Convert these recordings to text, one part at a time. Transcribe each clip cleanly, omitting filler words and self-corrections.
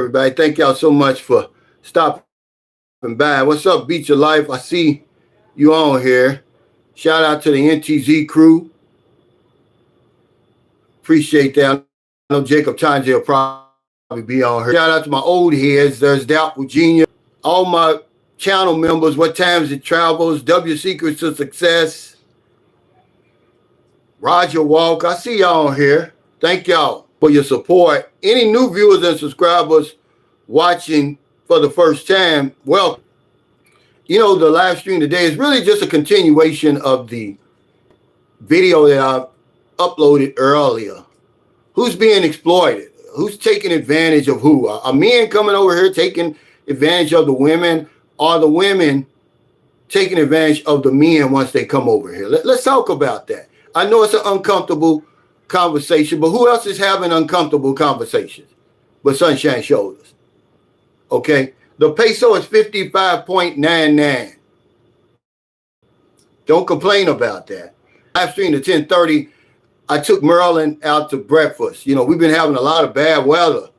Everybody, thank y'all so much for stopping by. What's up, Beat Your Life? I see you on here. Shout out to the NTZ crew. Appreciate that. I know Jacob Tanji will probably be on here. Shout out to my old heads. There's Doubt Virginia. All my channel members, What Times It Travels, W Secrets to Success, Roger Walk. I see y'all on here. Thank y'all for your support. Any new viewers and subscribers watching for the first time, welcome. You know, the live stream today is really just a continuation of the video that I uploaded earlier. Who's being exploited? Who's taking advantage of who? Are men coming over here taking advantage of the women? Are the women taking advantage of the men once they come over here? Let's talk about that. I know it's an uncomfortable conversation, but who else is having uncomfortable conversations but Sunshine Shoulders? Okay, the peso is 55.99. Don't complain about that. Live stream at 10:30. I took Merlin out to breakfast. You know, we've been having a lot of bad weather,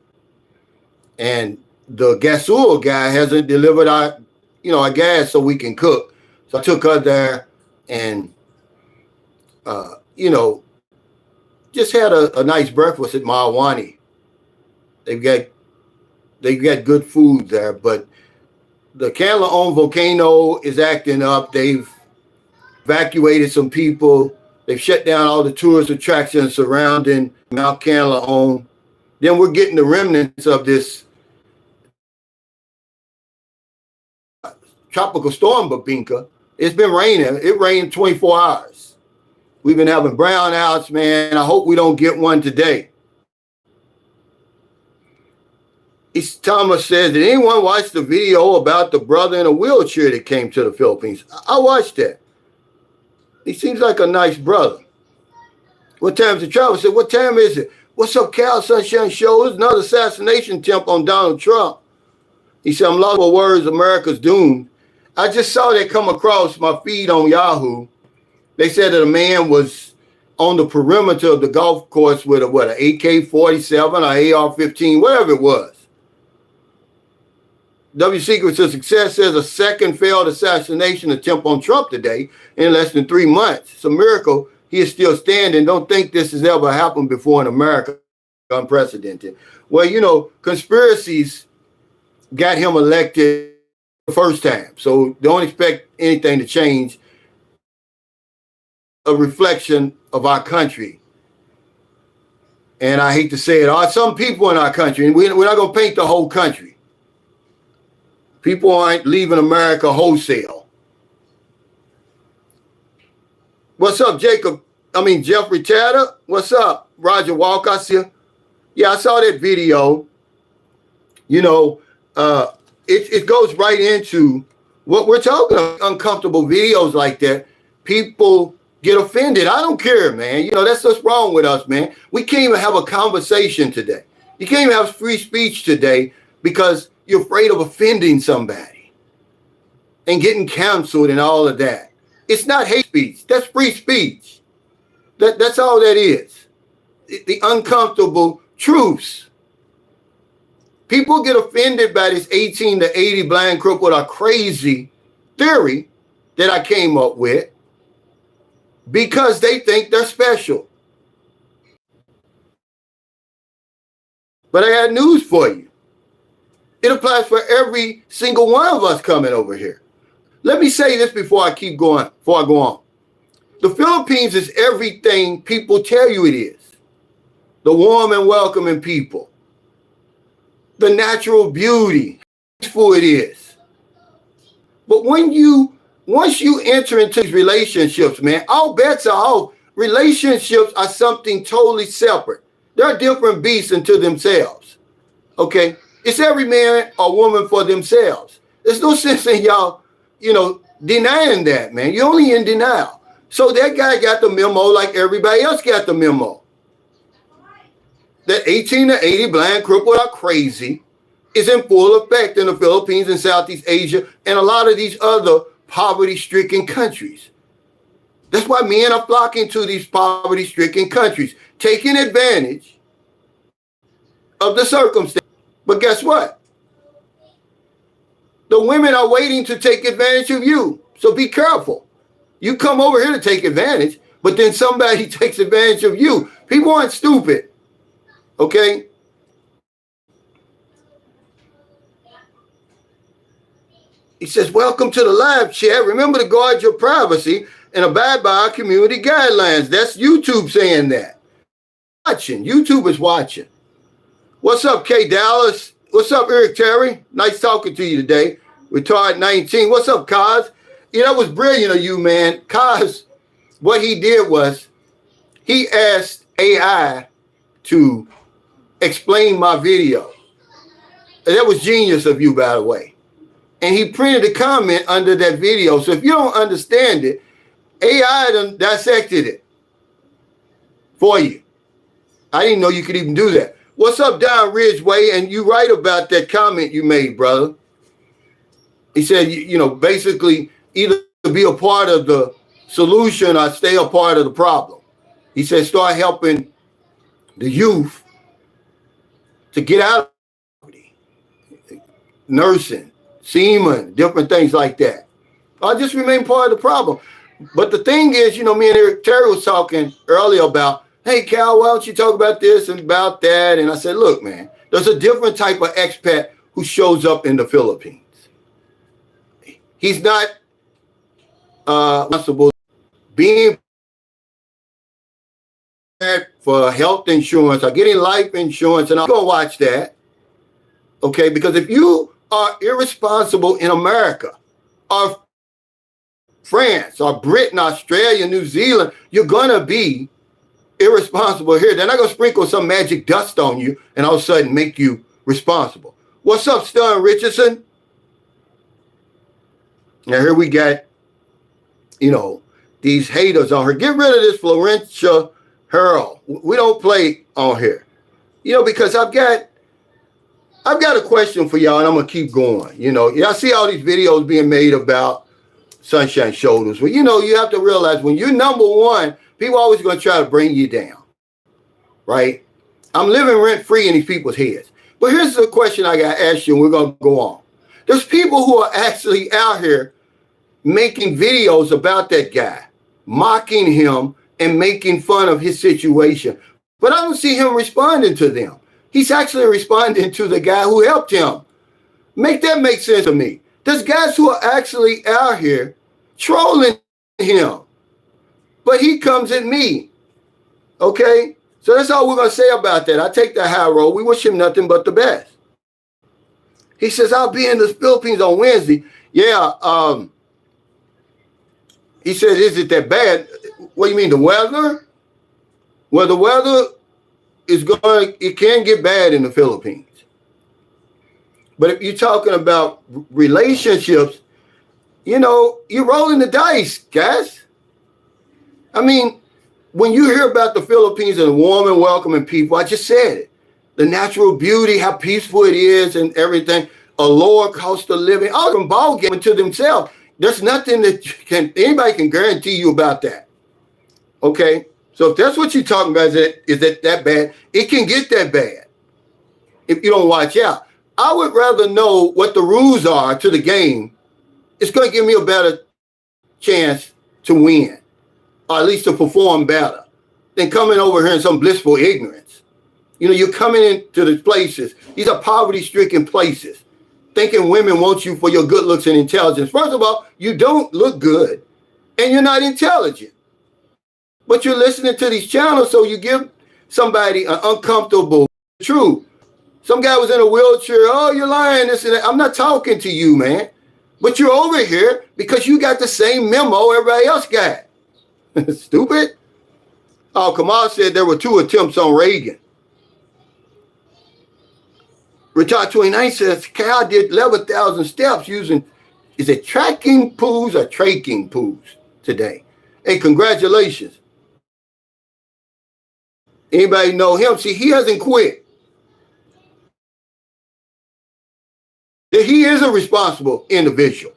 and the gasoil guy hasn't delivered our gas so we can cook. So I took her there, and just had a nice breakfast at Mawani. They've got good food there, but the Canlaon volcano is acting up. They've evacuated some people. They've shut down all the tourist attractions surrounding Mount Canlaon. Then we're getting the remnants of this tropical storm, Babinka. It's been raining. It rained 24 hours. We've been having brownouts, man. I hope we don't get one today. Thomas says, did anyone watch the video about the brother in a wheelchair that came to the Philippines? I watched that. He seems like a nice brother. What time's the travel? I said, what time is it? What's up, Cal? Sunshine Show. There's another assassination attempt on Donald Trump. He said, I'm lost for words. America's doomed. I just saw that come across my feed on Yahoo. They said that a man was on the perimeter of the golf course with an AK-47 or AR-15, whatever it was. W Secrets of Success says a second failed assassination attempt on Trump today in less than 3 months. It's a miracle he is still standing. Don't think this has ever happened before in America. Unprecedented. Well, conspiracies got him elected the first time. So don't expect anything to change. A reflection of our country. And I hate to say it, are some people in our country, and we're not going to paint the whole country. People aren't leaving America wholesale. What's up, Jeffrey Tatter? What's up, Roger Walker? I see you. Yeah, I saw that video. It goes right into what we're talking about. Uncomfortable videos like that. People get offended. I don't care, man. That's what's wrong with us, man. We can't even have a conversation today. You can't even have free speech today because you're afraid of offending somebody and getting canceled and all of that. It's not hate speech. That's free speech. That's all that is. The uncomfortable truths. People get offended by this 18 to 80 blind crippled or crazy theory that I came up with because they think they're special. But I had news for you. It applies for every single one of us coming over here. Let me say this before I go on. The Philippines is everything people tell you it is. The warm and welcoming people. The natural beauty. How peaceful it is. But once you enter into these relationships, man, all bets are off. Relationships are something totally separate. They're different beasts unto themselves. Okay? It's every man or woman for themselves. There's no sense in y'all, denying that, man. You're only in denial. So that guy got the memo like everybody else got the memo. That 18 to 80 blind, crippled, or crazy is in full effect in the Philippines and Southeast Asia and a lot of these other poverty-stricken countries. That's why men are flocking to these poverty-stricken countries, taking advantage of the circumstance. But guess what? The women are waiting to take advantage of you. So be careful. You come over here to take advantage, but then somebody takes advantage of you. People aren't stupid. Okay? He says, welcome to the live chat. Remember to guard your privacy and abide by our community guidelines. That's YouTube saying that. Watching. YouTube is watching. What's up, K Dallas? What's up, Eric Terry? Nice talking to you today. Retired 19. What's up, Kaz? Yeah, that was brilliant of you, man. Kaz, what he did was he asked AI to explain my video. And that was genius of you, by the way. And he printed a comment under that video. So if you don't understand it, AI done dissected it for you. I didn't know you could even do that. What's up, Don Ridgeway? And you right about that comment you made, brother. He said, you know, basically either be a part of the solution or stay a part of the problem. He said, start helping the youth to get out of poverty, nursing, semen, different things like that. I'll just remain part of the problem. But the thing is, you know, me and Eric Terry was talking earlier about, hey, Cal, why don't you talk about this and about that? And I said, look, man, there's a different type of expat who shows up in the Philippines. He's not responsible being for health insurance or getting life insurance. And I'm going to watch that. Okay, because if you are irresponsible in America or France or Britain, Australia, New Zealand, you're going to be irresponsible here. They're not going to sprinkle some magic dust on you and all of a sudden make you responsible. What's up, Stern Richardson? Now here we got, you know, these haters on her. Get rid of this Florentia Hurl. We don't play on here. You know, because I've got a question for y'all, and I'm going to keep going. You know, y'all see all these videos being made about Sunshine Shoulders. Well, you know, you have to realize when you're number one, people are always going to try to bring you down, right? I'm living rent-free in these people's heads. But here's the question I got to ask you, and we're going to go on. There's people who are actually out here making videos about that guy, mocking him and making fun of his situation. But I don't see him responding to them. He's actually responding to the guy who helped him. Make that make sense to me. There's guys who are actually out here trolling him. But he comes at me. Okay? So that's all we're going to say about that. I take the high road. We wish him nothing but the best. He says, I'll be in the Philippines on Wednesday. Yeah. He said, is it that bad? What do you mean, the weather? Well, the weather is it can get bad in the Philippines. But if you're talking about relationships, you know, you're rolling the dice, guys. I mean, when you hear about the Philippines and warm and welcoming people, I just said it. The natural beauty, how peaceful it is and everything, a lower cost of living, all them ball game to themselves. There's nothing that anybody can guarantee you about that. Okay? So if that's what you're talking about, is that bad? It can get that bad if you don't watch out. I would rather know what the rules are to the game. It's going to give me a better chance to win, or at least to perform better, than coming over here in some blissful ignorance. You know, you're coming into these places. These are poverty-stricken places, thinking women want you for your good looks and intelligence. First of all, you don't look good, and you're not intelligent. But you're listening to these channels, so you give somebody an uncomfortable truth. Some guy was in a wheelchair. Oh, you're lying, this and that. I'm not talking to you, man. But you're over here because you got the same memo everybody else got. Stupid. Oh, Kamal said there were 2 attempts on Reagan. Retired 29 says, Cal did 11,000 steps using, is it tracking poos or tracking poos today? Hey, congratulations. Anybody know him? See, he hasn't quit. He is a responsible individual.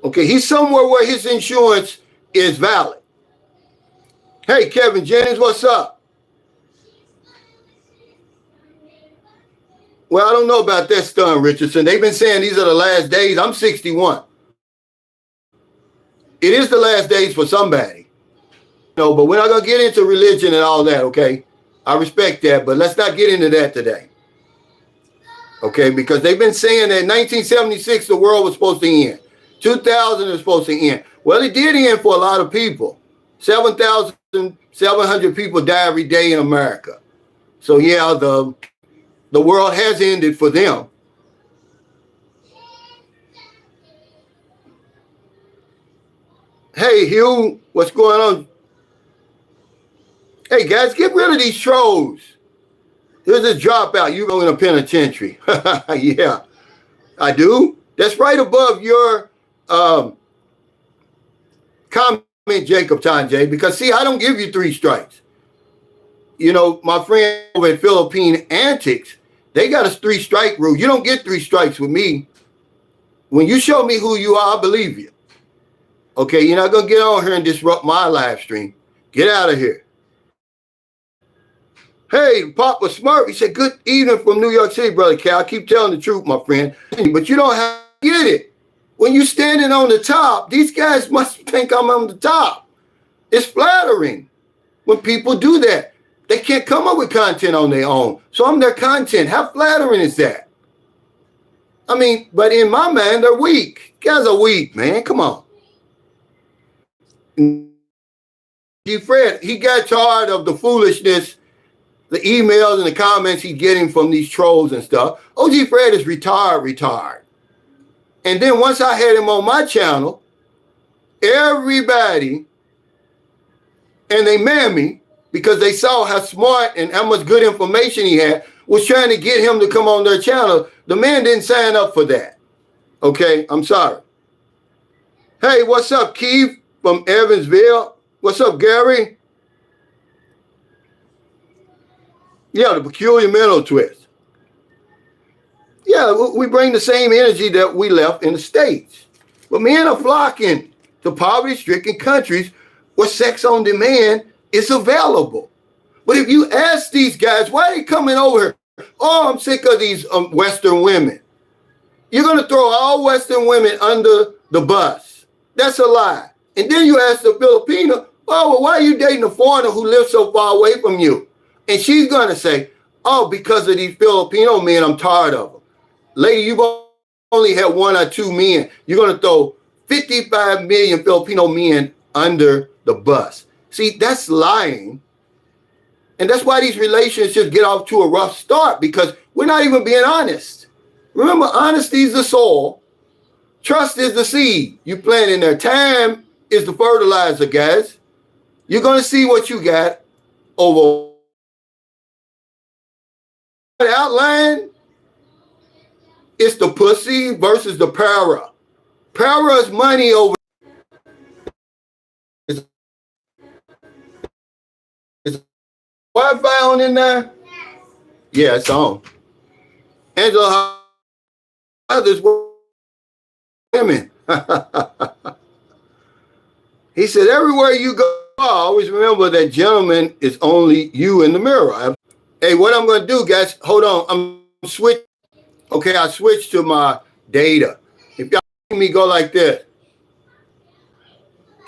Okay, he's somewhere where his insurance is valid. Hey, Kevin Jennings, what's up? Well, I don't know about that, Stun Richardson. They've been saying these are the last days. I'm 61. It is the last days for somebody. No, but we're not going to get into religion and all that, okay? I respect that, but let's not get into that today. Okay, because they've been saying that in 1976 the world was supposed to end. 2000 is supposed to end. Well, it did end for a lot of people. 7,700 people die every day in America. So yeah, the world has ended for them. Hey, Hugh, what's going on? Hey, guys, get rid of these trolls. There's a dropout. You go in a penitentiary. Yeah, I do. That's right above your comment, Jacob Tanjay, because, see, I don't give you 3 strikes. You know, my friend over at Philippine Antics, they got a 3-strike rule. You don't get 3 strikes with me. When you show me who you are, I believe you. Okay, you're not going to get on here and disrupt my live stream. Get out of here. Hey, Papa Smur, he said, good evening from New York City, Brother Cal. I keep telling the truth, my friend. But you don't have to get it. When you're standing on the top, these guys must think I'm on the top. It's flattering when people do that. They can't come up with content on their own. So I'm their content. How flattering is that? I mean, but in my mind, they're weak. Guys are weak, man. Come on. Fred, he got tired of the foolishness, the emails and the comments he's getting from these trolls and stuff. OG Fred is retired. And then once I had him on my channel, everybody, and they mad me because they saw how smart and how much good information he had, was trying to get him to come on their channel. The man didn't sign up for that. Okay, I'm sorry. Hey, what's up, Keith from Evansville? What's up, Gary? Yeah, the peculiar mental twist. Yeah, we bring the same energy that we left in the States. But men are flocking to poverty-stricken countries where sex on demand is available. But if you ask these guys, why are they coming over here? Oh, I'm sick of these Western women. You're going to throw all Western women under the bus. That's a lie. And then you ask the Filipino, oh, well, why are you dating a foreigner who lives so far away from you? And she's going to say, oh, because of these Filipino men, I'm tired of them. Lady, you've only had 1 or 2 men. You're going to throw 55 million Filipino men under the bus. See, that's lying. And that's why these relationships get off to a rough start, because we're not even being honest. Remember, honesty is the soil. Trust is the seed. You plant in there. Time is the fertilizer, guys. You're going to see what you got over the outline. It's the pussy versus the para. Para is money over. Is Wi-Fi on in there? Yeah, it's on. Angela, others women. He said, everywhere you go, always remember that gentleman is only you in the mirror. Hey, what I'm going to do, guys, hold on. I'm switching. Okay, I switched to my data. If y'all see me go like this,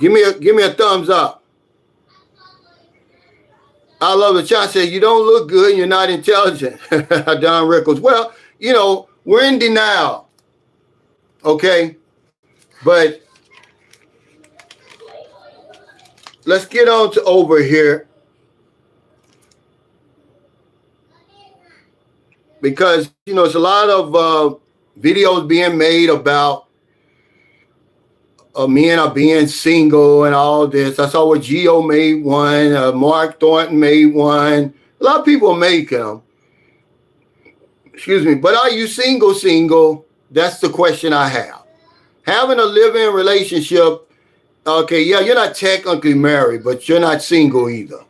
give me a thumbs up. I love the chat. Said, you don't look good and you're not intelligent. Don Rickles. Well, you know, we're in denial. Okay? But let's get on to over here. Because, you know, there's a lot of videos being made about men are being single and all this. I saw where Gio made one. Mark Thornton made one. A lot of people make them. Excuse me. But are you single? That's the question I have. Having a live-in relationship, okay, yeah, you're not technically married, but you're not single either.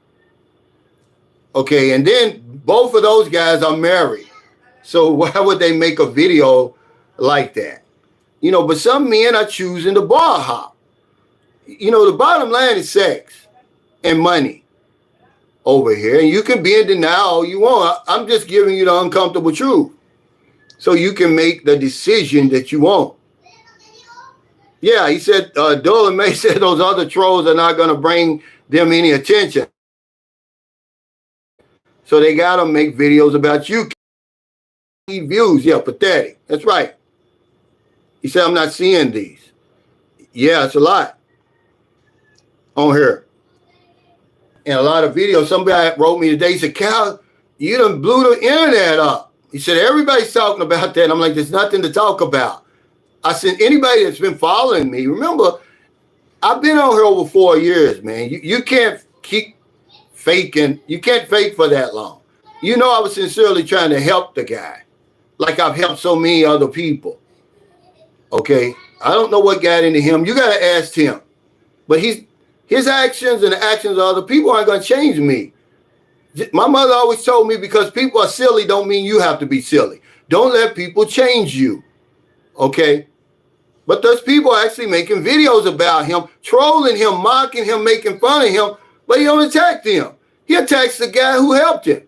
Okay, and then both of those guys are married. So why would they make a video like that? You know, but some men are choosing the bar hop. You know, the bottom line is sex and money over here. And you can be in denial all you want. I'm just giving you the uncomfortable truth. so you can make the decision that you want. Yeah, he said, Dolan May said those other trolls are not going to bring them any attention. So they got to make videos about you. Views, yeah, pathetic. That's right. He said, I'm not seeing these. Yeah, it's a lot on here. And a lot of videos. Somebody wrote me today, he said, Cal, you done blew the internet up. He said, everybody's talking about that. I'm like, there's nothing to talk about. I said, anybody that's been following me, remember, I've been on here over 4 years, man. You can't keep faking. You can't fake for that long. You know I was sincerely trying to help the guy, like I've helped so many other people. Okay? I don't know what got into him. You got to ask him. But his actions and the actions of other people aren't going to change me. My mother always told me, because people are silly don't mean you have to be silly. Don't let people change you. Okay? But there's people actually making videos about him, trolling him, mocking him, making fun of him, but he don't attack them. He attacks the guy who helped him.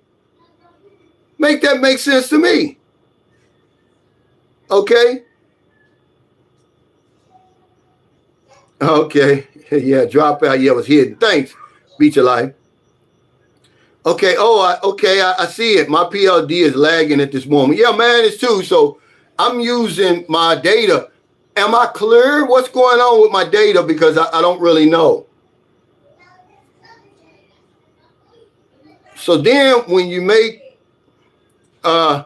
Make that make sense to me. Okay? Okay. Yeah, dropout. Yeah, it was hidden. Thanks, Beach of Life. Okay. Oh, I see it. My PLD is lagging at this moment. Yeah, mine is too. So I'm using my data. Am I clear? What's going on with my data? Because I don't really know. So then when you make, I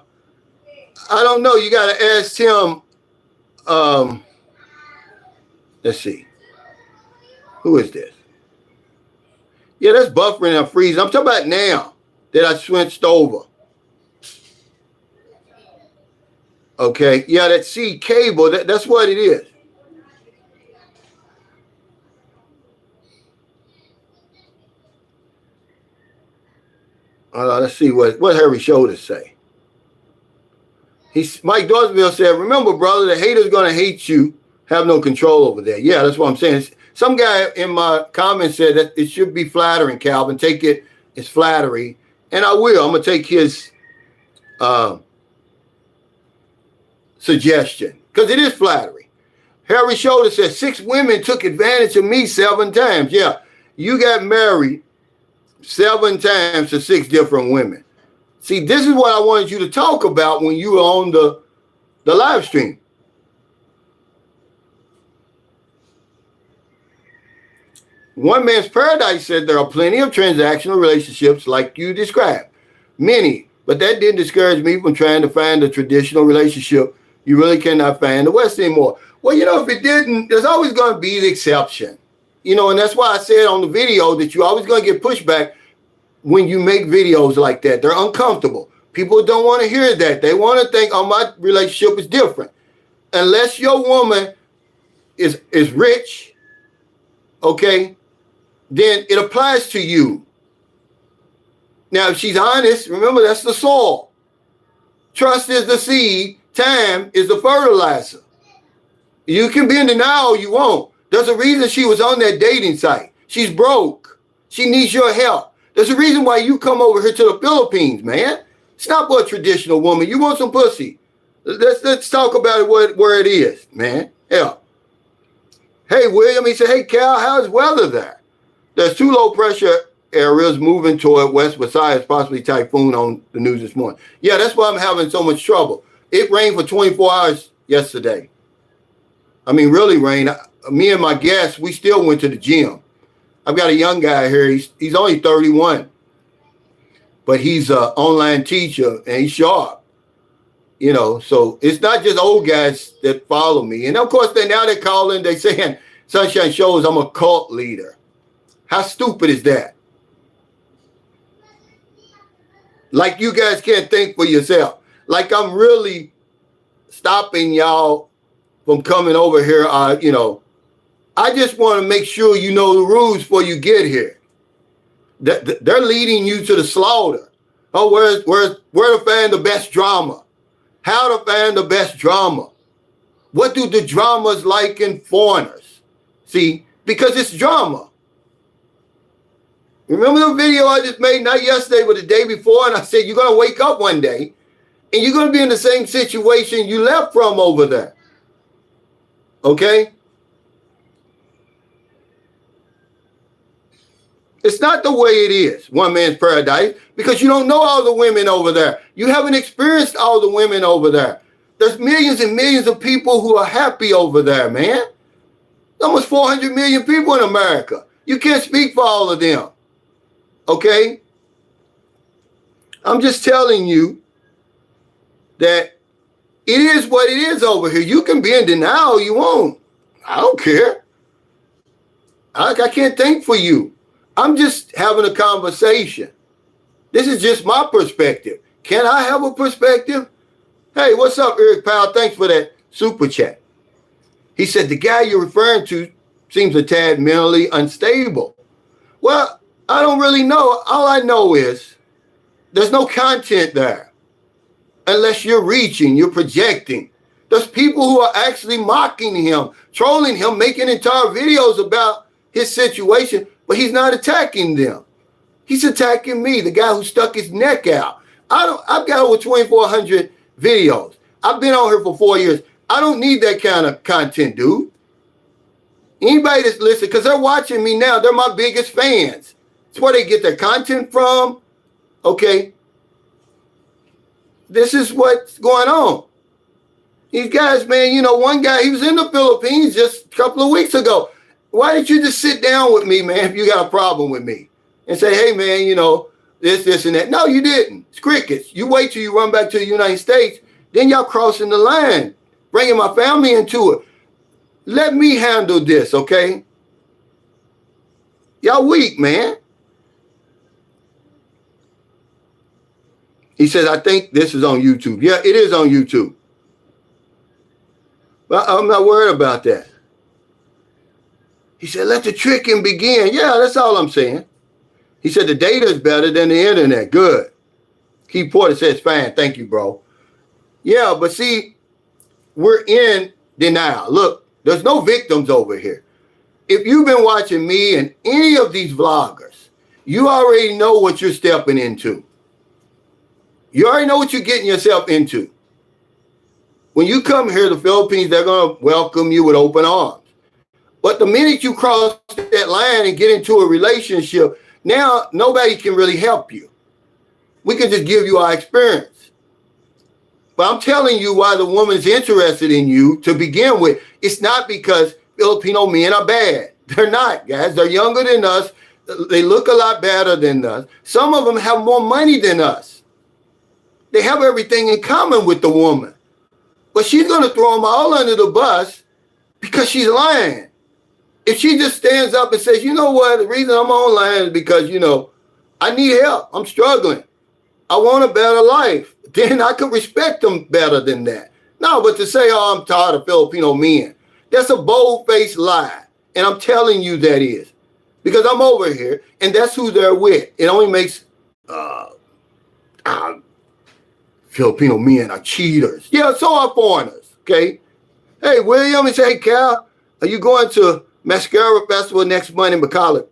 don't know, you got to ask him, let's see. Who is this? Yeah, that's buffering and freezing. I'm talking about now that I switched over. Okay, yeah, that C cable, that's what it is. Let's see what Harry Shoulders say. Mike Dorsville said, remember, brother, the hater's going to hate you, have no control over that. Yeah, that's what I'm saying. Some guy in my comments said that it should be flattering, Calvin. Take it as flattery. And I will. I'm going to take his suggestion, because it is flattery. Harry Shoulder says 6 women took advantage of me 7 times. Yeah, you got married 7 times to 6 different women. See, this is what I wanted you to talk about when you were on the live stream. One Man's Paradise said there are plenty of transactional relationships like you described. Many, but that didn't discourage me from trying to find a traditional relationship. You really cannot find the West anymore. Well, you know, if it didn't, there's always going to be the exception. You know, and that's why I said on the video that you're always going to get pushback when you make videos like that. They're uncomfortable. People don't want to hear that. They want to think, oh, my relationship is different. Unless your woman is rich, okay, then it applies to you. Now, if she's honest, remember, that's the soil. Trust is the seed. Time is the fertilizer. You can be in denial all you want. There's a reason she was on that dating site. She's broke. She needs your help. There's a reason why you come over here to the Philippines, man. It's not for a traditional woman. You want some pussy. Let's talk about it where it is, man. Yeah. Hey, William, he said, hey, Cal, how's weather there? There's 2 low pressure areas moving toward West Visayas, possibly typhoon on the news this morning. Yeah, that's why I'm having so much trouble. It rained for 24 hours yesterday. I mean, really rained. Me and my guests, we still went to the gym. I've got a young guy here. He's only 31. But he's an online teacher, and he's sharp. You know, so it's not just old guys that follow me. And, of course, they're calling, they saying, Sunshine shows I'm a cult leader. How stupid is that? Like you guys can't think for yourself. Like I'm really stopping y'all from coming over here. You know, I just want to make sure you know the rules before you get here. They're leading you to the slaughter. Oh, where to find the best drama? How to find the best drama? What do the dramas like in foreigners? See, because it's drama. Remember the video I just made, not yesterday, but the day before, and I said, you're going to wake up one day And you're going to be in the same situation you left from over there. Okay? It's not the way it is, one man's paradise, because you don't know all the women over there. You haven't experienced all the women over there. There's millions and millions of people who are happy over there, man. Almost 400 million people in America. You can't speak for all of them. Okay? I'm just telling you that it is what it is over here. You can be in denial you won't. I don't care. I can't think for you. I'm just having a conversation. This is just my perspective. Can I have a perspective? Hey, what's up, Eric Powell? Thanks for that super chat. He said, the guy you're referring to seems a tad mentally unstable. Well, I don't really know. All I know is there's no content there. Unless you're reaching, you're projecting. There's people who are actually mocking him, trolling him, making entire videos about his situation, but he's not attacking them. He's attacking me, the guy who stuck his neck out. I've got over 2,400 videos. I've been on here for 4 years. I don't need that kind of content, dude. Anybody that's listening, because they're watching me now, they're my biggest fans. It's where they get their content from. Okay. This is what's going on. These guys, man, you know, one guy, he was in the Philippines just a couple of weeks ago. Why didn't you just sit down with me, man, if you got a problem with me? And say, hey, man, you know, this, and that. No, you didn't. It's crickets. You wait till you run back to the United States. Then y'all crossing the line, bringing my family into it. Let me handle this, okay? Y'all weak, man. He says, I think this is on YouTube. Yeah, it is on YouTube. But I'm not worried about that. He said, let the tricking begin. Yeah, that's all I'm saying. He said, the data is better than the internet. Good. Keith Porter says, fine. Thank you, bro. Yeah, but see, we're in denial. Look, there's no victims over here. If you've been watching me and any of these vloggers, you already know what you're stepping into. You already know what you're getting yourself into. When you come here to the Philippines, they're going to welcome you with open arms. But the minute you cross that line and get into a relationship, now nobody can really help you. We can just give you our experience. But I'm telling you why the woman's interested in you to begin with. It's not because Filipino men are bad. They're not, guys. They're younger than us. They look a lot better than us. Some of them have more money than us. They have everything in common with the woman. But she's going to throw them all under the bus because she's lying. If she just stands up and says, you know what, the reason I'm online is because, you know, I need help. I'm struggling. I want a better life. Then I could respect them better than that. No, but to say, oh, I'm tired of Filipino men, that's a bold-faced lie. And I'm telling you that is. Because I'm over here, and that's who they're with. It only makes Filipino men are cheaters. Yeah, so are foreigners, okay? Hey, William, and say, hey, Cal, are you going to Mascara Festival next month in McCullough?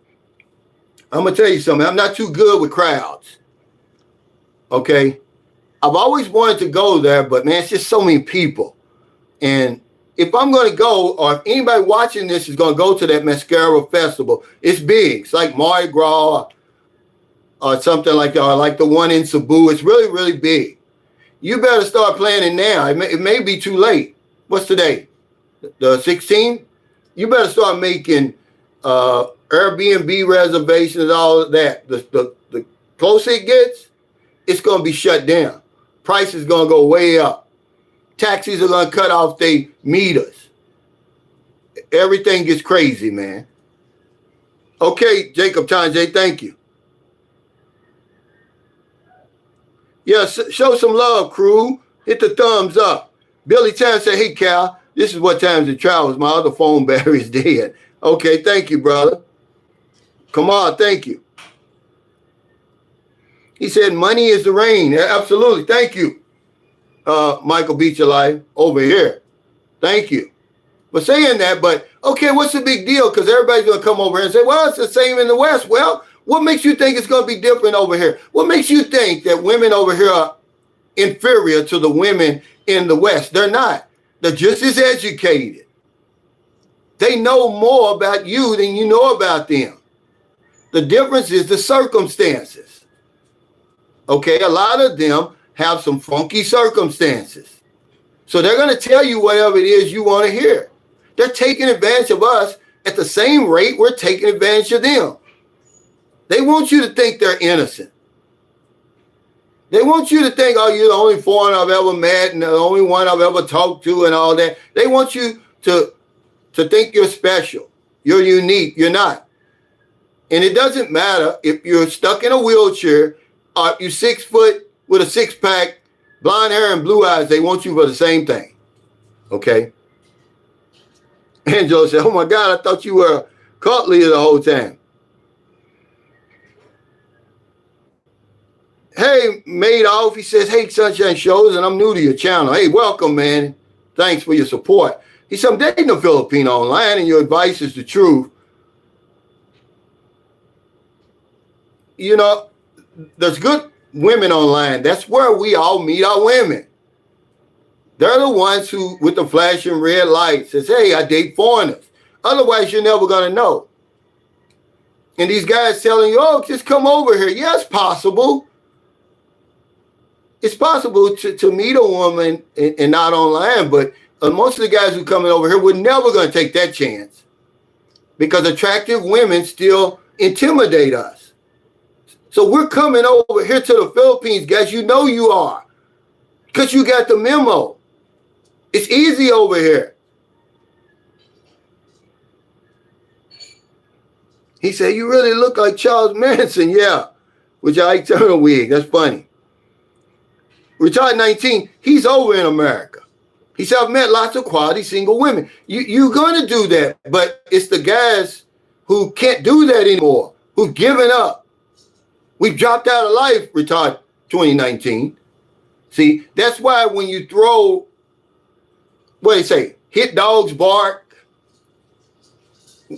I'm going to tell you something. I'm not too good with crowds, okay? I've always wanted to go there, but, man, it's just so many people. And if I'm going to go, or if anybody watching this is going to go to that Mascara Festival, it's big. It's like Mardi Gras or something like that, or like the one in Cebu. It's really, really big. You better start planning now. It may be too late. What's today? The 16th? You better start making Airbnb reservations and all of that. The closer it gets, it's going to be shut down. Price is going to go way up. Taxis are going to cut off their meters. Everything gets crazy, man. Okay, Jacob Tanjay, thank you. Yeah, show some love, crew. Hit the thumbs up. Billy Tan said, hey, Cal, this is what times it travels. My other phone battery is dead. Okay, thank you, brother. Come on, thank you. He said, money is the rain. Absolutely, thank you. Michael Beach Alive over here. Thank you for saying that. But, okay, what's the big deal? Because everybody's going to come over here and say, well, it's the same in the West. Well, what makes you think it's going to be different over here? What makes you think that women over here are inferior to the women in the West. They're not. They're just as educated. They know more about you than you know about them. The difference is the circumstances. Okay, a lot of them have some funky circumstances. So they're going to tell you whatever it is you want to hear. They're taking advantage of us at the same rate we're taking advantage of them. They want you to think they're innocent. They want you to think, oh, you're the only foreigner I've ever met and the only one I've ever talked to and all that. They want you to think you're special. You're unique. You're not. And it doesn't matter if you're stuck in a wheelchair or if you're 6 foot with a six-pack, blonde hair and blue eyes. They want you for the same thing. Okay? Angelo said, oh, my God, I thought you were a cult leader the whole time. Hey, Madoff, he says, hey, Sunshine Shows, and I'm new to your channel. Hey, welcome, man. Thanks for your support. He said, I'm dating a Filipino online, and your advice is the truth. You know, there's good women online. That's where we all meet our women. They're the ones who, with the flashing red lights, says, hey, I date foreigners. Otherwise, you're never going to know. And these guys telling you, oh, just come over here. Yeah, it's possible. It's possible to meet a woman and not online, but most of the guys who coming over here, we're never going to take that chance because attractive women still intimidate us. So we're coming over here to the Philippines, guys. You know you are because you got the memo. It's easy over here. He said, you really look like Charles Manson. Yeah, which I turn a wig. That's funny. Retired 19, he's over in America. He said, I've met lots of quality single women. You're going to do that, but it's the guys who can't do that anymore, who've given up. We've dropped out of life, retired 2019. See, that's why when you throw, what do they say, hit dogs bark.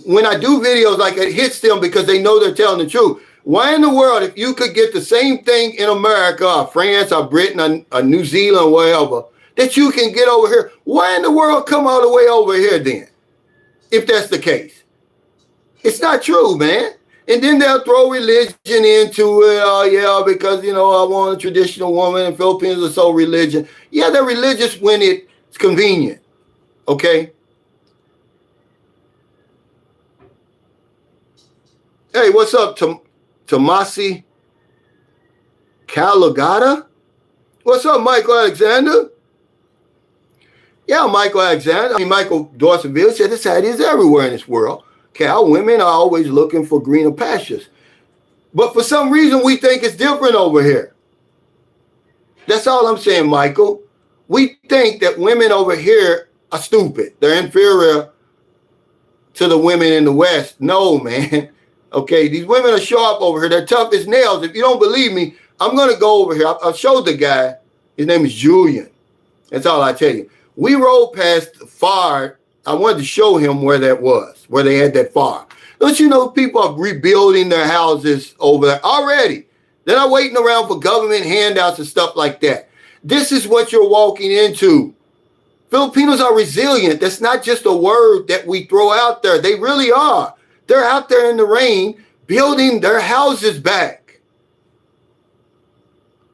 When I do videos like it hits them because they know they're telling the truth. Why in the world, if you could get the same thing in America or France or Britain or New Zealand or wherever, that you can get over here, why in the world come all the way over here then? If that's the case. It's not true, man. And then they'll throw religion into it. Oh, yeah, because, you know, I want a traditional woman and Filipinos are so religious. Yeah, they're religious when it's convenient. Okay? Hey, what's up, Tomasi Calagata? What's up, Michael Alexander? Yeah, Michael Alexander. I mean, Michael Dorseyville said this how it is everywhere in this world. Cal, women are always looking for greener pastures. But for some reason, we think it's different over here. That's all I'm saying, Michael. We think that women over here are stupid. They're inferior to the women in the West. No, man. Okay, these women are sharp over here. They're tough as nails. If you don't believe me, I'm going to go over here. I'll show the guy. His name is Julian. That's all I tell you. We rode past the fire. I wanted to show him where that was, where they had that fire. Don't you know people are rebuilding their houses over there already? They're not waiting around for government handouts and stuff like that. This is what you're walking into. Filipinos are resilient. That's not just a word that we throw out there. They really are. They're out there in the rain building their houses back.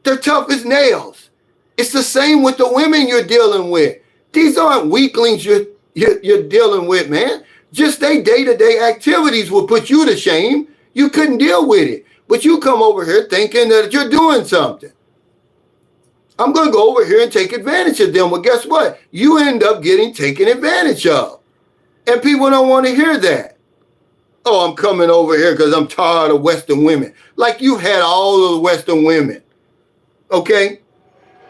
They're tough as nails. It's the same with the women you're dealing with. These aren't weaklings you're dealing with, man. Just their day-to-day activities will put you to shame. You couldn't deal with it. But you come over here thinking that you're doing something. I'm going to go over here and take advantage of them. Well, guess what? You end up getting taken advantage of. And people don't want to hear that. Oh, I'm coming over here because I'm tired of Western women. Like you had all of the Western women. Okay?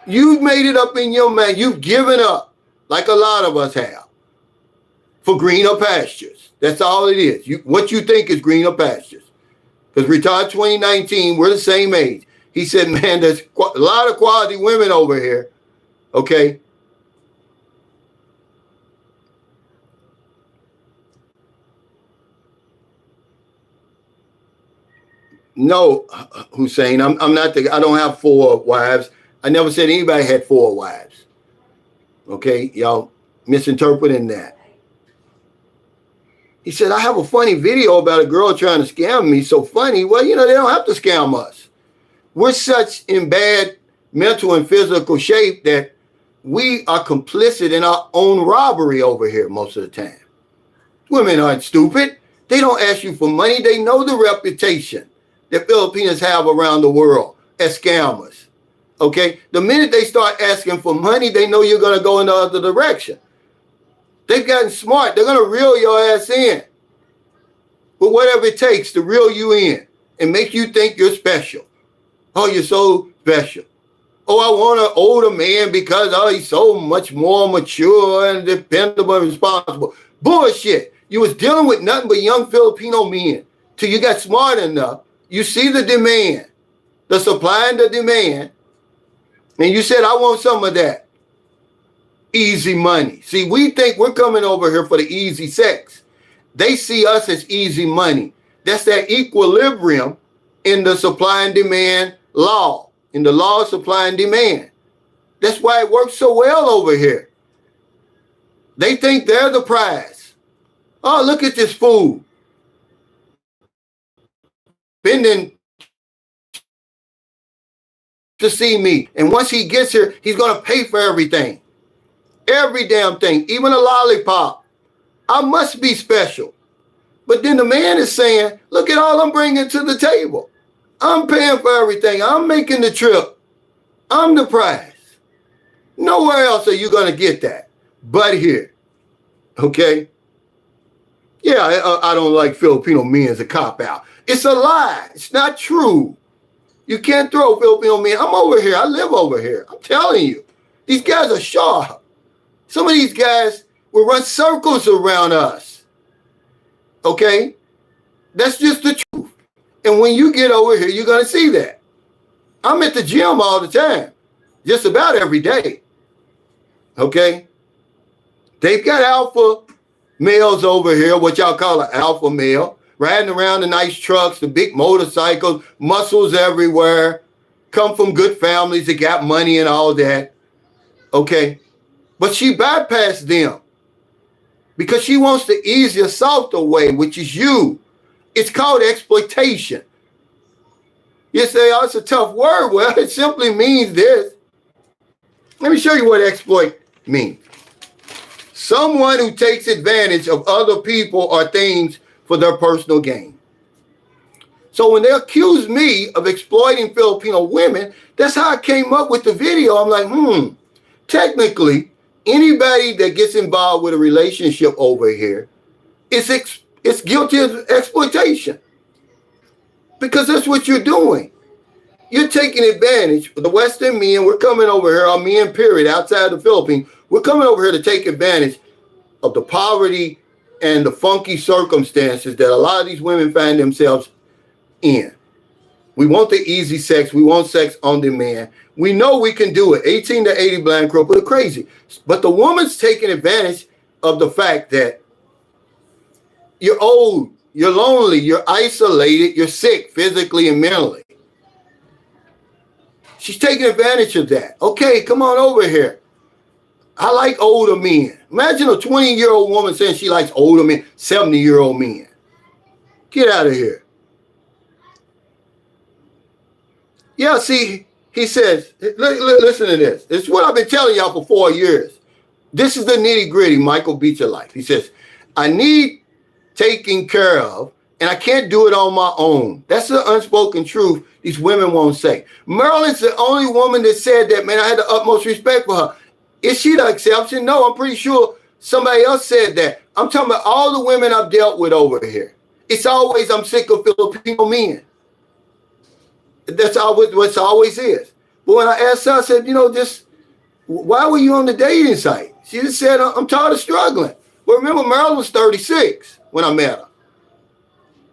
You've made it up in your mind. You've given up, like a lot of us have, for greener pastures. That's all it is. What you think is greener pastures. Because retired 2019, we're the same age. He said, man, there's a lot of quality women over here. Okay? No, Hussein, I'm not I don't have 4 wives. I never said anybody had 4 wives. Okay, y'all misinterpreting that. He said, I have a funny video about a girl trying to scam me. So funny. Well, they don't have to scam us. We're such in bad mental and physical shape that we are complicit in our own robbery over here most of the time. Women aren't stupid. They don't ask you for money. They know the reputation that Filipinos have around the world as scammers. Okay? The minute they start asking for money, they know you're going to go in the other direction. They've gotten smart. They're going to reel your ass in. But whatever it takes to reel you in and make you think you're special. Oh, you're so special. Oh, I want an older man because, he's so much more mature and dependable and responsible. Bullshit. You was dealing with nothing but young Filipino men till you got smart enough. You see the demand, the supply and the demand, and you said, I want some of that. Easy money. See, we think we're coming over here for the easy sex. They see us as easy money. That's that equilibrium in the supply and demand law, in the law of supply and demand. That's why it works so well over here. They think they're the prize. Oh, look at this fool. Spending to see me. And once he gets here, he's going to pay for everything. Every damn thing, even a lollipop. I must be special. But then the man is saying, look at all I'm bringing to the table. I'm paying for everything. I'm making the trip. I'm the prize. Nowhere else are you going to get that but here. Okay? Yeah, I don't like Filipino men as a cop-out. It's a lie. It's not true. You can't throw Filipino men. I'm over here. I live over here. I'm telling you. These guys are sharp. Some of these guys will run circles around us. Okay? That's just the truth. And when you get over here, you're going to see that. I'm at the gym all the time. Just about every day. Okay? They've got alpha males over here, what y'all call an alpha male, riding around the nice trucks, the big motorcycles, muscles everywhere, come from good families that got money and all that. Okay? But she bypassed them because she wants the easier, softer way, which is you. It's called exploitation. You say, oh, it's a tough word. Well, it simply means this. Let me show you what exploit means. Someone who takes advantage of other people or things for their personal gain. So when they accuse me of exploiting Filipino women, that's how I came up with the video. I'm like, technically, anybody that gets involved with a relationship over here is guilty of exploitation. Because that's what you're doing. You're taking advantage of the Western men. We're coming over here, our men, period, outside the Philippines. We're coming over here to take advantage of the poverty and the funky circumstances that a lot of these women find themselves in. We want the easy sex. We want sex on demand. We know we can do it. 18 to 80 blind crow, but crazy. But the woman's taking advantage of the fact that you're old, you're lonely, you're isolated, you're sick physically and mentally. She's taking advantage of that. Okay, come on over here. I like older men. Imagine a 20-year-old woman saying she likes older men, 70-year-old men. Get out of here. Yeah, see, he says, listen to this. It's what I've been telling y'all for 4 years. This is the nitty-gritty Michael Beach of life. He says, I need taking care of, and I can't do it on my own. That's the unspoken truth these women won't say. Marilyn's the only woman that said that, man. I had the utmost respect for her. Is she the exception? No, I'm pretty sure somebody else said that. I'm talking about all the women I've dealt with over here. It's always, I'm sick of Filipino men. That's always what it always is. But when I asked her, I said, why were you on the dating site? She just said, I'm tired of struggling. But remember, Marilyn was 36 when I met her.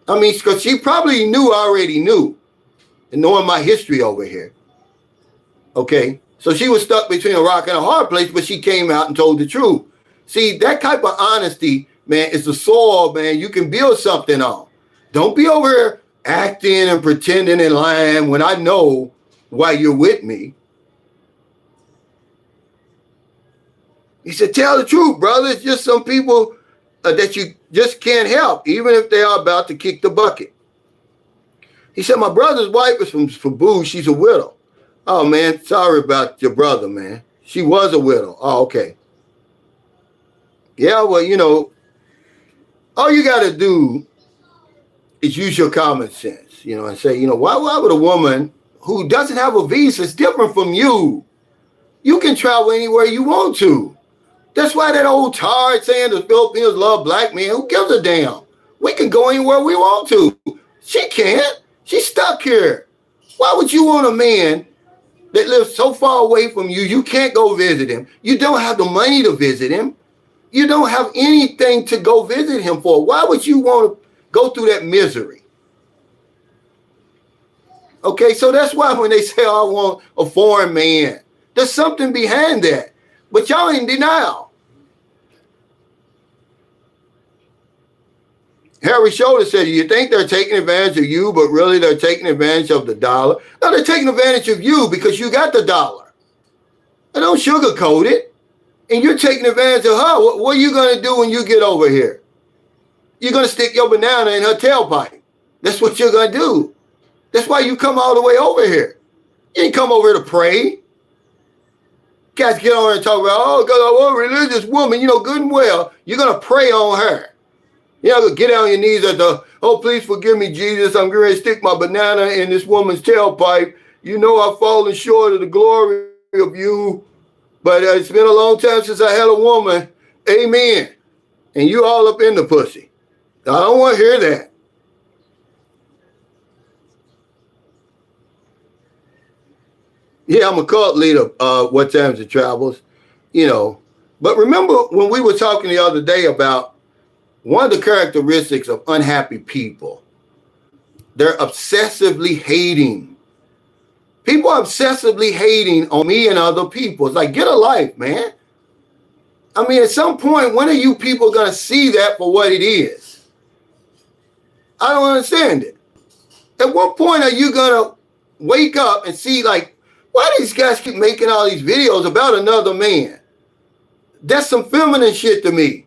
I mean, because she probably already knew, and knowing my history over here. Okay? So she was stuck between a rock and a hard place, but she came out and told the truth. See, that type of honesty, man, is the soil, man, you can build something on. Don't be over here acting and pretending and lying when I know why you're with me. He said, tell the truth, brother. It's just some people that you just can't help, even if they are about to kick the bucket. He said, my brother's wife is from Boo. She's a widow. Oh, man, sorry about your brother, man. She was a widow. Oh, okay. Yeah, well, you know, all you got to do is use your common sense, you know, and say, you know, why would a woman who doesn't have a visa is different from you? You can travel anywhere you want to. That's why that old tard saying the Filipinos love black men. Who gives a damn? We can go anywhere we want to. She can't. She's stuck here. Why would you want a man that lives so far away from you? You can't go visit him. You don't have the money to visit him. You don't have anything to go visit him for. Why would you want to go through that misery? Okay, so that's why when they say, oh, I want a foreign man, there's something behind that. But y'all in denial. Harry Shoulder said, you think they're taking advantage of you, but really they're taking advantage of the dollar? No, they're taking advantage of you because you got the dollar. I don't sugarcoat it. And you're taking advantage of her. What are you going to do when you get over here? You're going to stick your banana in her tailpipe. That's what you're going to do. That's why you come all the way over here. You ain't come over here to pray. Guys get on here and talk about, oh, because I want a religious woman. You know good and well, you're going to pray on her. You're not going to get on your knees at the, oh, please forgive me, Jesus. I'm going to stick my banana in this woman's tailpipe. You know I've fallen short of the glory of you. But it's been a long time since I had a woman. Amen. And you all up in the pussy. I don't want to hear that. Yeah, I'm a cult leader. What times it travels, you know. But remember when we were talking the other day about one of the characteristics of unhappy people, they're obsessively hating. People are obsessively hating on me and other people. It's like, get a life, man. I mean, at some point, when are you people going to see that for what it is? I don't understand it. At what point are you going to wake up and see, like, why do these guys keep making all these videos about another man? That's some feminine shit to me.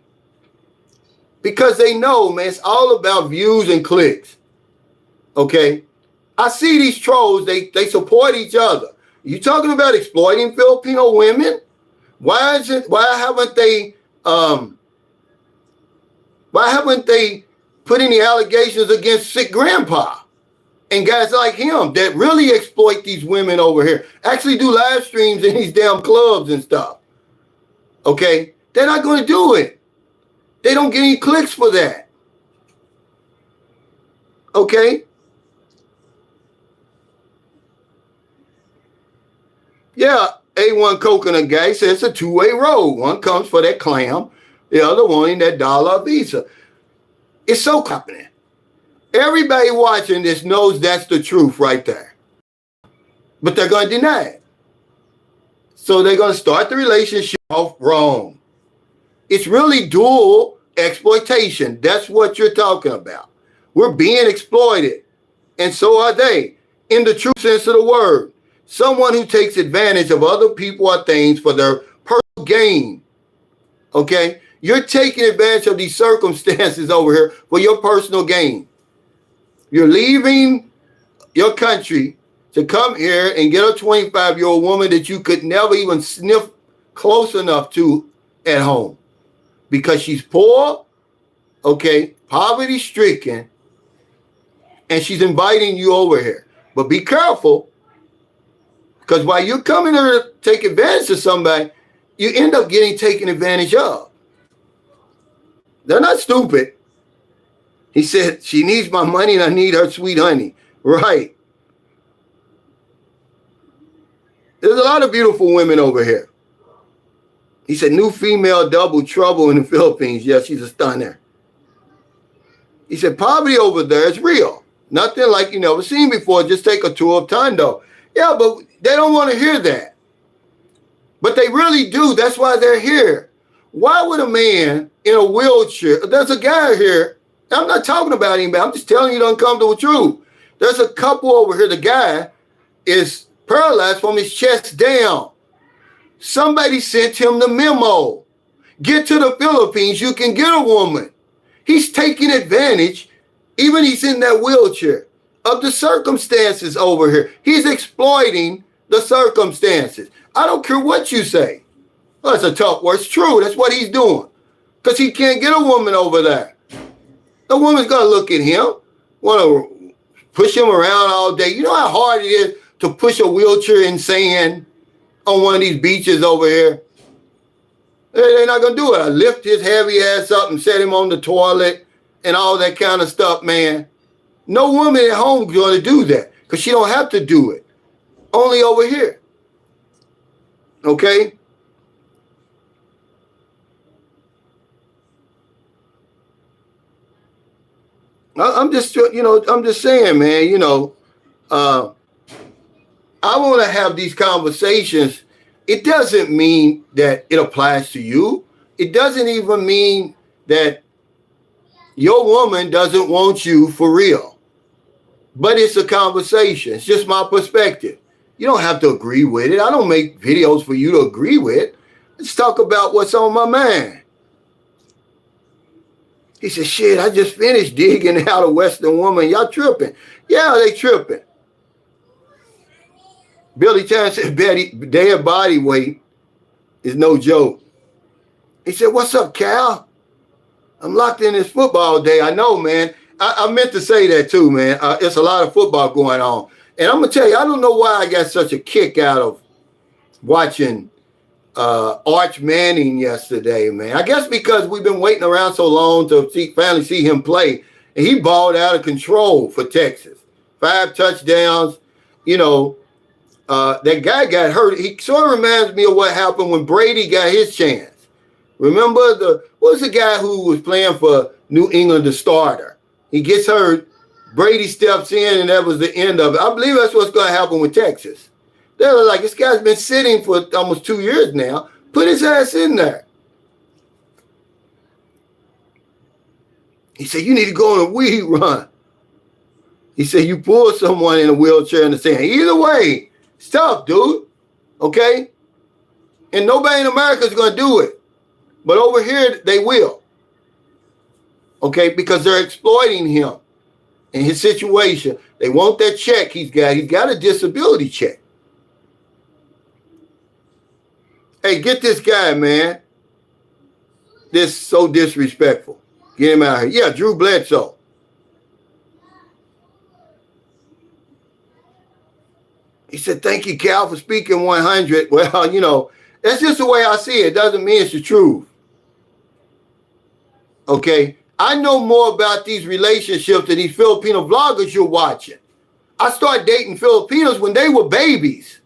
Because they know, man, it's all about views and clicks. Okay? I see these trolls, they support each other. You talking about exploiting Filipino women? Why haven't they put any allegations against sick grandpa and guys like him that really exploit these women over here? Actually do live streams in these damn clubs and stuff. Okay? They're not going to do it. They don't get any clicks for that. Okay? Yeah, A1 Coconut Guy says it's a two-way road. One comes for that clam, the other one that dollar visa. It's so happening. Everybody watching this knows that's the truth right there. But they're going to deny it. So they're going to start the relationship off wrong. It's really dual exploitation. That's what you're talking about. We're being exploited. And so are they, in the true sense of the word. Someone who takes advantage of other people or things for their personal gain. Okay? You're taking advantage of these circumstances over here for your personal gain. You're leaving your country to come here and get a 25-year-old woman that you could never even sniff close enough to at home. Because she's poor, okay, poverty stricken, and she's inviting you over here. But be careful. Because while you're coming here to take advantage of somebody, you end up getting taken advantage of. They're not stupid. He said, she needs my money and I need her sweet honey. Right. There's a lot of beautiful women over here. He said, new female double trouble in the Philippines. Yeah, she's a stunner. He said, poverty over there is real. Nothing like you never seen before. Just take a tour of Tondo. Yeah, but they don't want to hear that. But they really do. That's why they're here. Why would a man in a wheelchair, there's a guy here, I'm not talking about him, but I'm just telling you the uncomfortable truth. There's a couple over here. The guy is paralyzed from his chest down. Somebody sent him the memo. get to the Philippines, you can get a woman. He's taking advantage, even he's in that wheelchair, of the circumstances over here. He's exploiting the circumstances. I don't care what you say. Well, that's a tough word. It's true. That's what he's doing. Because he can't get a woman over there. The woman's going to look at him, want to push him around all day. You know how hard it is to push a wheelchair in sand on one of these beaches over here? They're not going to do it. I lift his heavy ass up and set him on the toilet and all that kind of stuff, man. No woman at home is going to do that because she don't have to do it. Only over here. Okay? I'm just saying, man, I want to have these conversations. It doesn't mean that it applies to you. It doesn't even mean that your woman doesn't want you for real. But it's a conversation. It's just my perspective. You don't have to agree with it. I don't make videos for you to agree with. Let's talk about what's on my mind. He said, shit, I just finished digging out a Western woman. Y'all tripping. Yeah, they tripping. Billy Chan said their body weight is no joke. He said, what's up, Cal? I'm locked in this football day. I know, man. I meant to say that too, man. It's a lot of football going on. And I'm going to tell you, I don't know why I got such a kick out of watching Arch Manning yesterday, man. I guess because we've been waiting around so long to finally see him play. And he balled out of control for Texas. 5 touchdowns. That guy got hurt. He sort of reminds me of what happened when Brady got his chance. Remember what was the guy who was playing for New England, the starter? He gets hurt. Brady steps in, and that was the end of it. I believe that's what's going to happen with Texas. They're like, this guy's been sitting for almost 2 years now. Put his ass in there. He said, you need to go on a weed run. He said, you pull someone in a wheelchair in the sand. Either way, it's tough, dude. Okay? And nobody in America is going to do it. But over here, they will. Okay? Because they're exploiting him and his situation. They want that check he's got. He's got a disability check. Hey, get this guy, man. This is so disrespectful. Get him out of here. Yeah, Drew Bledsoe. He said, thank you, Cal, for speaking 100. Well, that's just the way I see it. It doesn't mean it's the truth. Okay? I know more about these relationships than these Filipino vloggers you're watching. I started dating Filipinos when they were babies.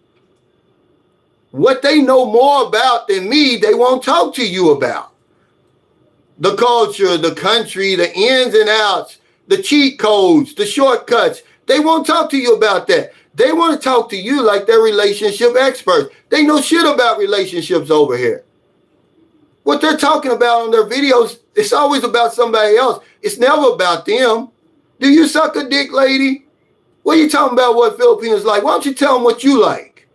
What they know more about than me, they won't talk to you about. The culture, the country, the ins and outs, the cheat codes, the shortcuts. They won't talk to you about that. They want to talk to you like they're relationship experts. They know shit about relationships over here. What they're talking about on their videos, it's always about somebody else. It's never about them. Do you suck a dick, lady? What are you talking about what Filipinos like? Why don't you tell them what you like?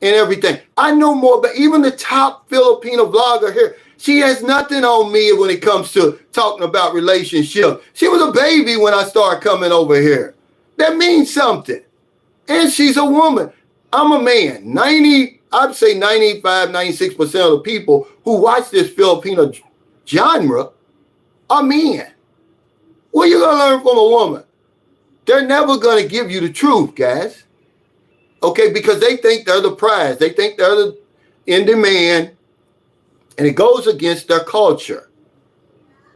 And everything. I know more about even the top Filipino vlogger here. She has nothing on me when it comes to talking about relationships. She was a baby when I started coming over here. That means something. And she's a woman. I'm a man. I'd say 95, 96% of the people who watch this Filipino genre are men. What are you going to learn from a woman? They're never going to give you the truth, guys. Okay, because they think they're the prize. They think they're in demand. And it goes against their culture.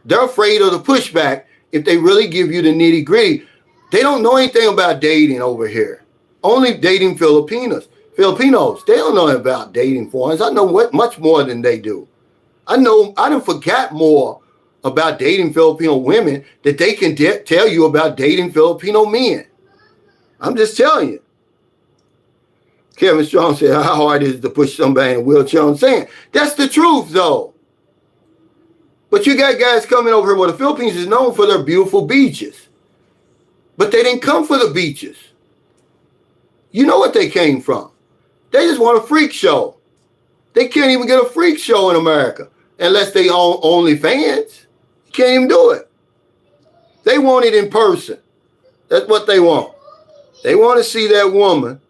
They're afraid of the pushback if they really give you the nitty gritty. They don't know anything about dating over here. Only dating Filipinos. Filipinos, they don't know about dating foreigners. I know much more than they do. I done forgot more about dating Filipino women that they can tell you about dating Filipino men. I'm just telling you. Kevin Strong said, how hard is it to push somebody in a wheelchair on sand? That's the truth, though. But you got guys coming over here where the Philippines is known for their beautiful beaches. But they didn't come for the beaches. You know what they came from. They just want a freak show. They can't even get a freak show in America. unless they own OnlyFans. You can't even do it. They want it in person. That's what they want. They want to see that woman,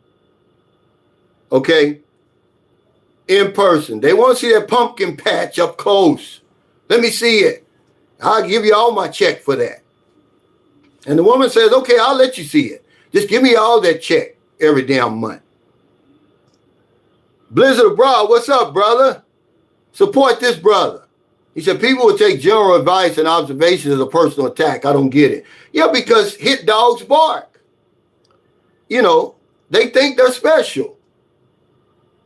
okay, in person. They want to see that pumpkin patch up close. Let me see it. I'll give you all my check for that. And the woman says, okay, I'll let you see it. Just give me all that check every damn month. Blizzard Abroad, what's up, brother? Support this brother. He said, people will take general advice and observations as a personal attack. I don't get it. Yeah, because hit dogs bark. You know, they think they're special.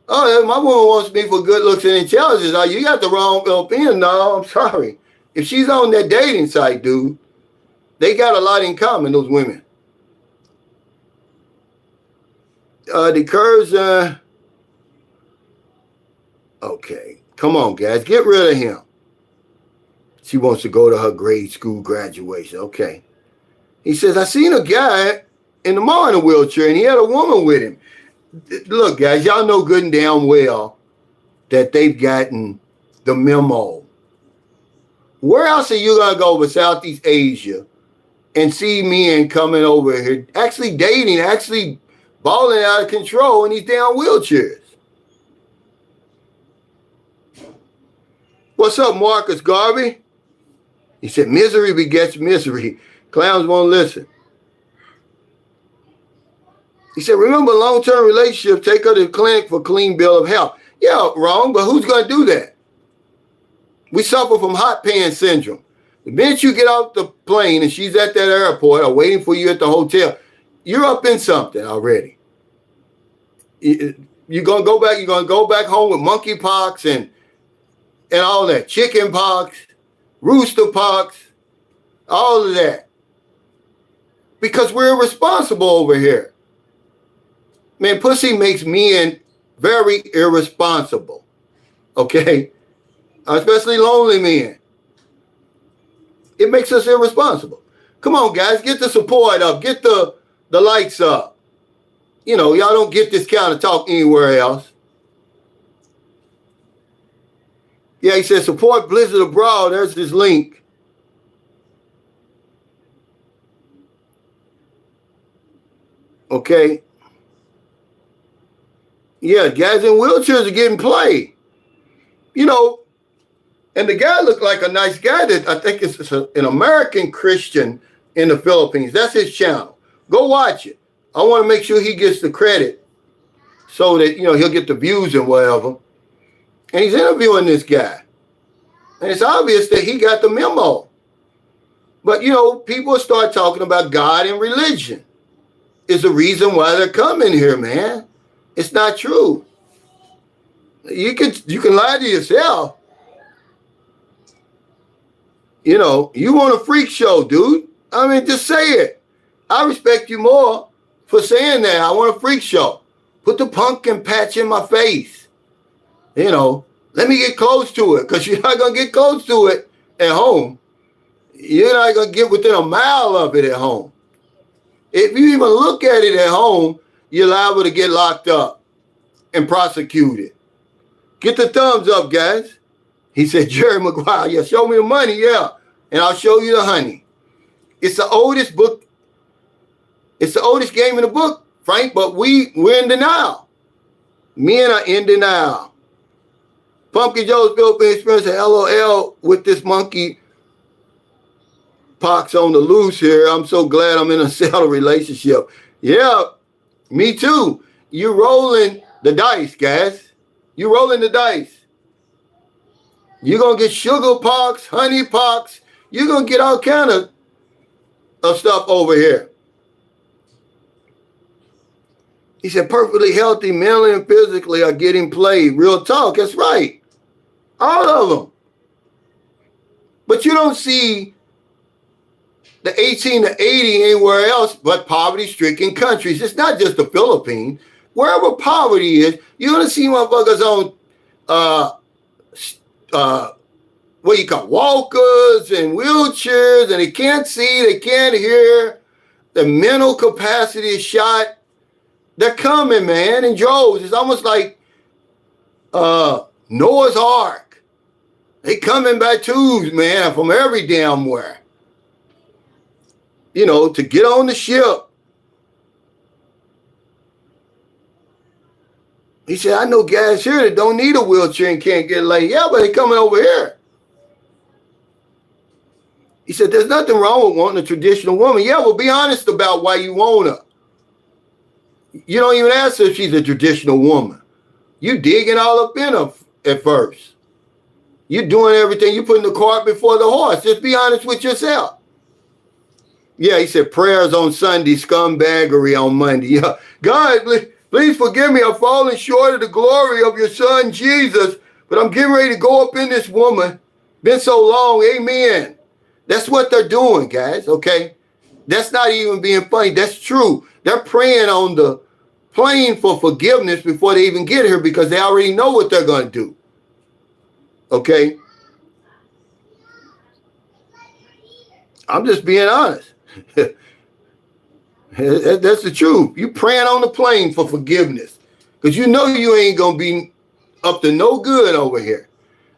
Oh, my woman wants me for good looks and intelligence. Oh, you got the wrong opinion. No, I'm sorry. If she's on that dating site, dude, they got a lot in common, those women. The curves, okay. Come on, guys. Get rid of him. She wants to go to her grade school graduation. Okay. He says, I seen a guy in the mall in a wheelchair, and he had a woman with him. Look, guys, y'all know good and damn well that they've gotten the memo. Where else are you going to go but Southeast Asia and see men coming over here, actually dating, actually balling out of control in these damn wheelchairs? What's up, Marcus Garvey? He said, misery begets misery. Clowns won't listen. He said, remember, long-term relationship, take her to the clinic for clean bill of health. Yeah, wrong, but who's going to do that? We suffer from hot pan syndrome. The minute you get off the plane and she's at that airport or waiting for you at the hotel, you're up in something already. You're going to go back home with monkeypox and all that, chicken pox, rooster pox, all of that. Because we're irresponsible over here. Man, pussy makes men very irresponsible. Okay? Especially lonely men. It makes us irresponsible. Come on, guys, get the support up. Get the likes up. You know, y'all don't get this kind of talk anywhere else. Yeah, he says, support Blizzard Abroad. There's his link. Okay. Yeah, guys in wheelchairs are getting played. You know, and the guy looked like a nice guy that I think is an American Christian in the Philippines. That's his channel. Go watch it. I want to make sure he gets the credit so that, you know, he'll get the views and whatever. And he's interviewing this guy. And it's obvious that he got the memo. But, you know, people start talking about God and religion. Is the reason why they're coming here, man. It's not true. You can lie to yourself. You know, you want a freak show, dude. I mean, just say it. I respect you more for saying that. I want a freak show. Put the pumpkin patch in my face. You know, let me get close to it, because you're not going to get close to it at home. You're not going to get within a mile of it at home. If you even look at it at home, you're liable to get locked up and prosecuted. Get the thumbs up, guys. He said, Jerry Maguire, yeah, show me the money, yeah, and I'll show you the honey. It's the oldest book. It's the oldest game in the book, Frank, but we're in denial. Men are in denial. Pumpkin Joe's Philippine experience, LOL, with this monkey pox on the loose here. I'm so glad I'm in a settled relationship. Yeah, me too. You're rolling the dice, guys. You're rolling the dice. You're going to get sugar pox, honey pox. You're going to get all kind of stuff over here. He said, perfectly healthy, mentally and physically are getting played. Real talk. That's right. All of them. But you don't see the 18 to 80 anywhere else but poverty-stricken countries. It's not just the Philippines. Wherever poverty is, you're going to see motherfuckers on, what you call walkers and wheelchairs, and they can't see, they can't hear. The mental capacity is shot. They're coming, man, in droves. It's almost like Noah's Ark. They coming by twos, man, from every damn where. You know, to get on the ship. He said, I know guys here that don't need a wheelchair and can't get laid. Yeah, but they coming over here. He said, there's nothing wrong with wanting a traditional woman. Yeah, well, be honest about why you want her. You don't even ask her if she's a traditional woman. You digging all up in her at first. You doing everything. You putting the cart before the horse. Just be honest with yourself. Yeah, he said, prayers on Sunday, scumbaggery on Monday. Yeah, God, please forgive me. I've fallen short of the glory of your son, Jesus. But I'm getting ready to go up in this woman. Been so long. Amen. That's what they're doing, guys, okay? That's not even being funny. That's true. They're praying on the plane for forgiveness before they even get here because they already know what they're going to do, okay? I'm just being honest. That's the truth. You praying on the plane for forgiveness because you know you ain't going to be up to no good over here.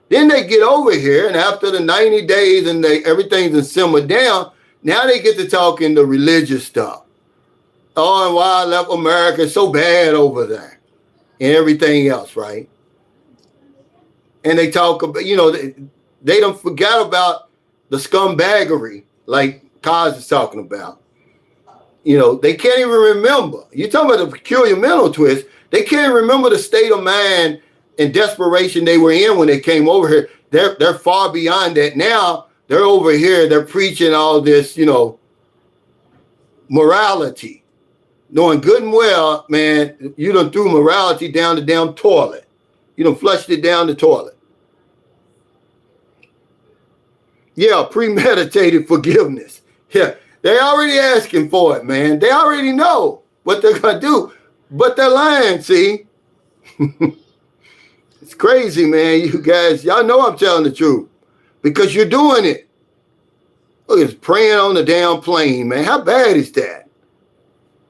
Then they get over here, and after the 90 days and everything's simmered down, now they get to talking the religious stuff. Oh, and why I left America so bad over there and everything else, right? And they talk about, you know, they don't forget about the scumbaggery like Kaz is talking about. You know, they can't even remember. You're talking about the peculiar mental twist. They can't remember the state of mind and desperation they were in when they came over here. They're far beyond that. Now they're over here. They're preaching all this, you know, morality. Knowing good and well, man, you done threw morality down the damn toilet. You done flushed it down the toilet. Yeah, premeditated forgiveness. Yeah, they already asking for it, man. They already know what they're going to do, but they're lying, see? It's crazy, man. You guys, y'all know I'm telling the truth because you're doing it. Look, it's praying on the damn plane, man. How bad is that?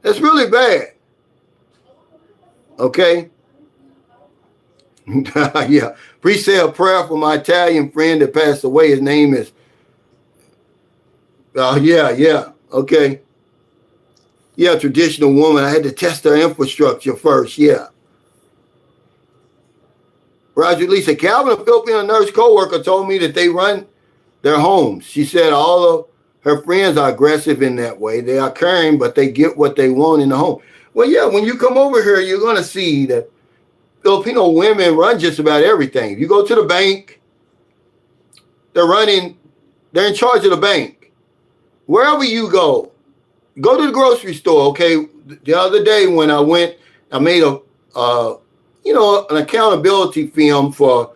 That's really bad. Okay? Yeah. Please say a prayer for my Italian friend that passed away. His name is, yeah. Okay. Yeah, traditional woman. I had to test her infrastructure first. Yeah. Roger Lee said, Calvin, a Filipino nurse co-worker, told me that they run their homes. She said all of her friends are aggressive in that way. They are caring, but they get what they want in the home. Well, yeah, when you come over here, you're going to see that Filipino women run just about everything. If you go to the bank, they're in charge of the bank. Wherever you go to the grocery store, okay? The other day when I went, I made an accountability film from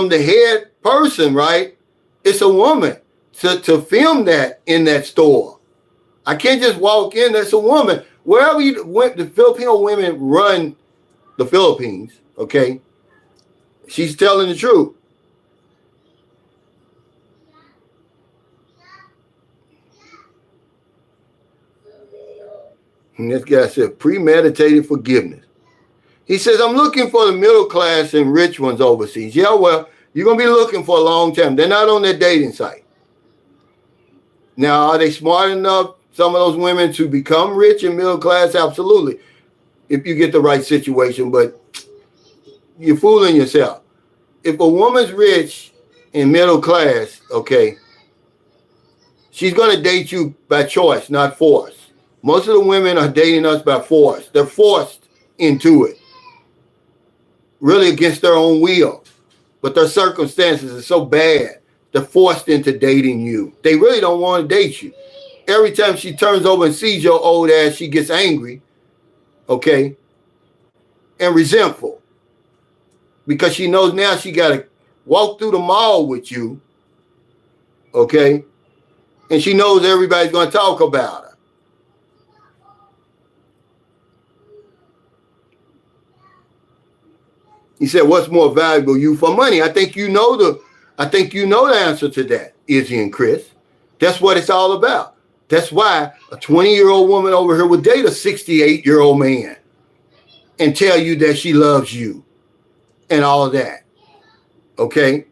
the head person, right? It's a woman to film that in that store. I can't just walk in, that's a woman. Wherever you went, the Filipino women run the Philippines, okay? She's telling the truth. And this guy said, premeditated forgiveness. He says, I'm looking for the middle class and rich ones overseas. Yeah, well, you're going to be looking for a long time. They're not on their dating site. Now, are they smart enough, some of those women, to become rich and middle class? Absolutely. If you get the right situation, but you're fooling yourself. If a woman's rich and middle class, okay, she's going to date you by choice, not force. Most of the women are dating us by force. They're forced into it. Really against their own will. But their circumstances are so bad, they're forced into dating you. They really don't want to date you. Every time she turns over and sees your old ass, she gets angry, okay, and resentful. Because she knows now she got to walk through the mall with you, okay, and she knows everybody's going to talk about her. He said, what's more valuable, you for money? I think you know the answer to that, Izzy and Chris. That's what it's all about. That's why a 20-year-old woman over here would date a 68-year-old man and tell you that she loves you and all of that. Okay?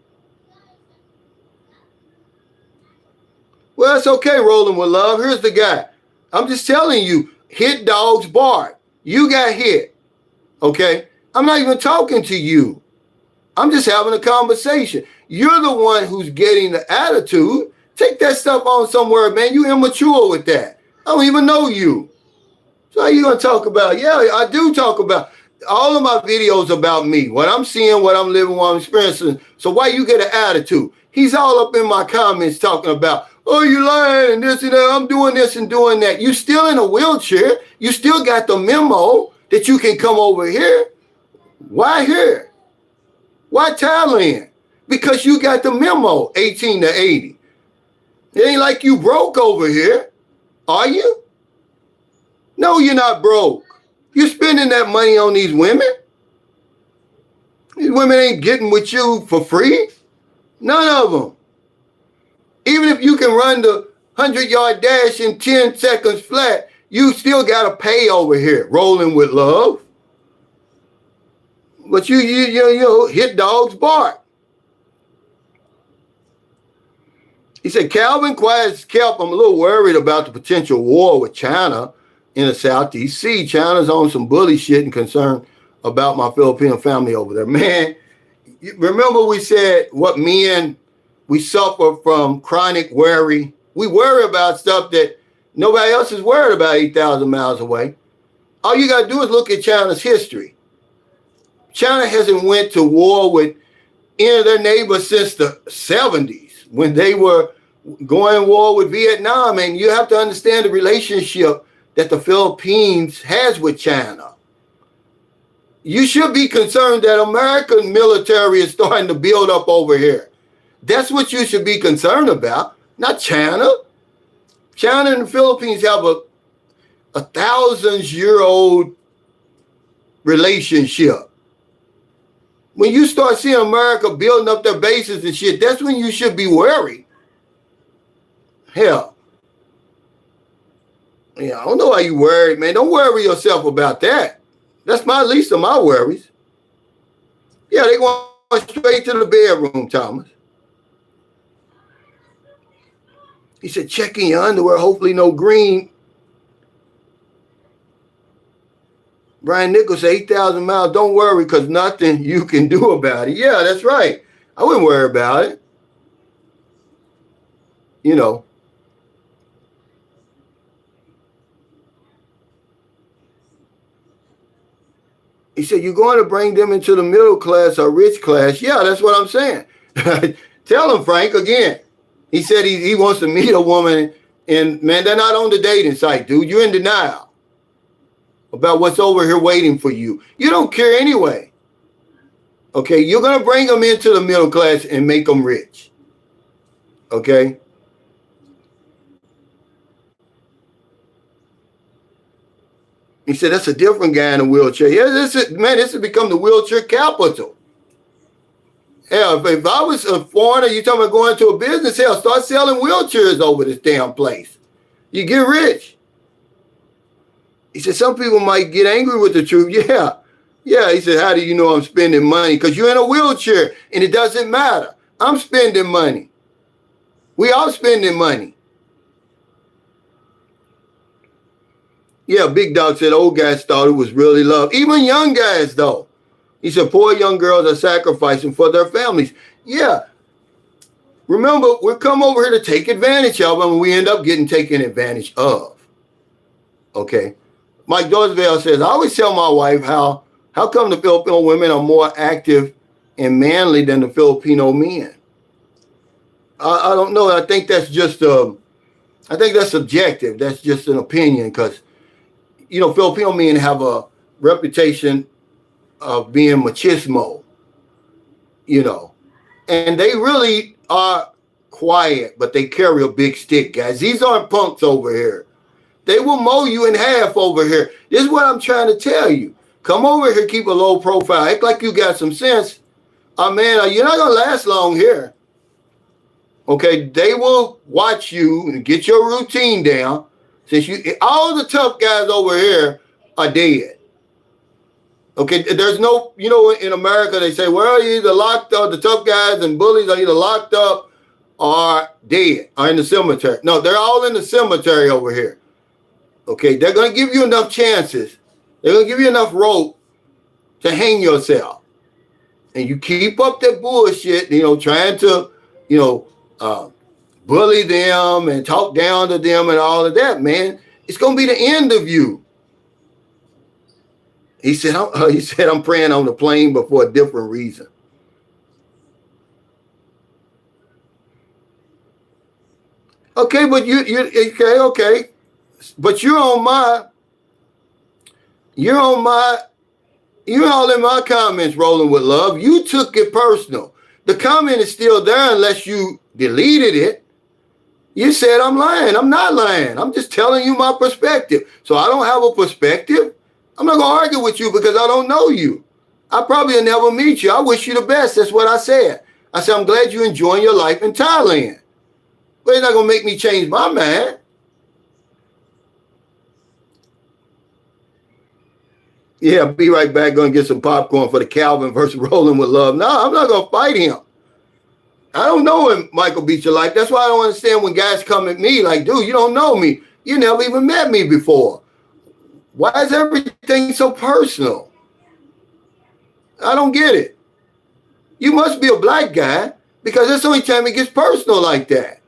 Well, it's okay, rolling with love. Here's the guy. I'm just telling you, hit dogs bark. You got hit. Okay? I'm not even talking to you. I'm just having a conversation. You're the one who's getting the attitude. Take that stuff on somewhere, man. You immature with that. I don't even know you. So how you going to talk about? Yeah, I do talk about all of my videos about me, what I'm seeing, what I'm living, what I'm experiencing. So why you get an attitude? He's all up in my comments talking about, oh, you lying and this and that. I'm doing this and doing that. You still in a wheelchair. You still got the memo that you can come over here. Why here? Why Thailand? Because you got the memo, 18 to 80. It ain't like you broke over here, are you? No, you're not broke. You're spending that money on these women. These women ain't getting with you for free. None of them. Even if you can run the 100-yard dash in 10 seconds flat, you still got to pay over here, rolling with love. But you hit dogs bark. He said, Calvin quiets Kelp, I'm a little worried about the potential war with China in the Southeast Sea. China's on some bully shit and concerned about my Filipino family over there. Man, remember we said what men, we suffer from chronic worry. We worry about stuff that nobody else is worried about 8,000 miles away. All you got to do is look at China's history. China hasn't went to war with any of their neighbors since the 70s when they were going war with Vietnam. And you have to understand the relationship that the Philippines has with China. You should be concerned that American military is starting to build up over here. That's what you should be concerned about, not China. China and the Philippines have a 1,000-year-old relationship. When you start seeing America building up their bases and shit, that's when you should be worried. Hell. Yeah, I don't know why you worried, man. Don't worry yourself about that. That's my least of my worries. Yeah, they going straight to the bedroom, Thomas. He said, checking your underwear, hopefully no green. Brian Nichols, 8,000 miles. Don't worry, because nothing you can do about it. Yeah, that's right. I wouldn't worry about it. You know. He said, you're going to bring them into the middle class or rich class. Yeah, that's what I'm saying. Tell him, Frank, again. He said he wants to meet a woman, and, man, they're not on the dating site, dude. You're in denial about what's over here waiting for you. You don't care anyway. Okay, you're going to bring them into the middle class and make them rich. Okay? He said, that's a different guy in a wheelchair. Yeah, this has become the wheelchair capital. Hell, if I was a foreigner, you talking about going to a business, hell, start selling wheelchairs over this damn place. You get rich. He said, some people might get angry with the truth. Yeah. Yeah, he said, how do you know I'm spending money? Because you're in a wheelchair, and it doesn't matter. I'm spending money. We all spending money. Yeah, Big Dog said old guys thought it was really love. Even young guys, though. He said, poor young girls are sacrificing for their families. Yeah. Remember, we come over here to take advantage of them, and we end up getting taken advantage of. Okay. Mike Dorsville says, I always tell my wife how come the Filipino women are more active and manly than the Filipino men. I don't know. I think that's just, I think that's subjective. That's just an opinion because, you know, Filipino men have a reputation of being machismo, you know, and they really are quiet, but they carry a big stick, guys. These aren't punks over here. They will mow you in half over here. This is what I'm trying to tell you. Come over here, keep a low profile. Act like you got some sense. Man, you're not going to last long here. Okay, they will watch you and get your routine down. Since all the tough guys over here are dead. Okay, there's no, you know, in America they say, well, you're either locked up, the tough guys and bullies are either locked up are dead, are in the cemetery. No, they're all in the cemetery over here. Okay, they're going to give you enough chances. They're going to give you enough rope to hang yourself. And you keep up that bullshit, trying to, bully them and talk down to them and all of that, man. It's going to be the end of you. He said, I'm praying on the plane, but for a different reason. Okay, but okay. But you're all in my comments rolling with love. You took it personal. The comment is still there unless you deleted it. You said I'm lying. I'm not lying. I'm just telling you my perspective. So I don't have a perspective. I'm not going to argue with you because I don't know you. I probably will never meet you. I wish you the best. That's what I said. I said, I'm glad you're enjoying your life in Thailand. But it's not going to make me change my mind. Yeah, be right back. Going to get some popcorn for the Calvin versus Rolling with Love. No, I'm not going to fight him. I don't know him, Michael Beat Your Life. That's why I don't understand when guys come at me like, dude, you don't know me. You never even met me before. Why is everything so personal? I don't get it. You must be a black guy because that's the only time it gets personal like that.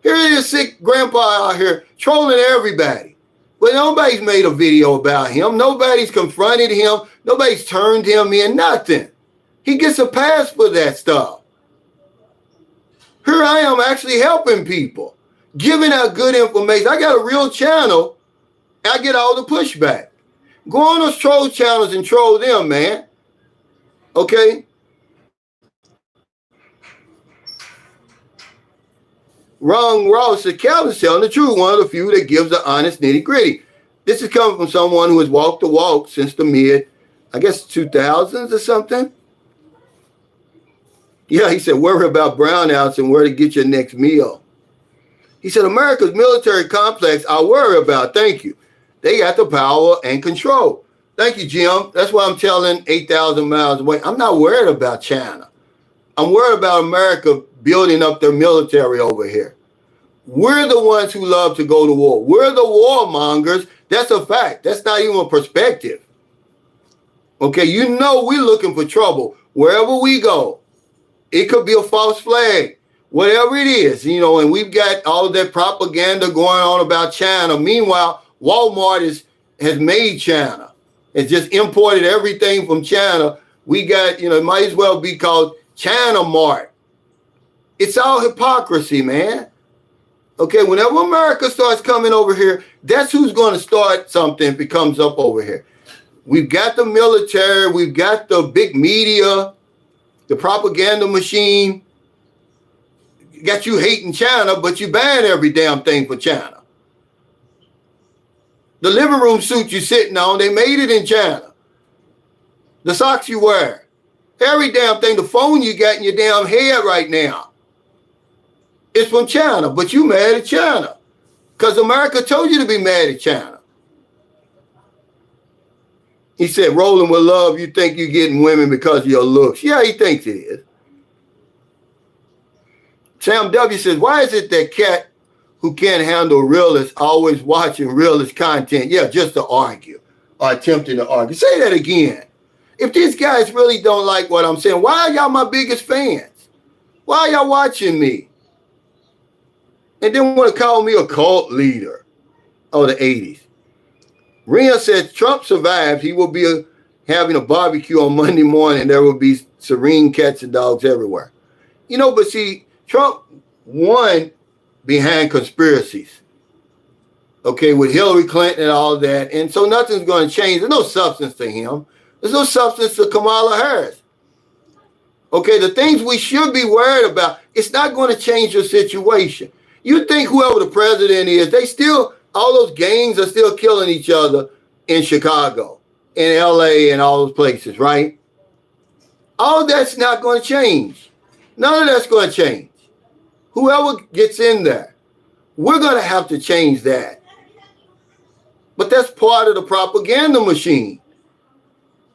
Here is a sick grandpa out here trolling everybody. But nobody's made a video about him. Nobody's confronted him. Nobody's turned him in, nothing. He gets a pass for that stuff. Here I am actually helping people, giving out good information. I got a real channel. I get all the pushback. Go on those troll channels and troll them, man. Okay? Wrong Ross said, Calvin's telling the truth, one of the few that gives the honest nitty gritty. This is coming from someone who has walked the walk since the mid, I guess, 2000s or something. Yeah, he said, worry about brownouts and where to get your next meal. He said, America's military complex, I worry about. Thank you. They got the power and control. Thank you, Jim. That's why I'm telling 8,000 miles away. I'm not worried about China. I'm worried about America building up their military over here. We're the ones who love to go to war. We're the warmongers. That's a fact. That's not even a perspective. Okay, we're looking for trouble wherever we go. It could be a false flag, whatever it is, and we've got all of that propaganda going on about China. Meanwhile, Walmart has made China. It's just imported everything from China. We got, it might as well be called China Mart. It's all hypocrisy, man. Okay, whenever America starts coming over here, that's who's going to start something if it comes up over here. We've got the military. We've got the big media, the propaganda machine. Got you hating China, but you ban every damn thing for China. The living room suit you're sitting on, they made it in China. The socks you wear, every damn thing, the phone you got in your damn head right now, it's from China, but you mad at China because America told you to be mad at China. He said, rolling with love, you think you're getting women because of your looks. Yeah, he thinks it is. Sam W. says, why is it that cat who can't handle realists always watching realist content? Yeah, just to argue or attempting to argue. Say that again. If these guys really don't like what I'm saying, why are y'all my biggest fans? Why are y'all watching me? And then want to call me a cult leader of the 80s. Rhea says Trump survived. He will be having a barbecue on Monday morning. There will be serene cats and dogs everywhere. But see, Trump won behind conspiracies. Okay, with Hillary Clinton and all that. And so nothing's going to change. There's no substance to him. There's no substance to Kamala Harris. Okay, the things we should be worried about, it's not going to change your situation. You think whoever the president is, all those gangs are still killing each other in Chicago, in LA, and all those places, right? All that's not going to change. None of that's going to change. Whoever gets in there, we're going to have to change that. But that's part of the propaganda machine.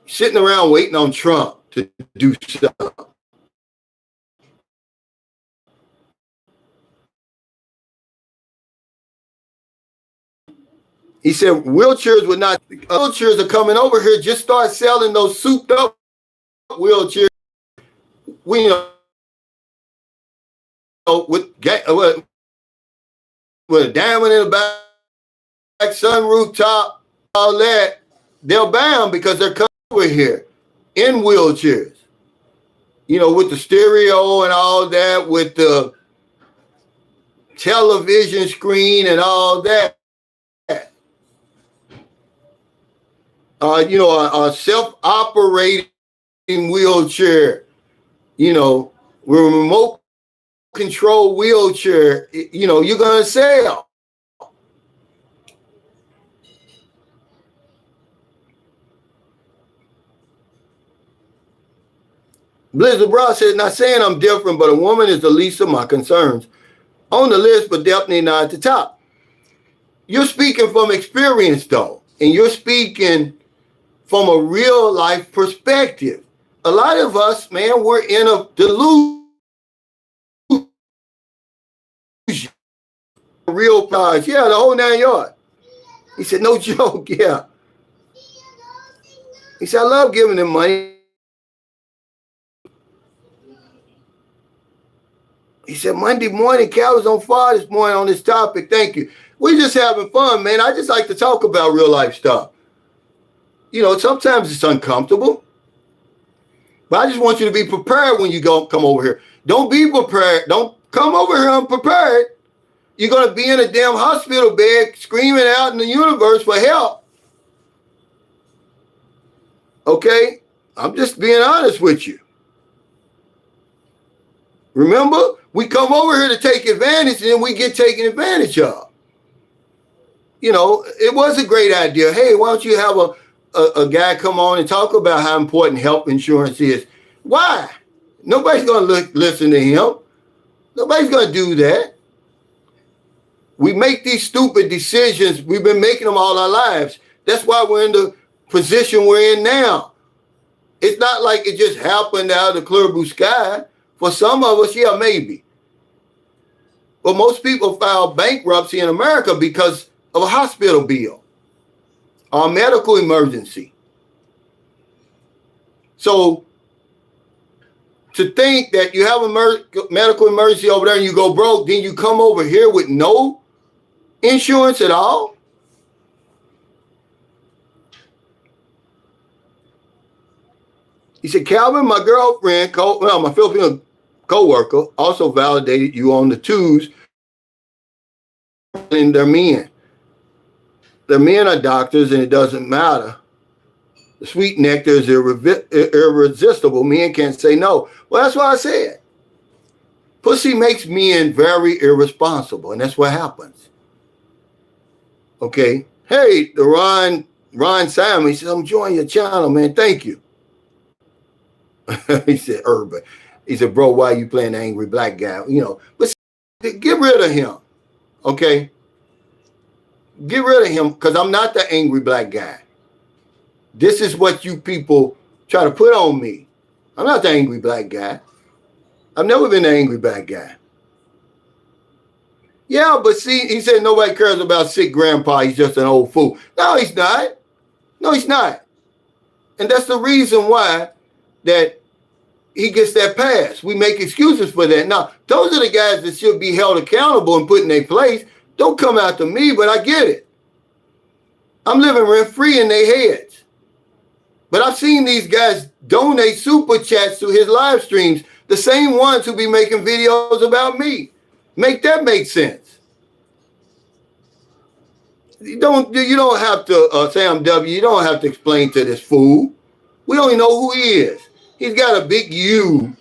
Sitting around waiting on Trump to do something. He said wheelchairs would not. Wheelchairs are coming over here. Just start selling those souped up wheelchairs. We know with a diamond in the back, sunroof top, all that. They're bound because they're coming over here in wheelchairs. You know, with the stereo and all that, with the television screen and all that. You know, a self-operating wheelchair, you know, with a remote control wheelchair, you know, you're going to sell. Blizzard Bra said, not saying I'm different, but a woman is the least of my concerns. On the list, but definitely not at the top. You're speaking from experience, though, and you're speaking from a real life perspective. A lot of us, man, we're in a delusion. Real prize, yeah, the whole 9 yards. He said, no joke, yeah. He said, I love giving them money. He said, Monday morning, Cal was on fire this morning on this topic. Thank you. We're just having fun, man. I just like to talk about real life stuff. You know, sometimes it's uncomfortable. But I just want you to be prepared when you come over here. Don't be prepared. Don't come over here unprepared. You're going to be in a damn hospital bed screaming out in the universe for help. Okay? I'm just being honest with you. Remember, we come over here to take advantage and then we get taken advantage of. You know, it was a great idea. Hey, why don't you have a guy come on and talk about how important health insurance is? Why? Nobody's going to listen to him. Nobody's going to do that. We make these stupid decisions. We've been making them all our lives. That's why we're in the position we're in now. It's not like it just happened out of the clear blue sky. For some of us, yeah, maybe. But most people file bankruptcy in America because of a hospital bill or a medical emergency. So to think that you have a medical emergency over there and you go broke, then you come over here with no insurance at all? He said, Calvin, my girlfriend, my Filipino co-worker, also validated you on the twos and their men. Their men are doctors and it doesn't matter. The sweet nectar is irresistible. Men can't say no. Well, that's what I said. Pussy makes men very irresponsible, and that's what happens. Okay. Hey, the Ron Simon, he says, I'm enjoying your channel, man. Thank you. He said, Urban. He said, bro, why are you playing the angry black guy? You know, but get rid of him. Okay. Get rid of him because I'm not the angry black guy. This is what you people try to put on me. I'm not the angry black guy. I've never been the angry black guy. Yeah, but see, he said nobody cares about sick grandpa. He's just an old fool. No, he's not. No, he's not. And that's the reason why that he gets that pass. We make excuses for that. Now, those are the guys that should be held accountable and put in their place. Don't come after me, but I get it. I'm living rent-free in their heads. But I've seen these guys donate super chats to his live streams, the same ones who be making videos about me. Make that make sense. You don't have to, Sam W., you don't have to explain to this fool. We don't even know who he is. He's got a big U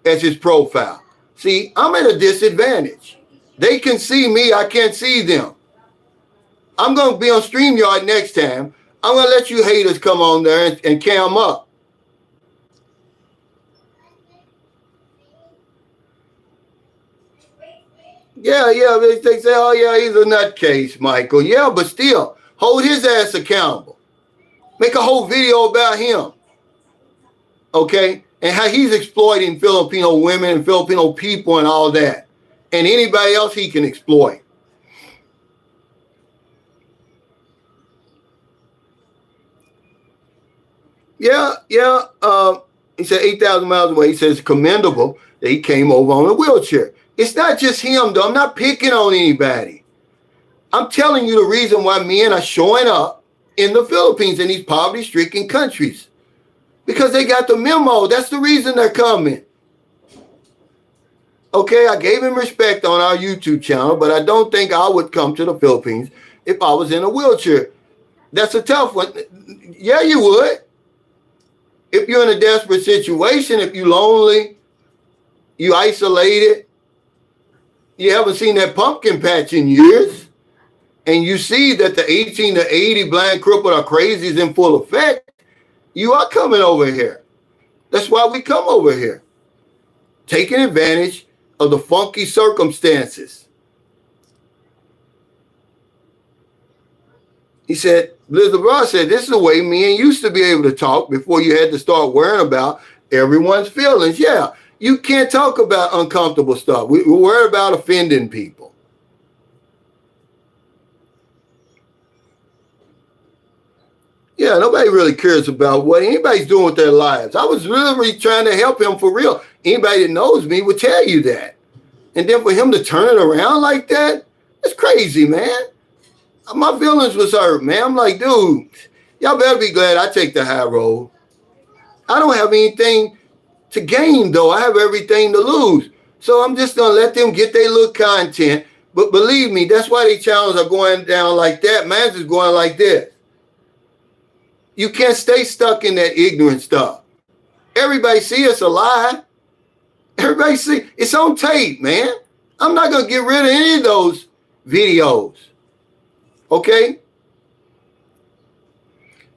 as his profile. See, I'm at a disadvantage. They can see me, I can't see them. I'm going to be on StreamYard next time. I'm going to let you haters come on there and cam up. Yeah, they say, oh yeah, he's a nutcase, Michael. Yeah, but still, hold his ass accountable. Make a whole video about him. Okay? And how he's exploiting Filipino women and Filipino people and all that. And anybody else he can exploit. Yeah, yeah. He said 8,000 miles away. He says commendable that he came over on a wheelchair. It's not just him, though. I'm not picking on anybody. I'm telling you the reason why men are showing up in the Philippines in these poverty-stricken countries. Because they got the memo. That's the reason they're coming. Okay, I gave him respect on our YouTube channel, but I don't think I would come to the Philippines if I was in a wheelchair. That's a tough one. Yeah, you would. If you're in a desperate situation, if you're lonely, you isolated, you haven't seen that pumpkin patch in years, and you see that the 18 to 80 blind, crippled, or crazy is in full effect, you are coming over here. That's why we come over here. Taking advantage of the funky circumstances. He said, Liz LeBron said, this is the way men used to be able to talk before you had to start worrying about everyone's feelings. Yeah, you can't talk about uncomfortable stuff. We're worried about offending people. Yeah, nobody really cares about what anybody's doing with their lives. I was really trying to help him for real. Anybody that knows me would tell you that. And then for him to turn it around like that, it's crazy, man. My feelings was hurt, man. I'm like, dude, y'all better be glad I take the high road. I don't have anything to gain, though. I have everything to lose. So I'm just going to let them get their little content. But believe me, that's why their channels are going down like that. Mine's is going like this. You can't stay stuck in that ignorant stuff. Everybody see us alive. Everybody see. It's on tape, man. I'm not going to get rid of any of those videos. Okay?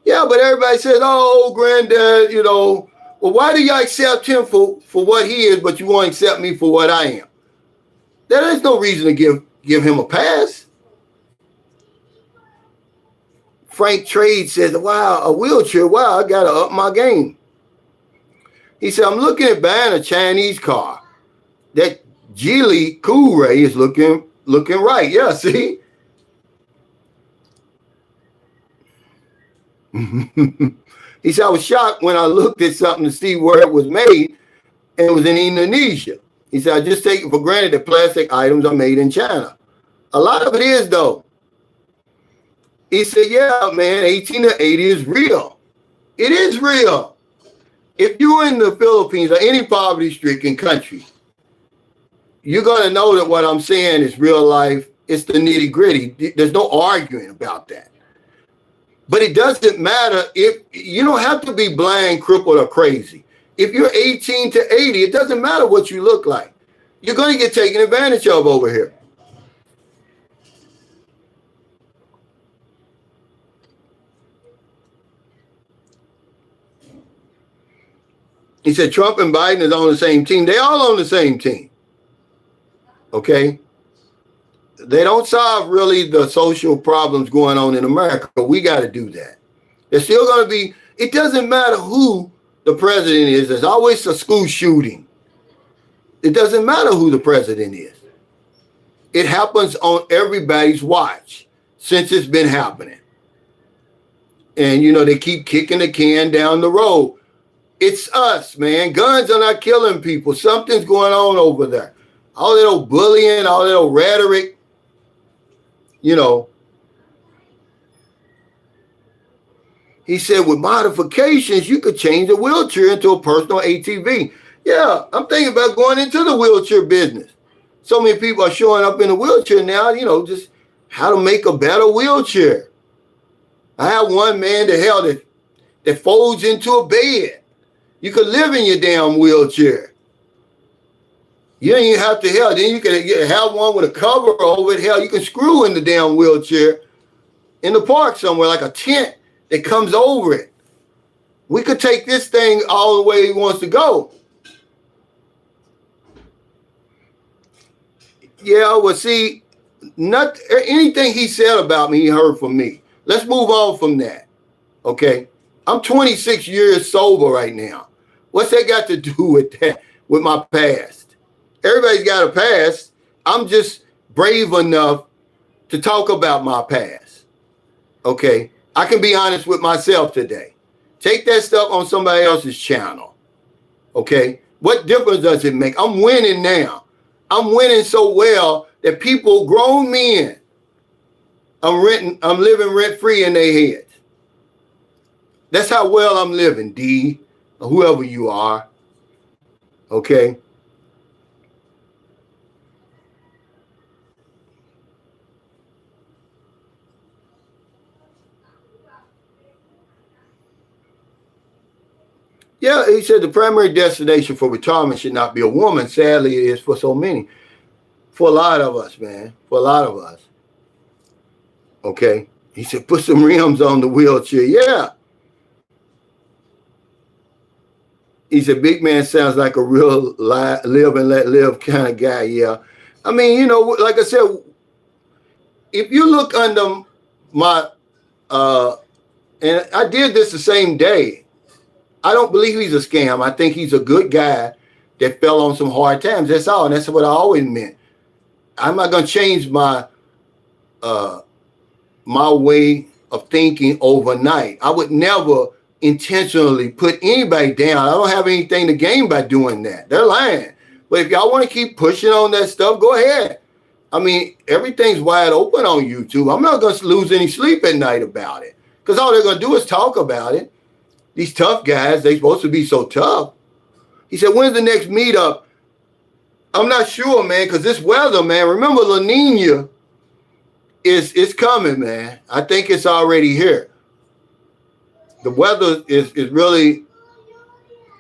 Yeah, but everybody says, oh, granddad, you know, well, why do y'all accept him for what he is, but you won't accept me for what I am? There is no reason to give him a pass. Frank Trade says, wow, a wheelchair. Wow, I got to up my game. He said, I'm looking at buying a Chinese car. That Geely Cool Ray is looking right. Yeah, see? He said, I was shocked when I looked at something to see where it was made, and it was in Indonesia. He said, I just take it for granted that plastic items are made in China. A lot of it is, though. He said, yeah, man, 18 to 80 is real. It is real. If you're in the Philippines or any poverty-stricken country, you're going to know that what I'm saying is real life. It's the nitty-gritty. There's no arguing about that. But it doesn't matter if you don't have to be blind, crippled, or crazy. If you're 18 to 80, it doesn't matter what you look like. You're going to get taken advantage of over here. He said Trump and Biden is on the same team. They all on the same team. Okay? They don't solve really the social problems going on in America, but we got to do that. There's still going to be, it doesn't matter who the president is. There's always a school shooting. It doesn't matter who the president is. It happens on everybody's watch since it's been happening. And, you know, they keep kicking the can down the road. It's us, man. Guns are not killing people. Something's going on over there. All that old bullying, all that old rhetoric, you know. He said with modifications, you could change a wheelchair into a personal ATV. Yeah, I'm thinking about going into the wheelchair business. So many people are showing up in a wheelchair now, you know, just how to make a better wheelchair. I have one, man, the hell that folds into a bed. You could live in your damn wheelchair. You don't even have to hell. Then you can have one with a cover over it. Hell, you can screw in the damn wheelchair in the park somewhere, like a tent that comes over it. We could take this thing all the way he wants to go. Yeah, well, see, not anything he said about me, he heard from me. Let's move on from that. Okay? I'm 26 years sober right now. What's that got to do with that, with my past? Everybody's got a past. I'm just brave enough to talk about my past. Okay? I can be honest with myself today. Take that stuff on somebody else's channel. Okay? What difference does it make? I'm winning now. I'm winning so well that people, grown men, I'm living rent-free in their heads. That's how well I'm living, D, or whoever you are. Okay? Yeah, he said the primary destination for retirement should not be a woman. Sadly, it is for so many. For a lot of us, man. For a lot of us. Okay? He said, put some rims on the wheelchair. Yeah. He said, big man sounds like a real live and let live kind of guy. Yeah. I mean, you know, like I said, if you look under my, and I did this the same day. I don't believe he's a scam. I think he's a good guy that fell on some hard times. That's all. And that's what I always meant. I'm not going to change my my way of thinking overnight. I would never intentionally put anybody down. I don't have anything to gain by doing that. They're lying. But if y'all want to keep pushing on that stuff, go ahead. I mean, everything's wide open on YouTube. I'm not going to lose any sleep at night about it because all they're going to do is talk about it. These tough guys, they're supposed to be so tough. He said, when's the next meetup? I'm not sure, man, because this weather, man, remember La Nina is coming, man. I think it's already here. The weather is really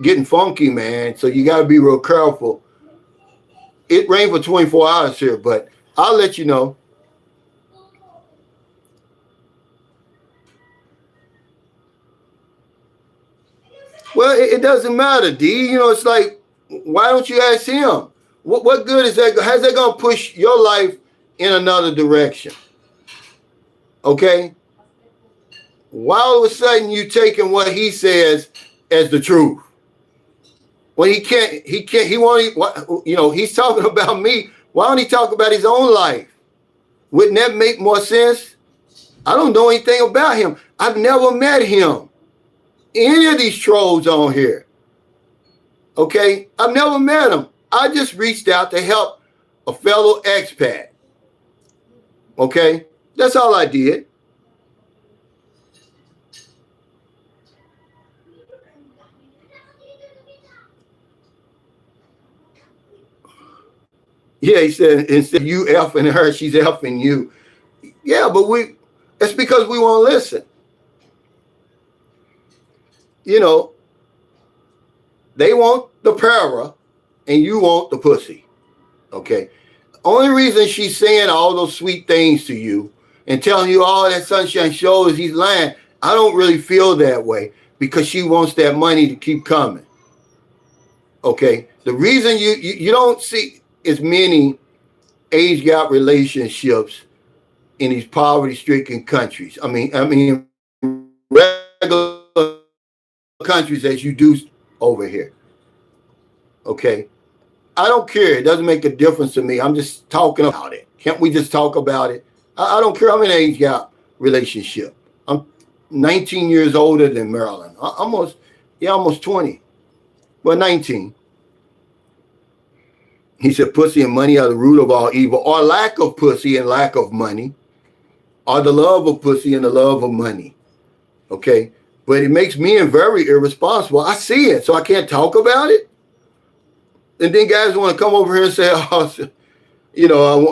getting funky, man, so you got to be real careful. It rained for 24 hours here, but I'll let you know. Well, it doesn't matter, D. You know, it's like, why don't you ask him? What good is that? How's that going to push your life in another direction? Okay? Why all of a sudden you taking what he says as the truth? When he won't, you know, he's talking about me. Why don't he talk about his own life? Wouldn't that make more sense? I don't know anything about him. I've never met him. Any of these trolls on here. Okay? I've never met him. I just reached out to help a fellow expat. Okay? That's all I did. Yeah, he said, instead of you effing her, she's effing you. Yeah, but it's because we won't listen. You know, they want the para and you want the pussy. Okay? Only reason she's saying all those sweet things to you and telling you all that sunshine show is he's lying, I don't really feel that way because she wants that money to keep coming. Okay? The reason you don't see as many age gap relationships in these poverty-stricken countries. I mean, regular countries as you do over here. Okay? I don't care. It doesn't make a difference to me. I'm just talking about it. Can't we just talk about it? I don't care. I'm in an age gap relationship. I'm 19 years older than Marilyn. Almost 20. Well, 19. He said, pussy and money are the root of all evil, or lack of pussy and lack of money, or the love of pussy and the love of money. Okay? But it makes men very irresponsible. I see it, so I can't talk about it. And then guys want to come over here and say, oh, you know,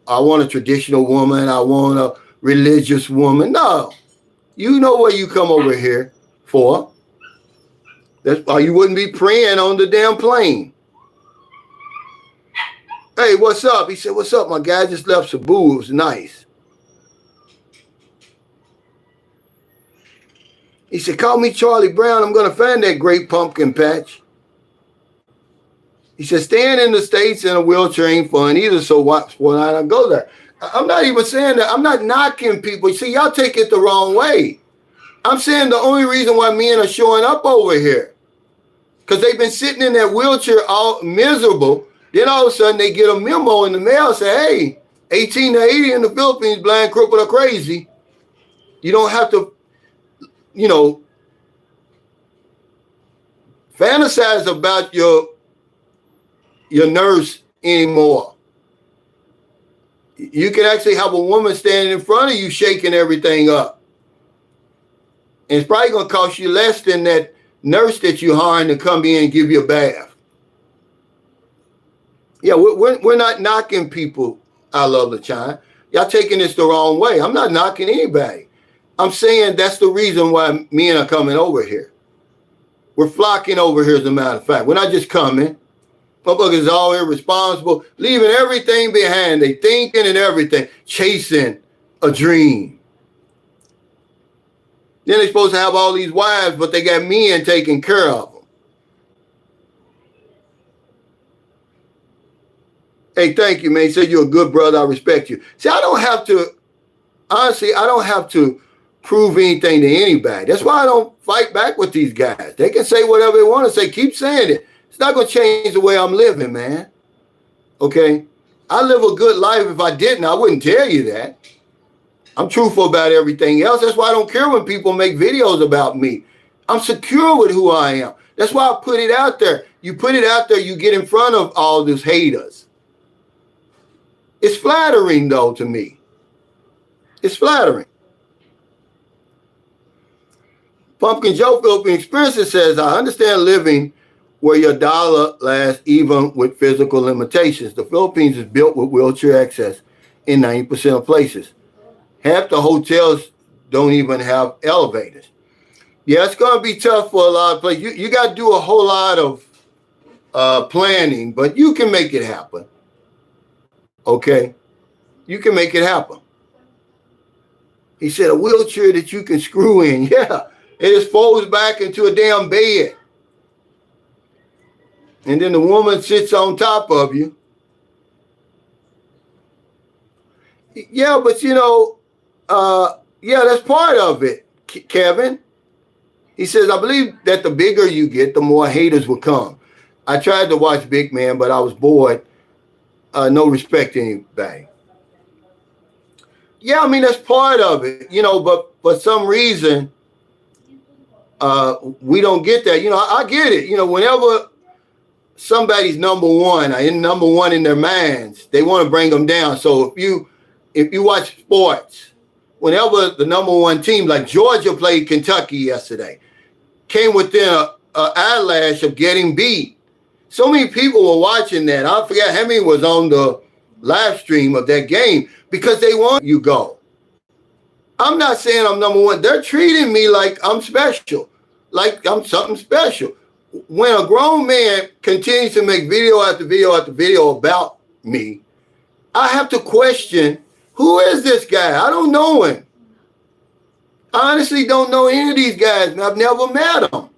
I want a traditional woman. I want a religious woman. No. You know what you come over here for. That's why you wouldn't be praying on the damn plane. Hey, what's up? He said, what's up? My guy just left Cebu. It was nice. He said, call me Charlie Brown. I'm going to find that great pumpkin patch. He said, staying in the States in a wheelchair ain't fun either, so why not go there? I'm not even saying that. I'm not knocking people. See, y'all take it the wrong way. I'm saying the only reason why men are showing up over here, because they've been sitting in that wheelchair all miserable. Then all of a sudden they get a memo in the mail say, hey, 18 to 80 in the Philippines, blind, crippled, or crazy. You don't have to, you know, fantasize about your nurse anymore. You can actually have a woman standing in front of you shaking everything up. And it's probably going to cost you less than that nurse that you hired to come in and give you a bath. Yeah, we're not knocking people, I love the China. Y'all taking this the wrong way. I'm not knocking anybody. I'm saying that's the reason why men are coming over here. We're flocking over here, as a matter of fact. We're not just coming. Motherfuckers are all irresponsible, leaving everything behind. They thinking and everything, chasing a dream. Then they're supposed to have all these wives, but they got men taking care of them. Hey, thank you, man. You said you're a good brother. I respect you. See, I don't have to, honestly, I don't have to prove anything to anybody. That's why I don't fight back with these guys. They can say whatever they want to say. Keep saying it. It's not going to change the way I'm living, man. Okay? I live a good life. If I didn't, I wouldn't tell you that. I'm truthful about everything else. That's why I don't care when people make videos about me. I'm secure with who I am. That's why I put it out there. You put it out there, you get in front of all these haters. It's flattering, though, to me. It's flattering. Pumpkin Joe Philippine Experiences says, I understand living where your dollar lasts even with physical limitations. The Philippines is built with wheelchair access in 90% of places. Half the hotels don't even have elevators. Yeah, it's going to be tough for a lot of places. You got to do a whole lot of planning, but you can make it happen. Okay? You can make it happen. He said a wheelchair that you can screw in. Yeah, it just folds back into a damn bed. And then the woman sits on top of you. Yeah, but you know, yeah, that's part of it, Kevin. He says, I believe that the bigger you get, the more haters will come. I tried to watch Big Man, but I was bored. No respect to anybody. Yeah, I mean, that's part of it, you know, but for some reason, we don't get that. You know, I get it. You know, whenever somebody's number one in their minds, they want to bring them down. So if you watch sports, whenever the number one team, like Georgia played Kentucky yesterday, came within an eyelash of getting beat. So many people were watching that. I forget how many was on the live stream of that game because they want you go. I'm not saying I'm number one. They're treating me like I'm special, like I'm something special. When a grown man continues to make video after video after video about me, I have to question, who is this guy? I don't know him. I honestly don't know any of these guys, and I've never met them.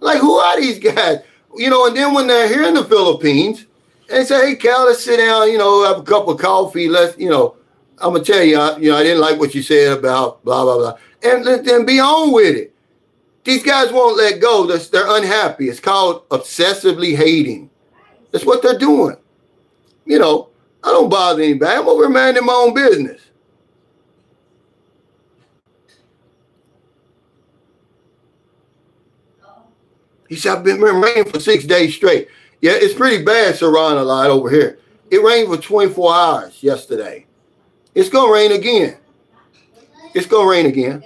Like, who are these guys? You know, and then when they're here in the Philippines, they say, hey, Cal, let's sit down, you know, have a cup of coffee. Let's, you know, I'm going to tell you, I didn't like what you said about blah, blah, blah. And let them be on with it. These guys won't let go. They're unhappy. It's called obsessively hating. That's what they're doing. You know, I don't bother anybody. I'm over minding my own business. He said, I've been raining for 6 days straight. Yeah, it's pretty bad, Saran, a lot over here. It rained for 24 hours yesterday. It's going to rain again. It's going to rain again.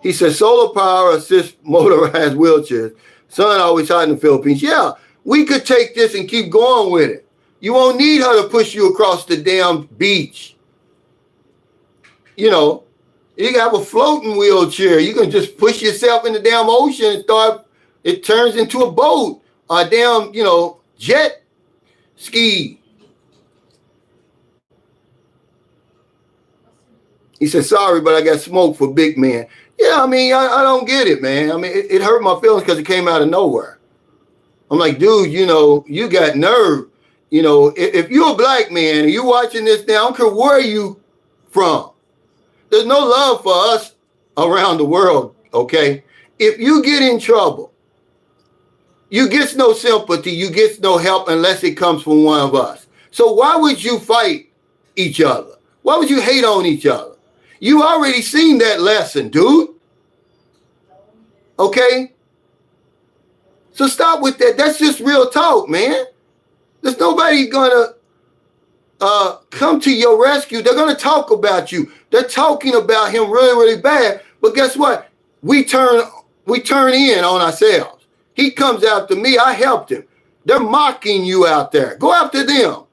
He said, solar power assists motorized wheelchairs. Son always hot in the Philippines. Yeah, we could take this and keep going with it. You won't need her to push you across the damn beach. You know, you can have a floating wheelchair. You can just push yourself in the damn ocean and start, it turns into a boat, or a damn, you know, jet ski. He said, sorry, but I got smoke for big man. Yeah, I mean, I don't get it, man. I mean, it hurt my feelings because it came out of nowhere. I'm like, dude, you know, you got nerve. You know, if you're a black man and you're watching this now, I don't care where you from. There's no love for us around the world, okay? If you get in trouble, you get no sympathy, you get no help unless it comes from one of us. So why would you fight each other? Why would you hate on each other? You already seen that lesson, dude. Okay? So stop with that. That's just real talk, man. There's nobody gonna come to your rescue. They're gonna talk about you. They're talking about him really, really bad. But guess what? We turn in on ourselves. He comes after me. I helped him. They're mocking you out there. Go after them.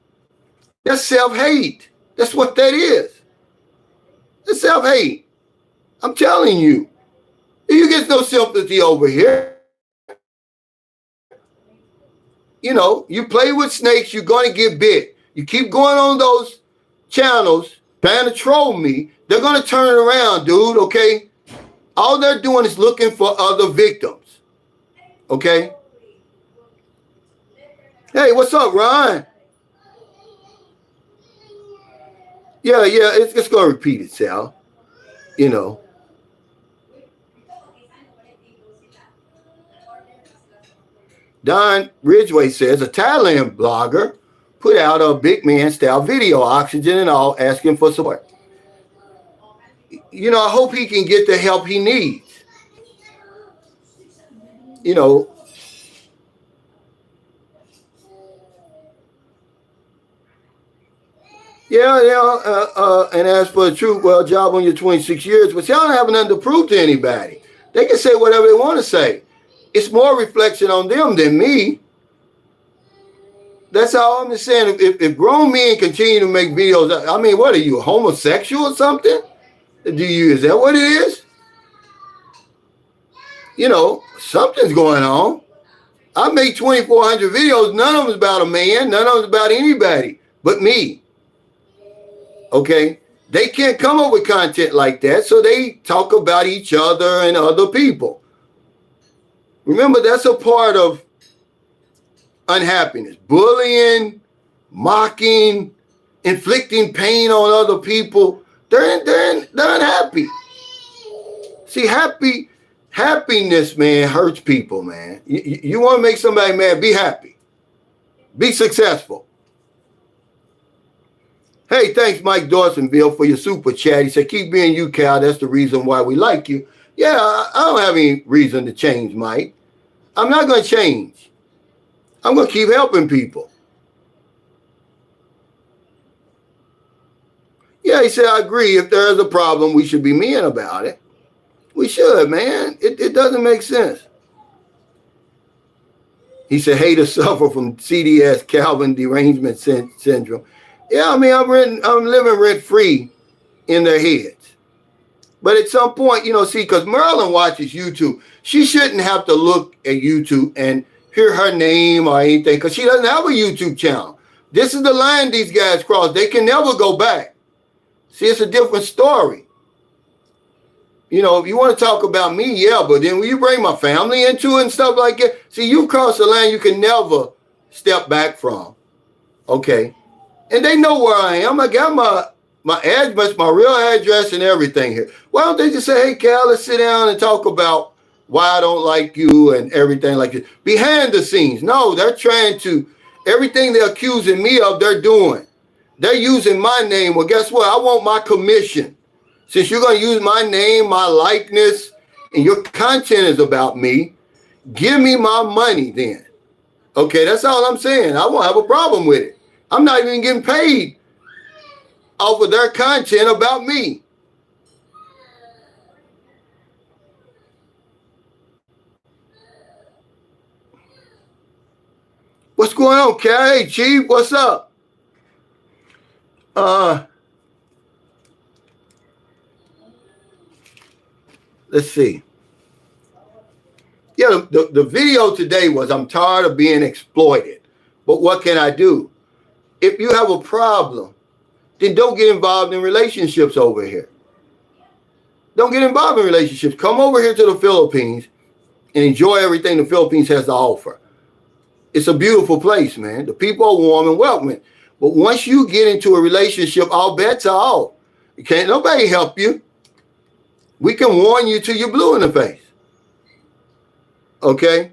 That's self-hate. That's what that is. It's self-hate. I'm telling you. You get no sympathy over here. You know, you play with snakes, you're going to get bit. You keep going on those channels trying to troll me, they're going to turn it around, dude, okay? All they're doing is looking for other victims, okay? Hey, what's up, Ron? Yeah, it's going to repeat itself, you know. Don Ridgway says a Thailand blogger put out a big man style video, oxygen and all, asking for support. You know, I hope he can get the help he needs. You know, and as for the truth, well, job on your 26 years, but y'all don't have nothing to prove to anybody. They can say whatever they want to say. It's more reflection on them than me. That's all I'm just saying. If grown men continue to make videos, I mean, what are you, homosexual or something? Is that what it is? You know, something's going on. I make 2,400 videos. None of them is about a man. None of them is about anybody but me. Okay? They can't come up with content like that, so they talk about each other and other people. Remember, that's a part of unhappiness. Bullying, mocking, inflicting pain on other people. They're unhappy. See, happiness, man, hurts people, man. You want to make somebody mad, be happy. Be successful. Hey, thanks, Mike Dawsonville, for your super chat. He said, keep being you, Cal. That's the reason why we like you. Yeah, I don't have any reason to change, Mike. I'm not going to change. I'm going to keep helping people. Yeah, he said, I agree. If there is a problem, we should be mean about it. We should, man. It doesn't make sense. He said, haters suffer from CDS, Calvin derangement syndrome. Yeah, I mean, I'm living rent-free in their heads. But at some point, you know, see, because Marilyn watches YouTube, she shouldn't have to look at YouTube and hear her name or anything because she doesn't have a YouTube channel. This is the line these guys cross. They can never go back. See, it's a different story. You know, if you want to talk about me, yeah, but then when you bring my family into it and stuff like that, see, you cross the line you can never step back from. Okay. And they know where I am. I got my address, my real address and everything here. Why don't they just say, hey, Cal, let's sit down and talk about why I don't like you and everything like this. Behind the scenes. No, they're trying to, everything they're accusing me of, they're doing. They're using my name. Well, guess what? I want my commission. Since you're going to use my name, my likeness, and your content is about me, give me my money then. Okay, that's all I'm saying. I won't have a problem with it. I'm not even getting paid off of their content about me. What's going on, Cal? Hey, Chief, what's up? Let's see. Yeah, the video today was, I'm tired of being exploited. But what can I do? If you have a problem, then don't get involved in relationships over here. Don't get involved in relationships. Come over here to the Philippines and enjoy everything the Philippines has to offer. It's a beautiful place, man. The people are warm and welcoming. But once you get into a relationship, all bets are off. You can't nobody help you. We can warn you till you're blue in the face. Okay?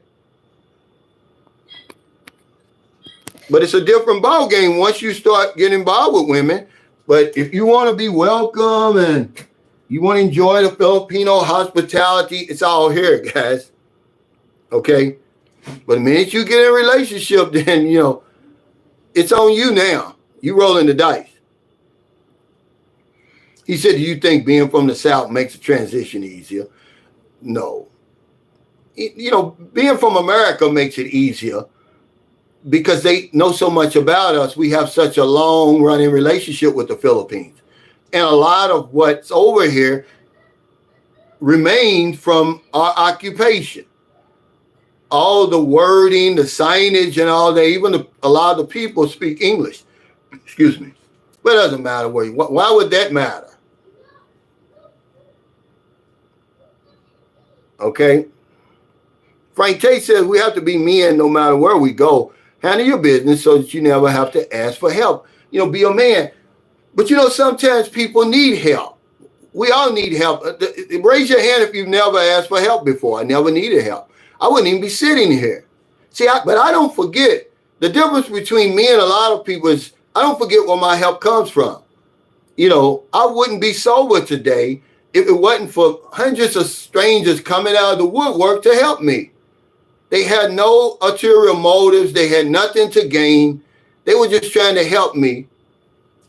But it's a different ball game once you start getting involved with women. But if you want to be welcome and you want to enjoy the Filipino hospitality, it's all here, guys. Okay? But the minute you get in a relationship, then, it's on you now. You rolling the dice. He said, do you think being from the South makes the transition easier? No. Being from America makes it easier because they know so much about us. We have such a long running relationship with the Philippines. And a lot of what's over here remained from our occupation. All the wording, the signage and all that, even a lot of the people speak English. Excuse me. But it doesn't matter where why would that matter? Okay. Frank Tate says we have to be men no matter where we go. Handle your business so that you never have to ask for help. Be a man. But sometimes people need help. We all need help. Raise your hand if you've never asked for help before. I never needed help. I wouldn't even be sitting here. See, but I don't forget. The difference between me and a lot of people is I don't forget where my help comes from. I wouldn't be sober today if it wasn't for hundreds of strangers coming out of the woodwork to help me. They had no ulterior motives. They had nothing to gain. They were just trying to help me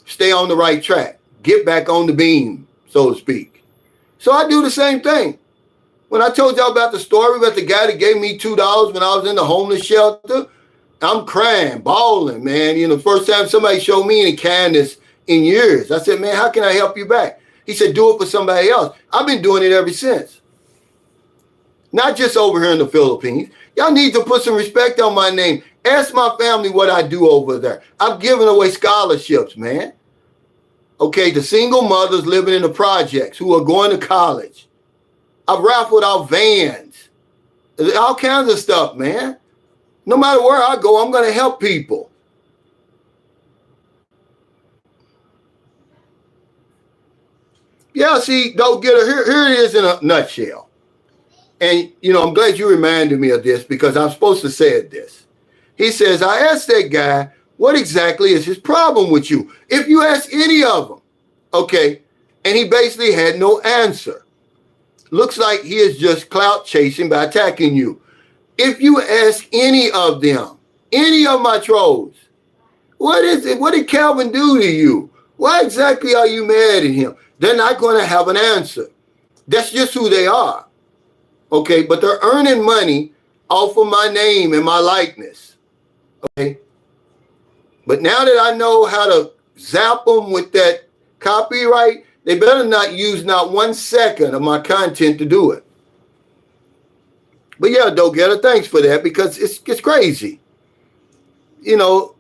stay on the right track, get back on the beam, so to speak. So I do the same thing. When I told y'all about the story about the guy that gave me $2 when I was in the homeless shelter, I'm crying, bawling, man. The first time somebody showed me any kindness in years. I said, man, how can I help you back? He said, do it for somebody else. I've been doing it ever since. Not just over here in the Philippines. Y'all need to put some respect on my name. Ask my family what I do over there. I'm giving away scholarships, man. Okay, the single mothers living in the projects who are going to college. I've raffled out vans. All kinds of stuff, man. No matter where I go, I'm going to help people. Yeah, see, don't get it. Here it is in a nutshell. And, I'm glad you reminded me of this because I'm supposed to say this. He says, I asked that guy, what exactly is his problem with you? If you ask any of them, okay, and he basically had no answer. Looks like he is just clout chasing by attacking you. If you ask any of them, any of my trolls, what is it? What did Calvin do to you? Why exactly are you mad at him? They're not going to have an answer. That's just who they are. Okay, but they're earning money off of my name and my likeness. Okay. But now that I know how to zap them with that copyright, they better not use not 1 second of my content to do it. But yeah, Go Getter, thanks for that because it's crazy. Yeah,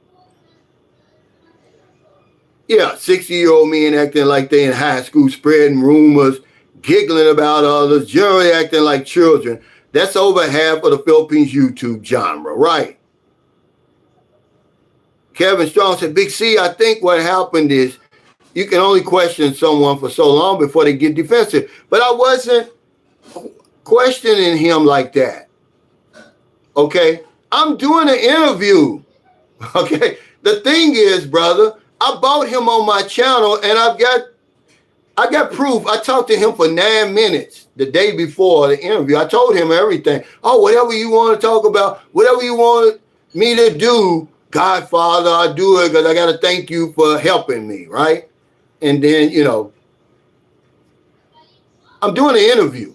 60-year-old men acting like they in high school, spreading rumors, giggling about others, generally acting like children. That's over half of the Philippines YouTube genre, right? Kevin Strong said, Big C, I think what happened is you can only question someone for so long before they get defensive. But I wasn't questioning him like that. Okay? I'm doing an interview. Okay? The thing is, brother, I bought him on my channel and I got proof. I talked to him for 9 minutes the day before the interview. I told him everything. Oh, whatever you want to talk about, whatever you want me to do, Godfather, I'll do it because I got to thank you for helping me, right? And then, I'm doing an interview.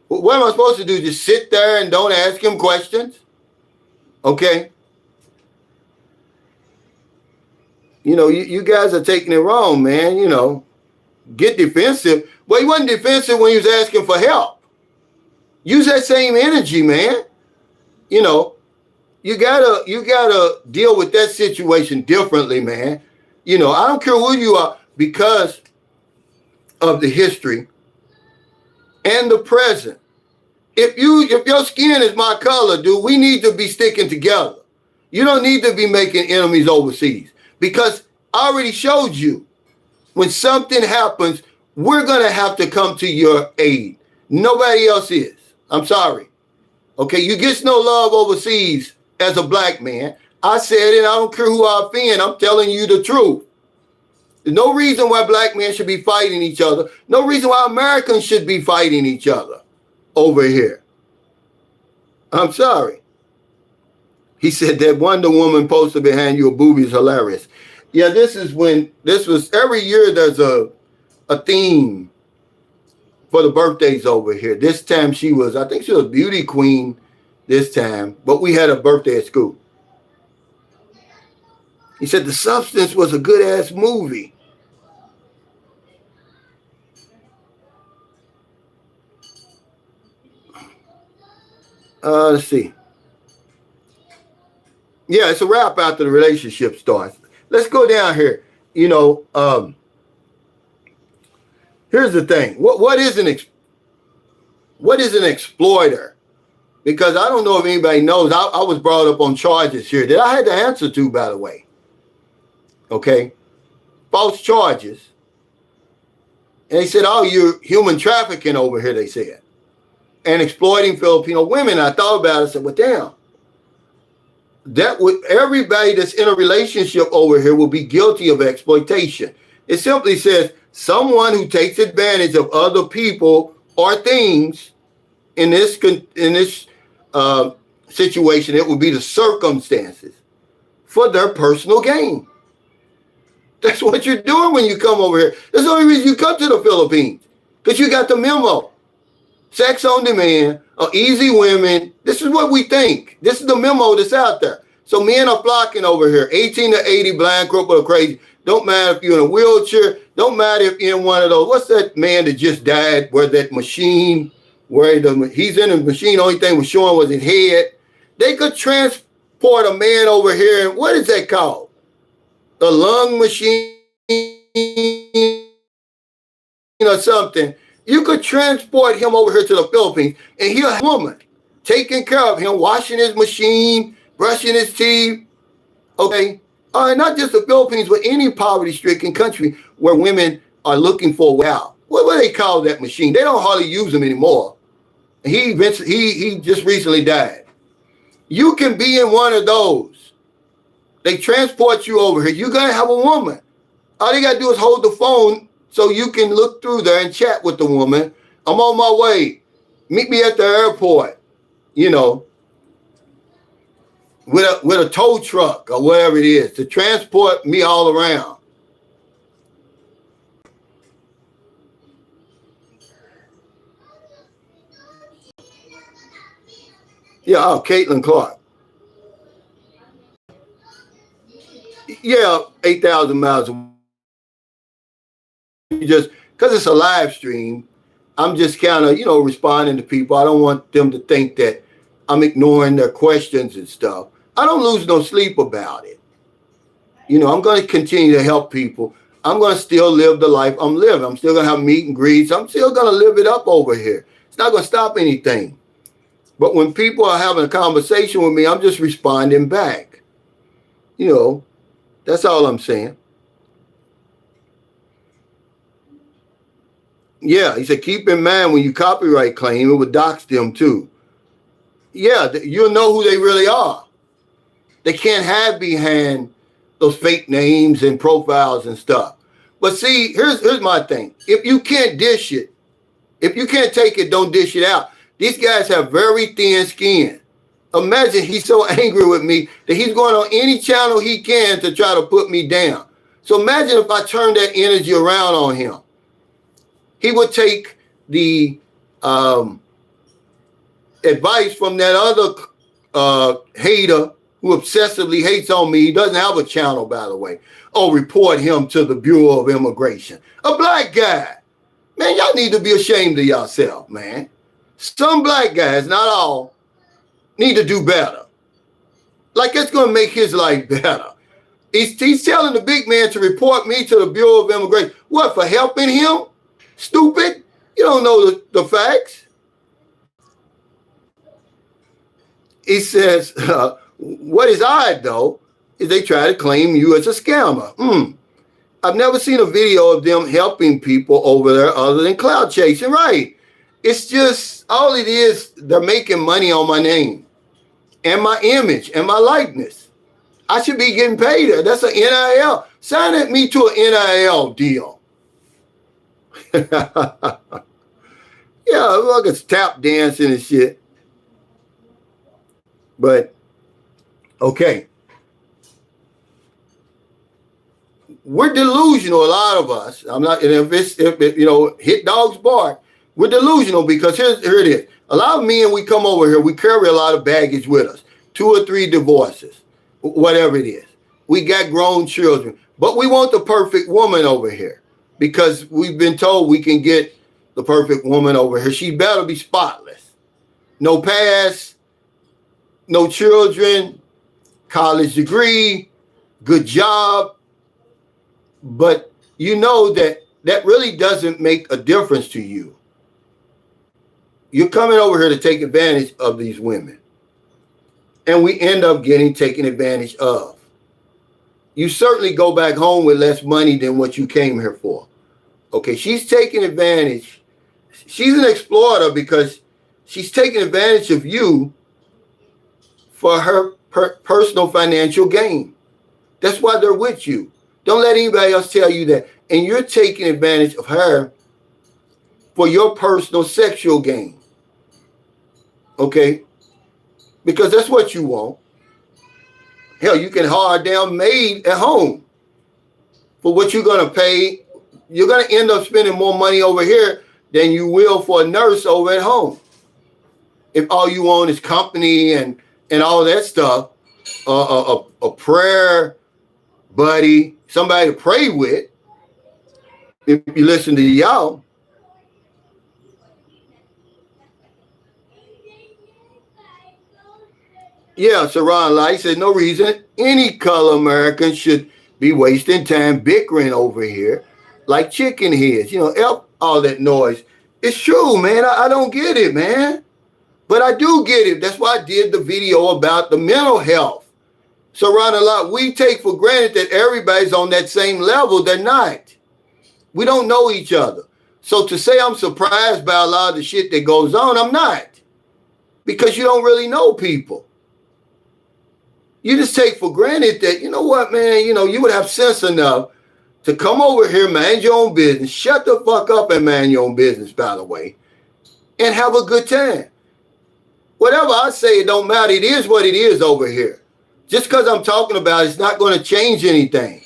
What am I supposed to do? Just sit there and don't ask him questions? Okay? You guys are taking it wrong, man. Get defensive. Well, he wasn't defensive when he was asking for help. Use that same energy, man. You gotta deal with that situation differently, man. I don't care who you are because of the history and the present. If your skin is my color, dude, we need to be sticking together. You don't need to be making enemies overseas because I already showed you when something happens, we're going to have to come to your aid. Nobody else is. I'm sorry. Okay, you get no love overseas as a black man. I said it. I don't care who I offend. I'm telling you the truth. There's no reason why black men should be fighting each other. No reason why Americans should be fighting each other over here. I'm sorry. He said that Wonder Woman poster behind your booby is hilarious. Yeah, this was every year there's a theme for the birthdays over here. This time I think she was beauty queen this time, but we had a birthday at school. He said The Substance was a good ass movie. Let's see. Yeah, it's a wrap after the relationship starts. Let's go down here. Here's the thing. What is an exploiter? Because I don't know if anybody knows. I was brought up on charges here that I had to answer to, by the way. Okay. False charges. And they said, oh, you're human trafficking over here, they said. And exploiting Filipino women. I thought about it and said, well, damn. Everybody that's in a relationship over here will be guilty of exploitation. It simply says someone who takes advantage of other people or things in this situation. It would be the circumstances for their personal gain. That's what you're doing when you come over here. That's the only reason you come to the Philippines, because you got the memo. Sex on demand, easy women. This is what we think. This is the memo that's out there. So men are flocking over here. 18 to 80, blind, crippled, or crazy. Don't matter if you're in a wheelchair. Don't matter if you're in one of those. What's that man that just died? Where that machine, he's in a machine. Only thing was showing was his head. They could transport a man over here. What is that called? A lung machine or something. You could transport him over here to the Philippines and he'll have a woman taking care of him, washing his machine, brushing his teeth. Okay. Not just the Philippines, but any poverty-stricken country where women are looking for a way out. What do they call that machine? They don't hardly use them anymore. He just recently died. You can be in one of those. They transport you over here. You're going to have a woman. All you got to do is hold the phone so you can look through there and chat with the woman. I'm on my way. Meet me at the airport, with a tow truck or whatever it is to transport me all around. Yeah, Caitlin Clark. Yeah, 8,000 miles away. Just because it's a live stream, I'm just kind of, responding to people. I don't want them to think that I'm ignoring their questions and stuff. I don't lose no sleep about it. I'm going to continue to help people. I'm going to still live the life I'm living. I'm still going to have meet and greets. I'm still going to live it up over here. It's not going to stop anything. But when people are having a conversation with me, I'm just responding back. That's all I'm saying. Yeah, he said, keep in mind when you copyright claim, it would dox them too. Yeah, you'll know who they really are. They can't hide behind those fake names and profiles and stuff. But see, here's my thing. If you can't dish it, if you can't take it, don't dish it out. These guys have very thin skin. Imagine he's so angry with me that he's going on any channel he can to try to put me down. So imagine if I turn that energy around on him. He would take the advice from that other hater who obsessively hates on me. He doesn't have a channel, by the way. Oh, report him to the Bureau of Immigration. A black guy. Man, y'all need to be ashamed of yourself, man. Some black guys, not all, need to do better. Like it's going to make his life better. He's telling the big man to report me to the Bureau of Immigration. What, for helping him? Stupid. You don't know the facts. He says, what is odd, though, is they try to claim you as a scammer. I've never seen a video of them helping people over there other than cloud chasing. Right. It's just, all it is, they're making money on my name and my image and my likeness. I should be getting paid. That's an NIL. Sign me to an NIL deal. Yeah, look, it's tap dancing and shit. But Okay. We're delusional, a lot of us. I'm not, and if you know, hit dogs bark, we're delusional because here it is. A lot of men, we come over here, we carry a lot of baggage with us. 2 or 3 divorces, whatever it is. We got grown children, but we want the perfect woman over here because we've been told we can get the perfect woman over here. She better be spotless. No past, no children, college degree, good job. But you know that really doesn't make a difference to you. You're coming over here to take advantage of these women. And we end up getting taken advantage of. You certainly go back home with less money than what you came here for. Okay, she's taking advantage. She's an exploiter because she's taking advantage of you for her personal financial gain. That's why they're with you. Don't let anybody else tell you that. And you're taking advantage of her for your personal sexual gain. Okay? Because that's what you want. Hell, you can hire a damn maid at home for what you're going to pay. You're going to end up spending more money over here than you will for a nurse over at home. If all you want is company and all that stuff, a prayer buddy, somebody to pray with, if you listen to y'all. Yeah, Saran Light said no reason any color American should be wasting time bickering over here like chicken heads. You know, F all that noise. It's true, man. I don't get it, man. But I do get it. That's why I did the video about the mental health. Saran Light, we take for granted that everybody's on that same level. They're not. We don't know each other. So to say I'm surprised by a lot of the shit that goes on, I'm not. Because you don't really know people. You just take for granted that, you know what, man, you know, you would have sense enough to come over here, mind your own business, shut the fuck up and mind your own business, by the way, and have a good time. Whatever I say, it don't matter. It is what it is over here. Just because I'm talking about it, it's not going to change anything.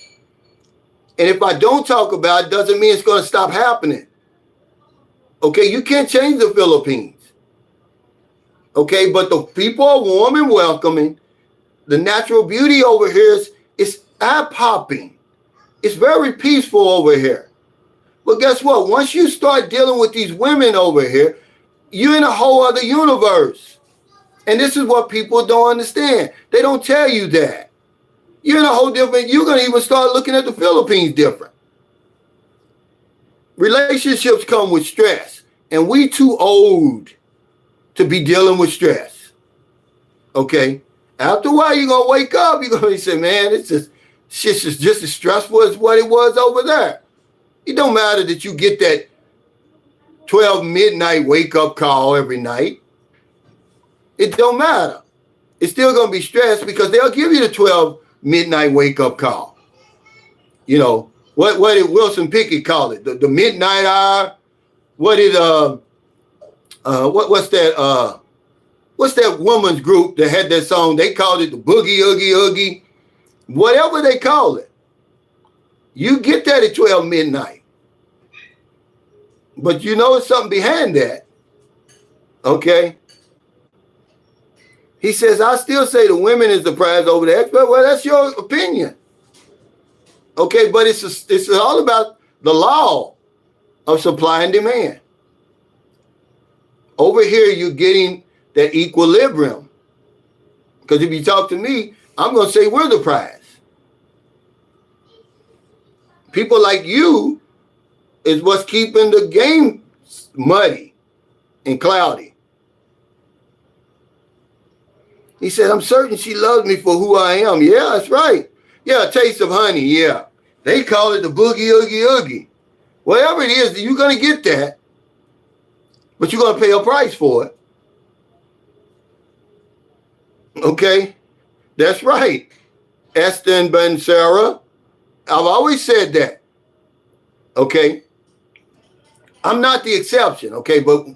And if I don't talk about it, doesn't mean it's going to stop happening. Okay, you can't change the Philippines. Okay, but the people are warm and welcoming. The natural beauty over here is eye-popping. It's very peaceful over here. But guess what? Once you start dealing with these women over here, you're in a whole other universe. And this is what people don't understand. They don't tell you that. You're in a whole different, you're going to even start looking at the Philippines different. Relationships come with stress. And we too old to be dealing with stress. Okay? After a while, you're going to wake up. You're going to say, man, it's just as stressful as what it was over there. It don't matter that you get that 12 midnight wake-up call every night. It don't matter. It's still going to be stressed because they'll give you the 12 midnight wake-up call. You know, what did Wilson Pickett call it? The midnight hour? What did, what's that, what's that woman's group that had that song? They called it the Boogie Oogie Oogie. Whatever they call it. You get that at 12 midnight. But you know there's something behind that. Okay? He says, I still say the women is the prize over the expert. Well, that's your opinion. Okay, but it's all about the law of supply and demand. Over here, you're getting that equilibrium. Because if you talk to me, I'm going to say we're the prize. People like you is what's keeping the game muddy and cloudy. He said, I'm certain she loves me for who I am. Yeah, that's right. Yeah, a taste of honey, yeah. They call it the Boogie Oogie Oogie. Whatever it is, you're going to get that. But you're going to pay a price for it. Okay? That's right. Esther and Ben Sarah. I've always said that. Okay? I'm not the exception, okay? But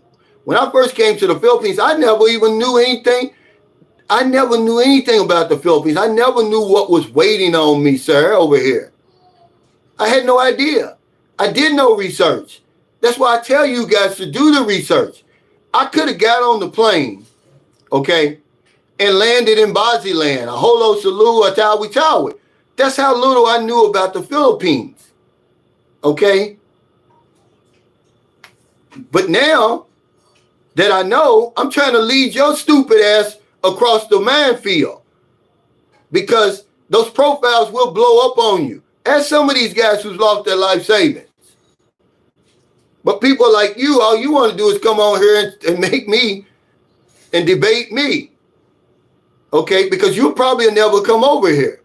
when I first came to the Philippines, I never even knew anything. I never knew anything about the Philippines. I never knew what was waiting on me, sir, over here. I had no idea. I did no research. That's why I tell you guys to do the research. I could have got on the plane, okay, and landed in Baziland, a Holo Salu, a Tawi Tawi. That's how little I knew about the Philippines, okay? But now that I know, I'm trying to lead your stupid ass across the minefield because those profiles will blow up on you. Ask some of these guys who's lost their life savings. But people like you, all you want to do is come on here and make me and debate me. Okay? Because you'll probably never come over here.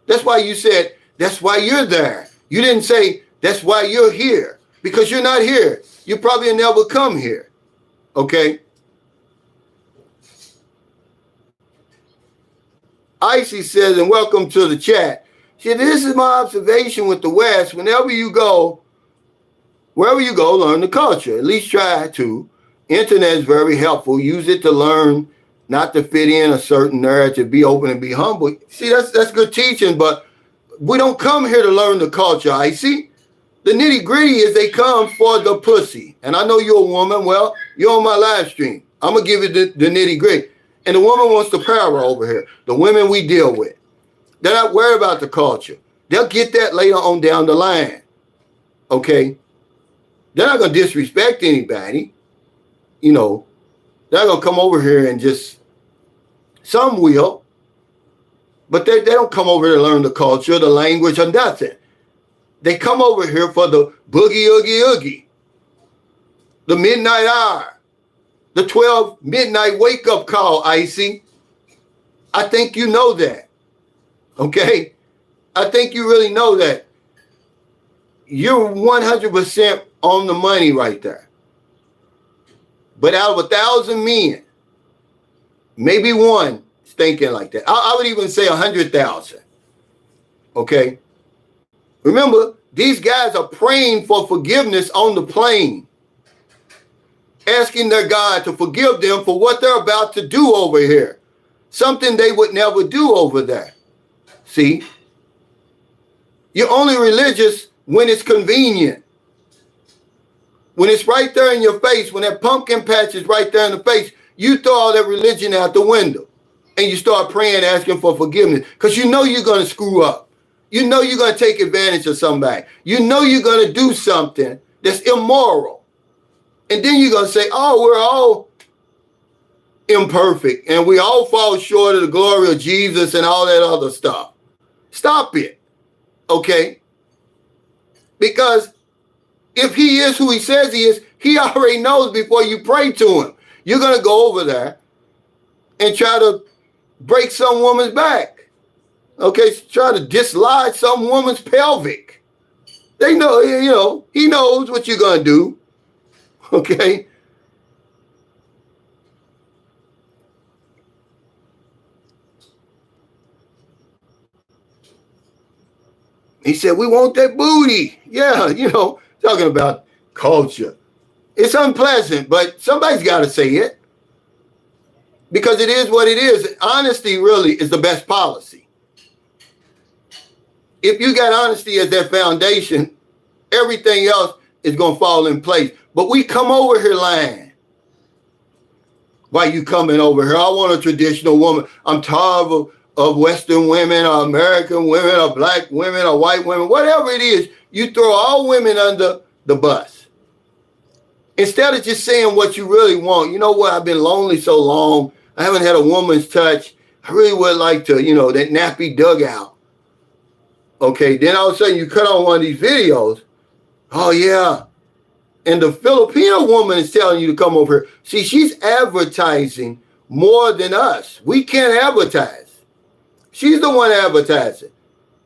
That's why you said, that's why you're there. You didn't say, that's why you're here. Because you're not here. You probably never come here. Okay? Icy says, and welcome to the chat. See, this is my observation with the West. Wherever you go, learn the culture. At least try to. Internet is very helpful. Use it to learn, not to fit in a certain narrative. Be open and be humble. See, that's good teaching, but we don't come here to learn the culture, Icy. The nitty gritty is they come for the pussy. And I know you're a woman. Well, you're on my live stream. I'm going to give you the nitty gritty. And the woman wants the power over here. The women we deal with. They're not worried about the culture. They'll get that later on down the line. Okay? They're not going to disrespect anybody. You know, they're going to come over here and just, some will, but they don't come over here to learn the culture, the language, or nothing. They come over here for the boogie, oogie, oogie, the midnight hour, the 12 midnight wake-up call, Icy. I think you know that. Okay? I think you really know that. You're 100% on the money right there. But out of 1,000 men, maybe one is thinking like that. I would even say 100,000. Okay? Remember, these guys are praying for forgiveness on the plane. Asking their God to forgive them for what they're about to do over here. Something they would never do over there. See? You're only religious when it's convenient. When it's right there in your face, when that pumpkin patch is right there in the face, you throw all that religion out the window. And you start praying, asking for forgiveness. Because you know you're going to screw up. You know you're going to take advantage of somebody. You know you're going to do something that's immoral. And then you're going to say, oh, we're all imperfect. And we all fall short of the glory of Jesus and all that other stuff. Stop it. Okay? Because if he is who he says he is, he already knows before you pray to him. You're going to go over there and try to break some woman's back. Okay? Try to dislodge some woman's pelvic. They know, you know, he knows what you're going to do. Okay? He said, we want that booty. Yeah, you know, talking about culture. It's unpleasant, but somebody's got to say it. Because it is what it is. Honesty really is the best policy. If you got honesty as that foundation, everything else is going to fall in place. But we come over here lying. Why you coming over here? I want a traditional woman. I'm tired of Western women or American women or black women or white women, whatever it is, you throw all women under the bus. Instead of just saying what you really want. You know what? I've been lonely so long. I haven't had a woman's touch. I really would like to, you know, that nappy dugout. Okay, then all of a sudden you cut on one of these videos. Oh, yeah. And the Filipino woman is telling you to come over here. See, she's advertising more than us. We can't advertise. She's the one advertising.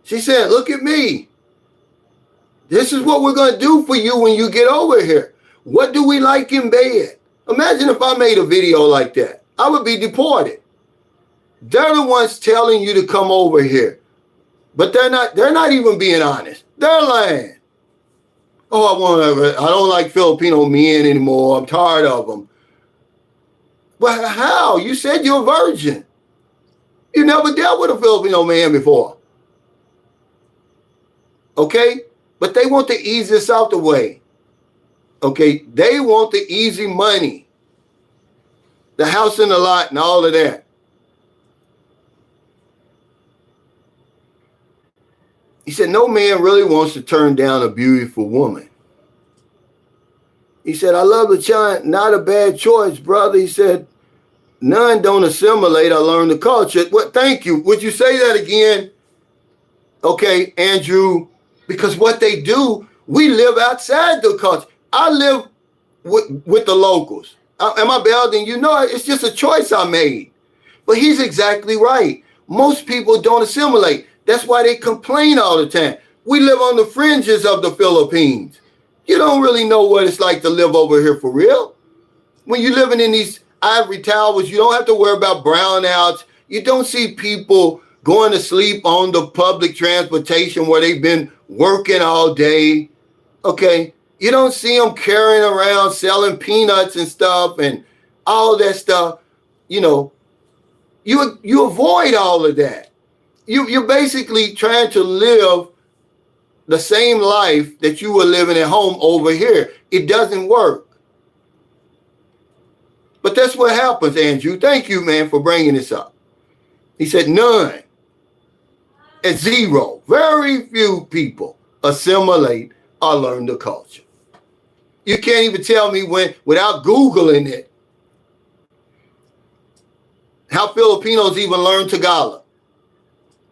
She said, look at me. This is what we're going to do for you when you get over here. What do we like in bed? Imagine if I made a video like that. I would be deported. They're the ones telling you to come over here. But they're not even being honest. They're lying. Oh, I don't like Filipino men anymore. I'm tired of them. But how? You said you're a virgin. You never dealt with a Filipino man before. Okay? But they want the easiest out the way. Okay? They want the easy money. The house and the lot and all of that. He said, no man really wants to turn down a beautiful woman. He said, I love the child, not a bad choice, brother. He said, none don't assimilate. I learned the culture. Well, thank you. Would you say that again? Okay, Andrew, because what they do, we live outside the culture. I live with the locals. Am I better than you? No, it's just a choice I made. But he's exactly right. Most people don't assimilate. That's why they complain all the time. We live on the fringes of the Philippines. You don't really know what it's like to live over here for real. When you're living in these ivory towers, you don't have to worry about brownouts. You don't see people going to sleep on the public transportation where they've been working all day. Okay. You don't see them carrying around selling peanuts and stuff and all that stuff. You know, you avoid all of that. You're basically trying to live the same life that you were living at home over here. It doesn't work. But that's what happens, Andrew. Thank you, man, for bringing this up. He said none. At zero. Very few people assimilate or learn the culture. You can't even tell me when, without Googling it, how Filipinos even learn Tagalog.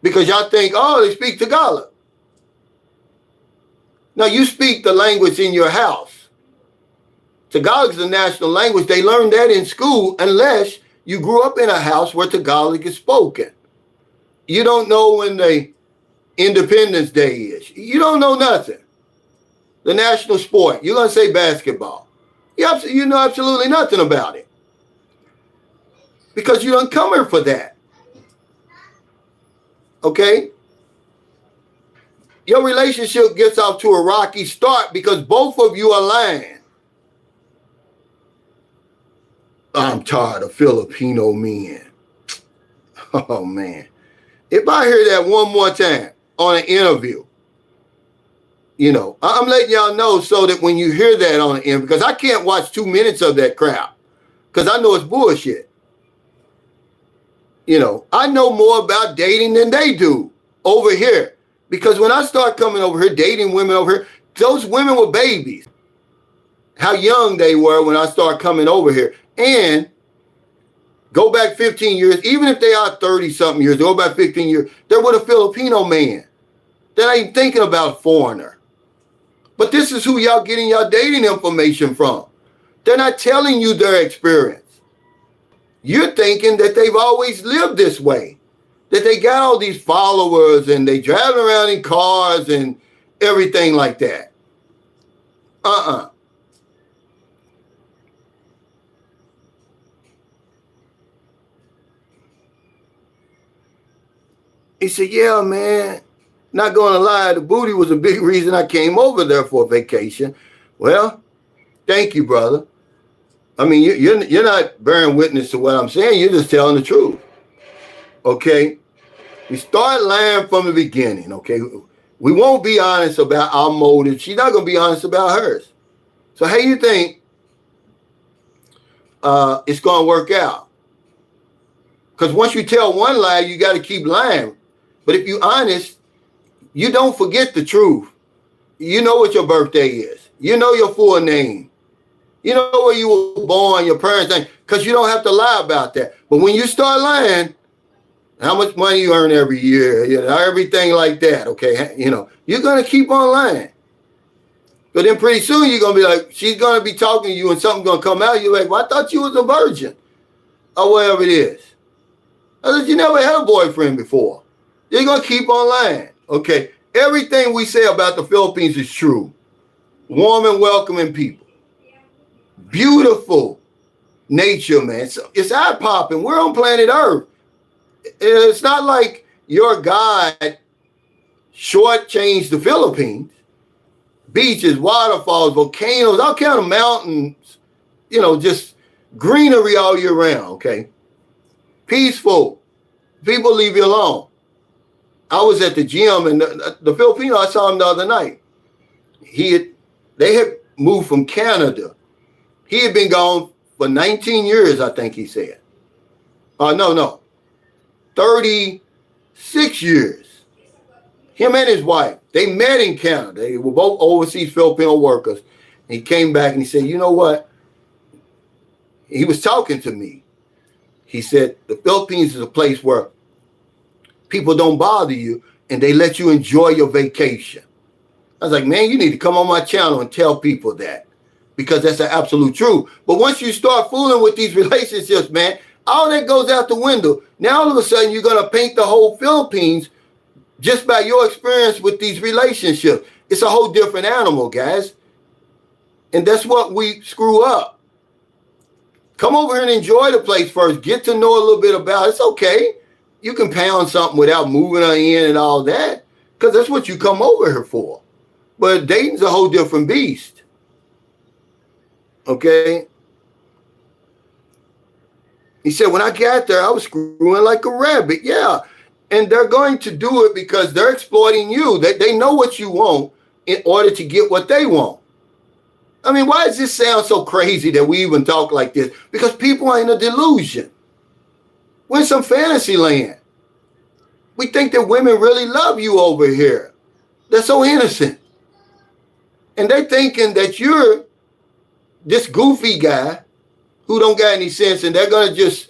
Because y'all think, oh, they speak Tagalog. Now, you speak the language in your house. Tagalog is the national language. They learn that in school unless you grew up in a house where Tagalog is spoken. You don't know when the Independence Day is. You don't know nothing. The national sport. You're going to say basketball. You know absolutely nothing about it. Because you don't come here for that. Okay? Your relationship gets off to a rocky start because both of you are lying. I'm tired of Filipino men. Oh, man. If I hear that one more time on an interview, you know, I'm letting y'all know so that when you hear that on an interview, because I can't watch 2 minutes of that crap because I know it's bullshit. You know, I know more about dating than they do over here. Because when I start coming over here, dating women over here, those women were babies. How young they were when I started coming over here. And go back 15 years, even if they are 30-something years, go back 15 years, they're with a Filipino man. They're not even thinking about a foreigner. But this is who y'all getting y'all dating information from. They're not telling you their experience. You're thinking that they've always lived this way. That they got all these followers and they driving around in cars and everything like that. He said, yeah, man, not going to lie, the booty was a big reason I came over there for vacation. Well, thank you, brother. I mean, you're not bearing witness to what I'm saying. You're just telling the truth. Okay? We start lying from the beginning, okay? We won't be honest about our motives. She's not going to be honest about hers. So how you think it's going to work out? Because once you tell one lie, you got to keep lying. But if you're honest, you don't forget the truth. You know what your birthday is. You know your full name. You know where you were born, your parents' name, because you don't have to lie about that. But when you start lying, how much money you earn every year, you know, everything like that, okay? You know, you're going to keep on lying. But then pretty soon you're going to be like, she's going to be talking to you and something's going to come out. You're like, well, I thought you was a virgin. Or whatever it is. I said, you never had a boyfriend before. You're going to keep on lying, okay? Everything we say about the Philippines is true. Warm and welcoming people. Beautiful nature, man. So it's eye-popping. We're on planet Earth. It's not like your God shortchanged the Philippines. Beaches, waterfalls, volcanoes, all kind of mountains, you know, just greenery all year round, okay? Peaceful. People leave you alone. I was at the gym, and the Filipino, I saw him the other night. They had moved from Canada. He had been gone for 19 years, I think he said. No, 36 years. Him and his wife, they met in Canada. They were both overseas Filipino workers. And he came back and he said, you know what? He was talking to me. He said, the Philippines is a place where people don't bother you and they let you enjoy your vacation. I was like, man, you need to come on my channel and tell people that, because that's the absolute truth. But once you start fooling with these relationships, man, all that goes out the window. Now all of a sudden you're going to paint the whole Philippines just by your experience with these relationships. It's a whole different animal, guys. And that's what we screw up. Come over here and enjoy the place first. Get to know a little bit about it. It's okay. You can pound something without moving her in and all that, because that's what you come over here for. But dating's a whole different beast. Okay? He said, when I got there, I was screwing like a rabbit. Yeah. And they're going to do it because they're exploiting you. They know what you want in order to get what they want. I mean, why does this sound so crazy that we even talk like this? Because people are in a delusion. We're in some fantasy land. We think that women really love you over here. They're so innocent. And they're thinking that you're this goofy guy who don't got any sense, and they're going to just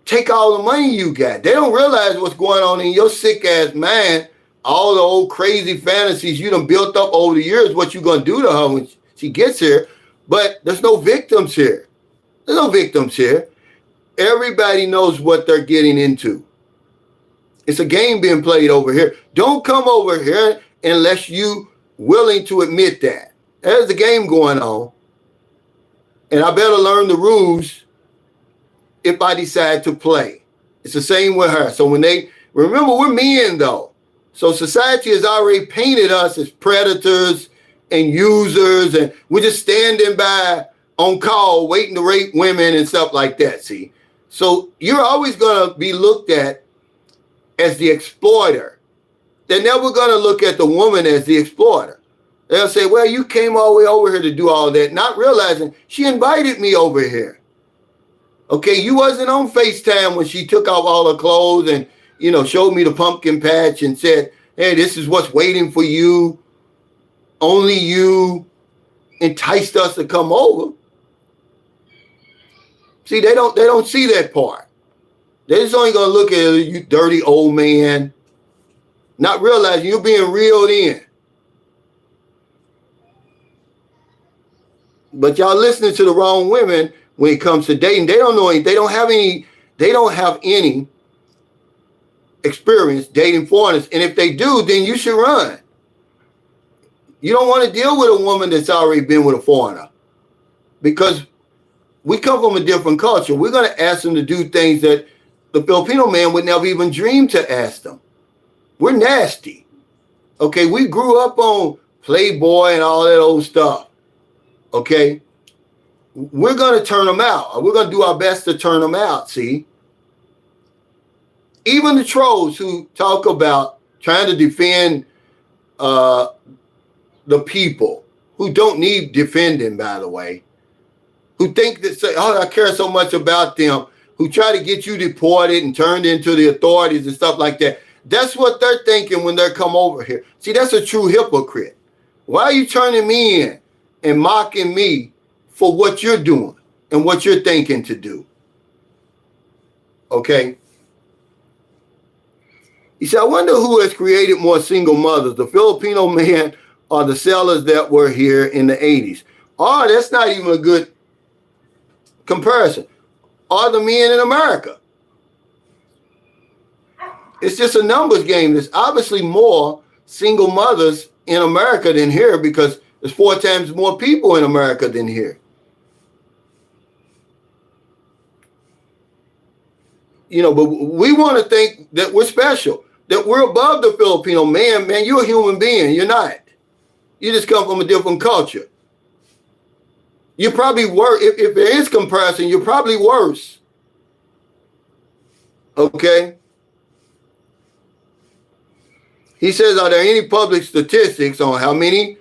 take all the money you got. They don't realize what's going on in your sick ass mind, all the old crazy fantasies you done built up over the years, what you going to do to her when she gets here. But there's no victims here. There's no victims here. Everybody knows what they're getting into. It's a game being played over here. Don't come over here unless you willing to admit that. There's a game going on. And I better learn the rules if I decide to play. It's the same with her. So when remember, we're men though. So society has already painted us as predators and users, and we're just standing by on call, waiting to rape women and stuff like that, see? So you're always gonna be looked at as the exploiter. They're never gonna look at the woman as the exploiter. They'll say, well, you came all the way over here to do all that, not realizing she invited me over here. Okay, you wasn't on FaceTime when she took off all her clothes and, showed me the pumpkin patch and said, hey, this is what's waiting for you. Only you enticed us to come over. See, they don't see that part. They're just only gonna look at you, dirty old man, not realizing you're being reeled in. But y'all listening to the wrong women when it comes to dating. They don't know any, they don't have any experience dating foreigners. And if they do, then you should run. You don't want to deal with a woman that's already been with a foreigner, because we come from a different culture. We're going to ask them to do things that the Filipino man would never even dream to ask them. We're nasty. Okay, we grew up on Playboy and all that old stuff. Okay, we're going to turn them out. We're going to do our best to turn them out, see? Even the trolls who talk about trying to defend the people, who don't need defending, by the way, who think that, say, oh, I care so much about them, who try to get you deported and turned into the authorities and stuff like that. That's what they're thinking when they come over here. See, that's a true hypocrite. Why are you turning me in and mocking me for what you're doing and what you're thinking to do? Okay. He said, I wonder who has created more single mothers, the Filipino man or the sellers that were here in the 80s. Oh, that's not even a good comparison. Or the men in America. It's just a numbers game. There's obviously more single mothers in America than here, because there's 4 times more people in America than here. But we want to think that we're special, that we're above the Filipino man. Man, you're a human being. You're not. You just come from a different culture. You're probably worse. If there is comparison, you're probably worse. Okay. He says, are there any public statistics on how many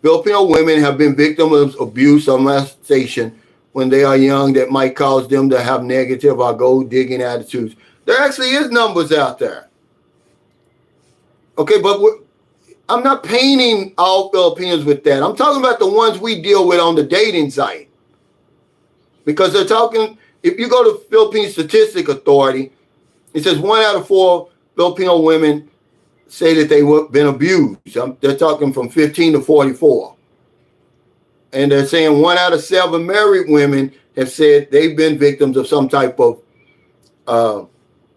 Filipino women have been victims of abuse or molestation when they are young that might cause them to have negative or gold-digging attitudes? There actually is numbers out there. Okay, but I'm not painting all Filipinos with that. I'm talking about the ones we deal with on the dating site. Because they're talking, if you go to Philippine Statistic Authority, it says 1 out of 4 Filipino women say that they've been abused. They're talking from 15 to 44. And they're saying 1 out of 7 married women have said they've been victims of some type of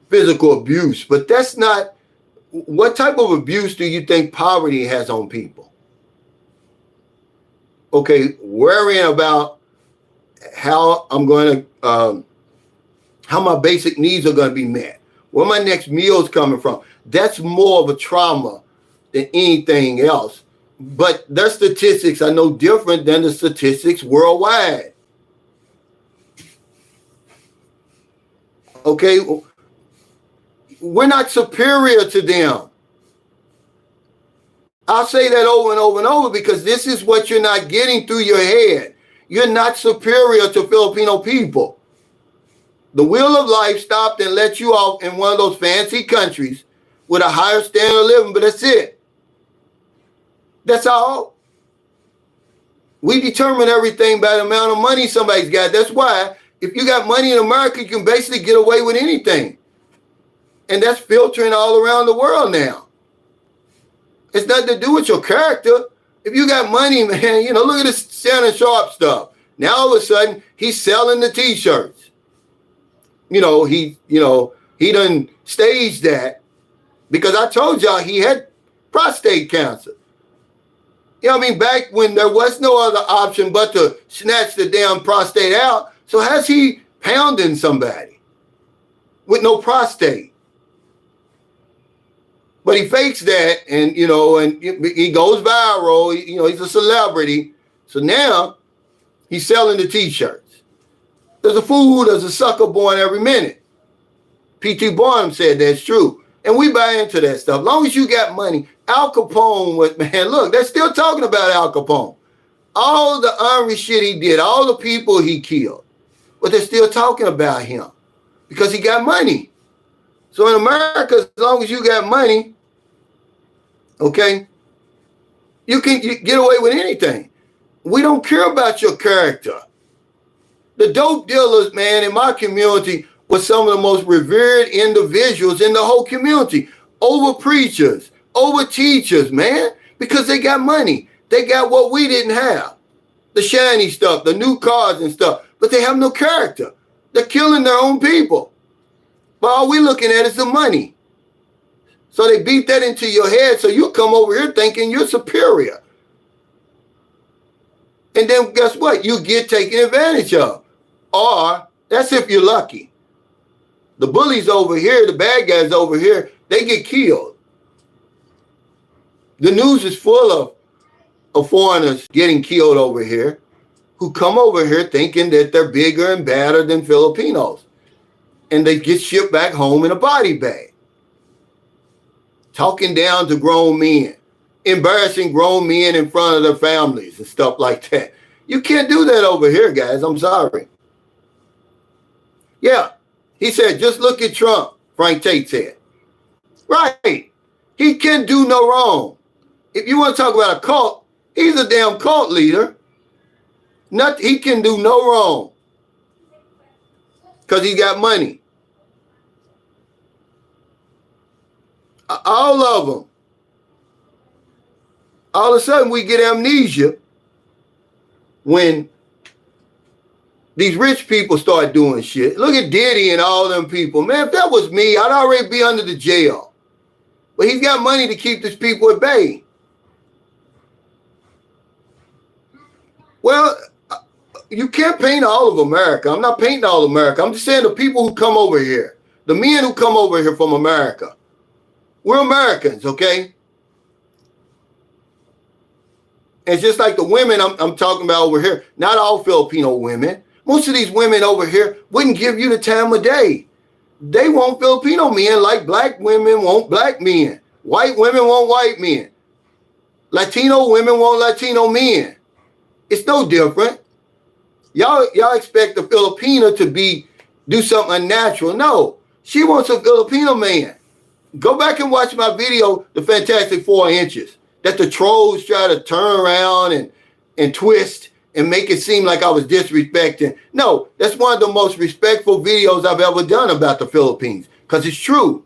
physical abuse. But that's not, what type of abuse do you think poverty has on people? Okay, worrying about how I'm going to, how my basic needs are going to be met, where my next meal is coming from. That's more of a trauma than anything else. But their statistics are no different than the statistics worldwide. Okay, we're not superior to them. I'll say that over and over and over because this is what you're not getting through your head. You're not superior to Filipino people. The wheel of life stopped and let you off in one of those fancy countries with a higher standard of living, but that's it. That's all. We determine everything by the amount of money somebody's got. That's why if you got money in America, you can basically get away with anything. And that's filtering all around the world now. It's nothing to do with your character. If you got money, man, you know, look at this Shannon Sharp stuff. Now all of a sudden, he's selling the T-shirts. He done staged that because I told y'all he had prostate cancer. You know what I mean? Back when there was no other option but to snatch the damn prostate out. So how's he pounding somebody with no prostate? But he fakes that and he goes viral. He's a celebrity. So now he's selling the T-shirts. There's a fool, there's a sucker born every minute. P.T. Barnum said that's true. And we buy into that stuff. As long as you got money. Al Capone was, man, look, they're still talking about Al Capone. All the ornery shit he did, all the people he killed. But they're still talking about him because he got money. So in America, as long as you got money, okay, you get away with anything. We don't care about your character. The dope dealers, man, in my community were some of the most revered individuals in the whole community. Over preachers, over teachers, man, because they got money. They got what we didn't have. The shiny stuff, the new cars and stuff, but they have no character. They're killing their own people. But all we're looking at is the money. So they beat that into your head so you come over here thinking you're superior. And then guess what? You get taken advantage of. Or that's if you're lucky. The bullies over here, the bad guys over here, they get killed. The news is full of foreigners getting killed over here who come over here thinking that they're bigger and badder than Filipinos. And they get shipped back home in a body bag. Talking down to grown men. Embarrassing grown men in front of their families and stuff like that. You can't do that over here, guys. I'm sorry. Yeah. He said, just look at Trump, Frank Tate said. Right. He can do no wrong. If you want to talk about a cult, he's a damn cult leader. He can do no wrong. Because he got money. All of them. All of a sudden we get amnesia when these rich people start doing shit. Look at Diddy and all them people. Man, if that was me, I'd already be under the jail. But he's got money to keep these people at bay. Well, you can't paint all of America. I'm not painting all of America. I'm just saying the people who come over here, the men who come over here from America. We're Americans, okay? It's just like the women I'm talking about over here. Not all Filipino women. Most of these women over here wouldn't give you the time of day. They want Filipino men like black women want black men. White women want white men. Latino women want Latino men. It's no different. Y'all expect the Filipina to do something unnatural. No, she wants a Filipino man. Go back and watch my video, The Fantastic 4 Inches, that the trolls try to turn around and twist and make it seem like I was disrespecting. No, that's one of the most respectful videos I've ever done about the Philippines, because it's true.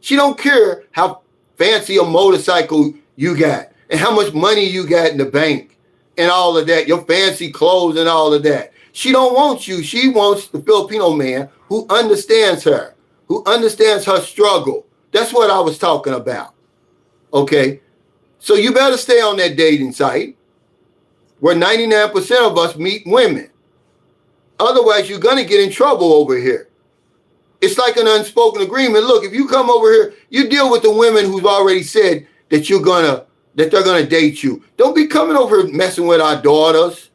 She don't care how fancy a motorcycle you got and how much money you got in the bank and all of that, your fancy clothes and all of that. She don't want you. She wants the Filipino man who understands her, who understands her struggle. That's what I was talking about. Okay? So you better stay on that dating site where 99% of us meet women. Otherwise, you're going to get in trouble over here. It's like an unspoken agreement. Look, if you come over here, you deal with the women who've already said that they're gonna date you. Don't be coming over here messing with our daughters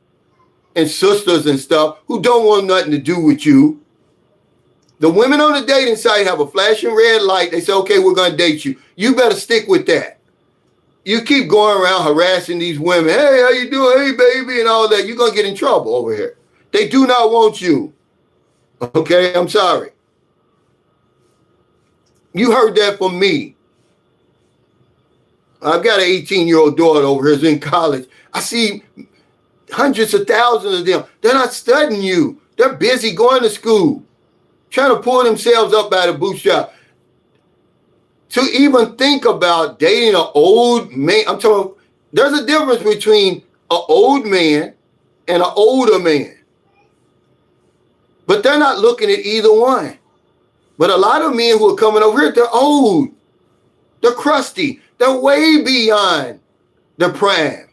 and sisters and stuff who don't want nothing to do with you. The women on the dating site have a flashing red light. They say, okay, we're gonna date you. You better stick with that. You keep going around harassing these women. Hey, how you doing? Hey, baby, and all that. You're gonna get in trouble over here. They do not want you. Okay, I'm sorry. You heard that from me. I've got an 18-year-old daughter over here who's in college. I see hundreds of thousands of them. They're not studying you. They're busy going to school, trying to pull themselves up by the bootstrap. To even think about dating an old man, I'm talking, there's a difference between an old man and an older man. But they're not looking at either one. But a lot of men who are coming over here, they're old. They're crusty. They're way beyond the prime.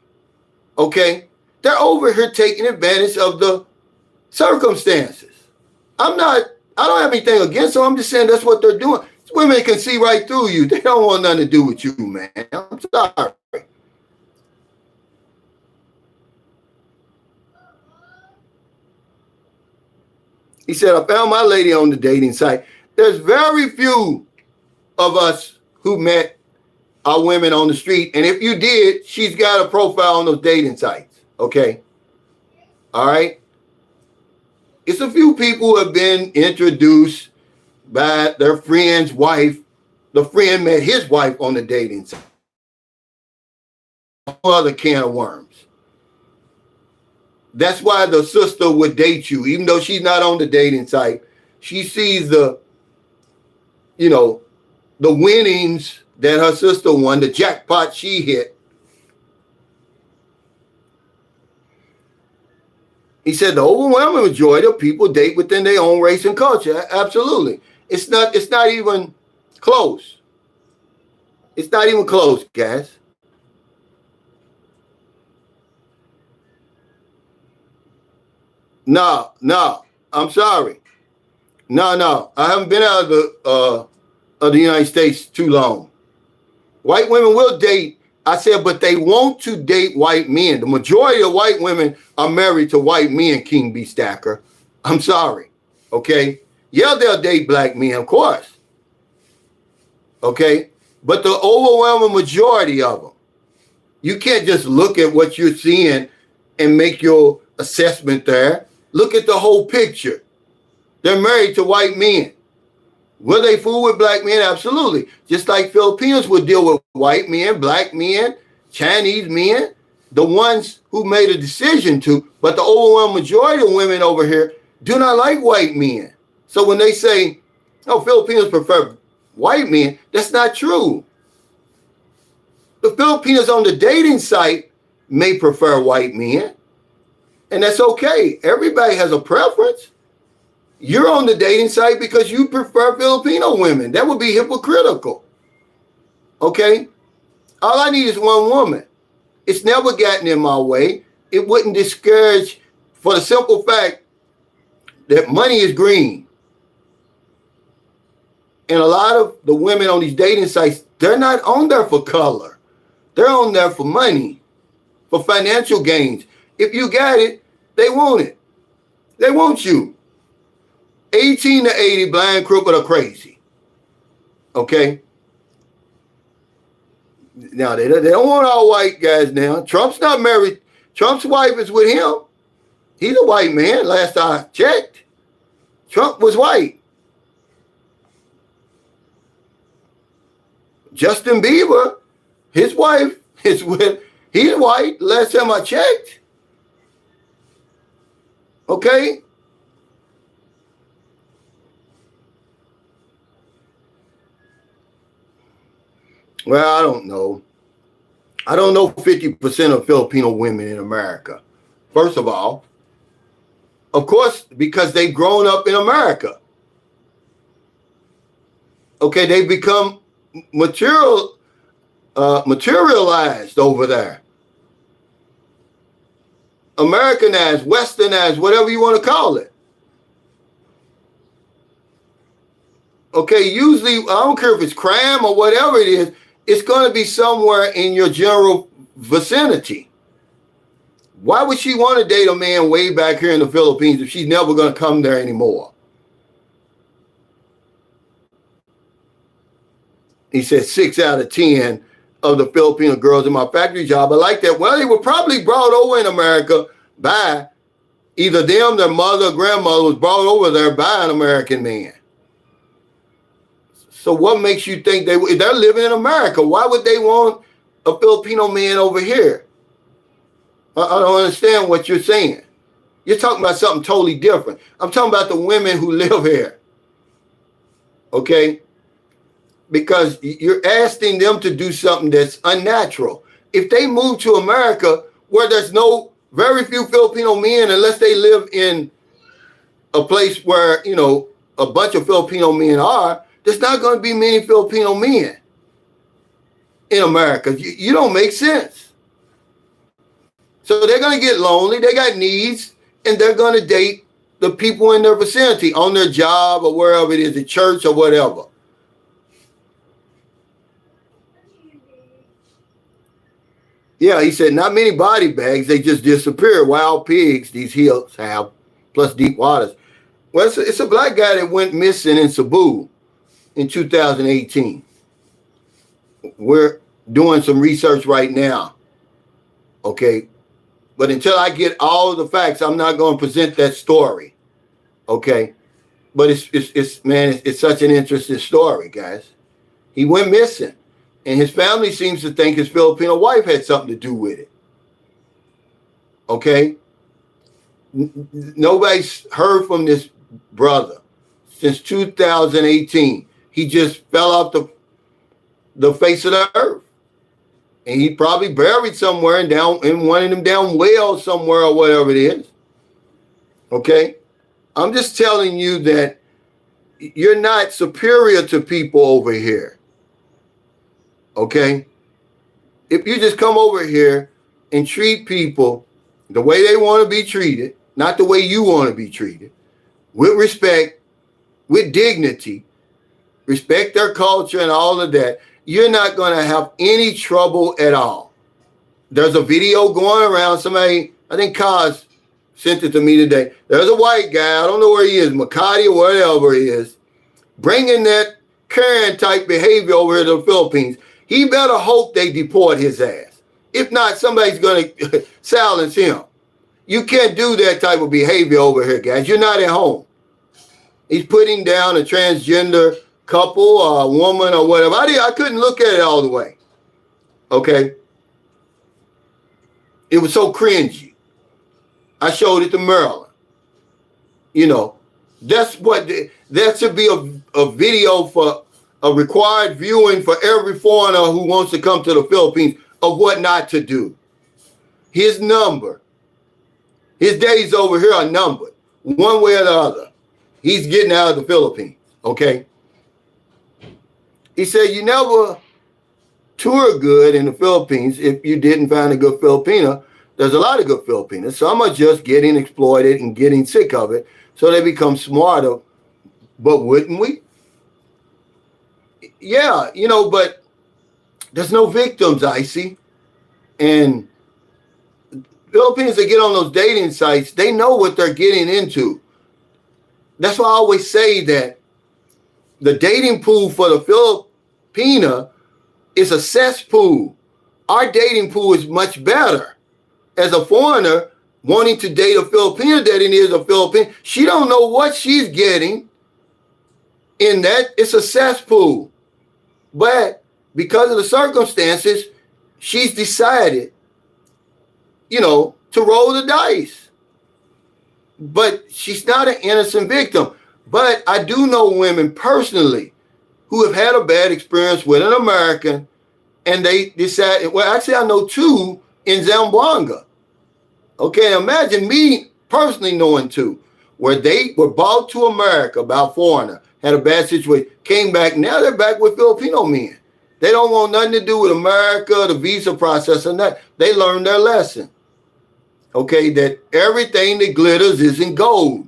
Okay? They're over here taking advantage of the circumstances. I don't have anything against them. I'm just saying that's what they're doing. Women can see right through you. They don't want nothing to do with you, man. I'm sorry. He said, I found my lady on the dating site. There's very few of us who met our women on the street. And if you did, she's got a profile on those dating sites. Okay? All right? It's a few people who have been introduced by their friend's wife. The friend met his wife on the dating site. Other can of worms. That's why the sister would date you, even though she's not on the dating site. She sees the winnings that her sister won, the jackpot she hit. He said the overwhelming majority of people date within their own race and culture. Absolutely. It's not even close. It's not even close, guys. No, I'm sorry. No. I haven't been out of the United States too long. White women will date. I said, but they want to date white men. The majority of white women are married to white men, King B. Stacker. I'm sorry. Okay? Yeah, they'll date black men, of course. Okay? But the overwhelming majority of them, you can't just look at what you're seeing and make your assessment there. Look at the whole picture. They're married to white men. Will they fool with black men? Absolutely. Just like Filipinos would deal with white men, black men, Chinese men, the ones who made a decision to, but the overwhelming majority of women over here do not like white men. So when they say, oh, Filipinos prefer white men, that's not true. The Filipinos on the dating site may prefer white men, and that's okay. Everybody has a preference. You're on the dating site because you prefer Filipino women. That would be hypocritical. Okay? All I need is one woman. It's never gotten in my way. It wouldn't discourage, for the simple fact that money is green. And a lot of the women on these dating sites, they're not on there for color. They're on there for money, for financial gains. If you got it, they want it. They want you. 18 to 80, blind, crippled, or crazy. Okay? Now, they don't want all white guys now. Trump's not married. Trump's wife is with him. He's a white man, last I checked. Trump was white. Justin Bieber, his wife is with, he's white, last time I checked. Okay? Well, I don't know. I don't know 50% of Filipino women in America. First of all, of course, because they've grown up in America. Okay, they've become materialized over there. Americanized, westernized, whatever you want to call it. Okay, usually, I don't care if it's crime or whatever it is, it's going to be somewhere in your general vicinity. Why would she want to date a man way back here in the Philippines if she's never going to come there anymore? He said 6 out of 10 of the Filipino girls in my factory job. I like that. Well, they were probably brought over in America by either them, their mother, or grandmother was brought over there by an American man. So what makes you think they're living in America? Why would they want a Filipino man over here? I don't understand what you're saying. You're talking about something totally different. I'm talking about the women who live here. Okay? Because you're asking them to do something that's unnatural. If they move to America where there's very few Filipino men, unless they live in a place where, you know, a bunch of Filipino men are, there's not going to be many Filipino men in America. You don't make sense. So they're going to get lonely. They got needs, and they're going to date the people in their vicinity, on their job or wherever it is, at church or whatever. Yeah, he said, not many body bags. They just disappear. Wild pigs, these hills have, plus deep waters. Well, it's a black guy that went missing in Cebu in 2018. We're doing some research right now. Okay. But until I get all of the facts, I'm not going to present that story. Okay. But it's such an interesting story, guys. He went missing. And his family seems to think his Filipino wife had something to do with it. Okay? Nobody's heard from this brother since 2018. He just fell off the face of the earth. And he probably buried somewhere in one of them down wells somewhere or whatever it is. Okay? I'm just telling you that you're not superior to people over here. Okay? If you just come over here and treat people the way they want to be treated, not the way you want to be treated, with respect, with dignity, respect their culture and all of that, you're not going to have any trouble at all. There's a video going around. Somebody, I think Kaz sent it to me today. There's a white guy, I don't know where he is, Makati or whatever he is, bringing that Karen type behavior over here to the Philippines. He better hope they deport his ass. If not, somebody's going to silence him. You can't do that type of behavior over here, guys. You're not at home. He's putting down a transgender couple or a woman or whatever. I couldn't look at it all the way. Okay? It was so cringy. I showed it to Maryland. You know, that should be a video for a required viewing for every foreigner who wants to come to the Philippines of what not to do. His number. His days over here are numbered. One way or the other. He's getting out of the Philippines. Okay? He said, you never tour good in the Philippines if you didn't find a good Filipino. There's a lot of good Filipinos. Some are just getting exploited and getting sick of it, so they become smarter. But wouldn't we? Yeah, you know, but there's no victims, Icy. And Filipinos that get on those dating sites, they know what they're getting into. That's why I always say that the dating pool for the Filipina is a cesspool. Our dating pool is much better. As a foreigner wanting to date a Filipina than it is a Filipino, she don't know what she's getting in that. It's a cesspool. But because of the circumstances, she's decided, to roll the dice. But she's not an innocent victim. But I do know women personally who have had a bad experience with an American, and they decided, well, actually, I know two in Zamboanga. Okay, imagine me personally knowing two, where they were brought to America by a foreigner, had a bad situation, came back, now they're back with Filipino men. They don't want nothing to do with America, the visa process, and that. They learned their lesson. Okay, that everything that glitters isn't gold.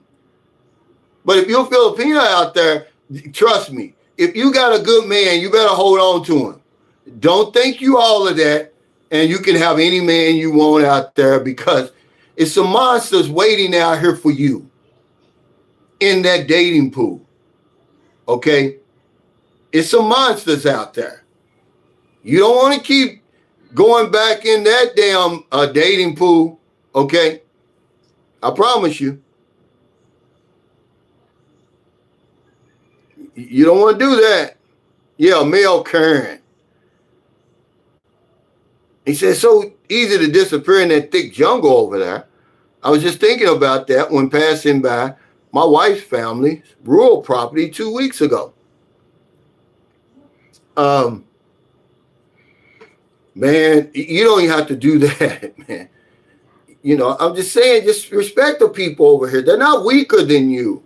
But if you're a Filipino out there, trust me, if you got a good man, you better hold on to him. Don't think you all of that, and you can have any man you want out there, because it's some monsters waiting out here for you in that dating pool. Okay? It's some monsters out there. You don't want to keep going back in that damn dating pool. Okay? I promise you. You don't want to do that. Yeah, male Karen. He said, so easy to disappear in that thick jungle over there. I was just thinking about that when passing by my wife's family's rural property 2 weeks ago. Man, you don't even have to do that, man. I'm just saying, just respect the people over here. They're not weaker than you.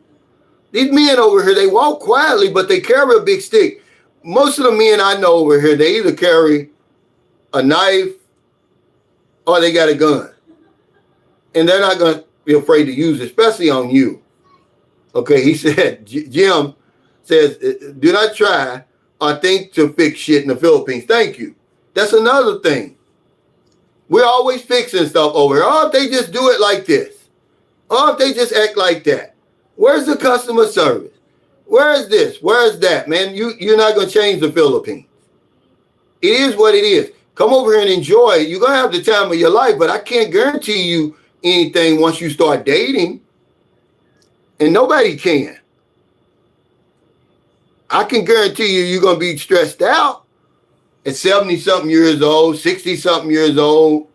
These men over here, they walk quietly, but they carry a big stick. Most of the men I know over here, they either carry a knife or they got a gun. And they're not going to be afraid to use it, especially on you. Okay, he said, Jim says, do not try or think to fix shit in the Philippines. Thank you. That's another thing. We're always fixing stuff over here. Oh, if they just do it like this. Oh, if they just act like that. Where's the customer service? Where is this? Where is that? Man, you're not going to change the Philippines. It is what it is. Come over here and enjoy it. You're going to have the time of your life, but I can't guarantee you anything once you start dating. And nobody can. I can guarantee you're going to be stressed out at 70-something years old, 60-something years old.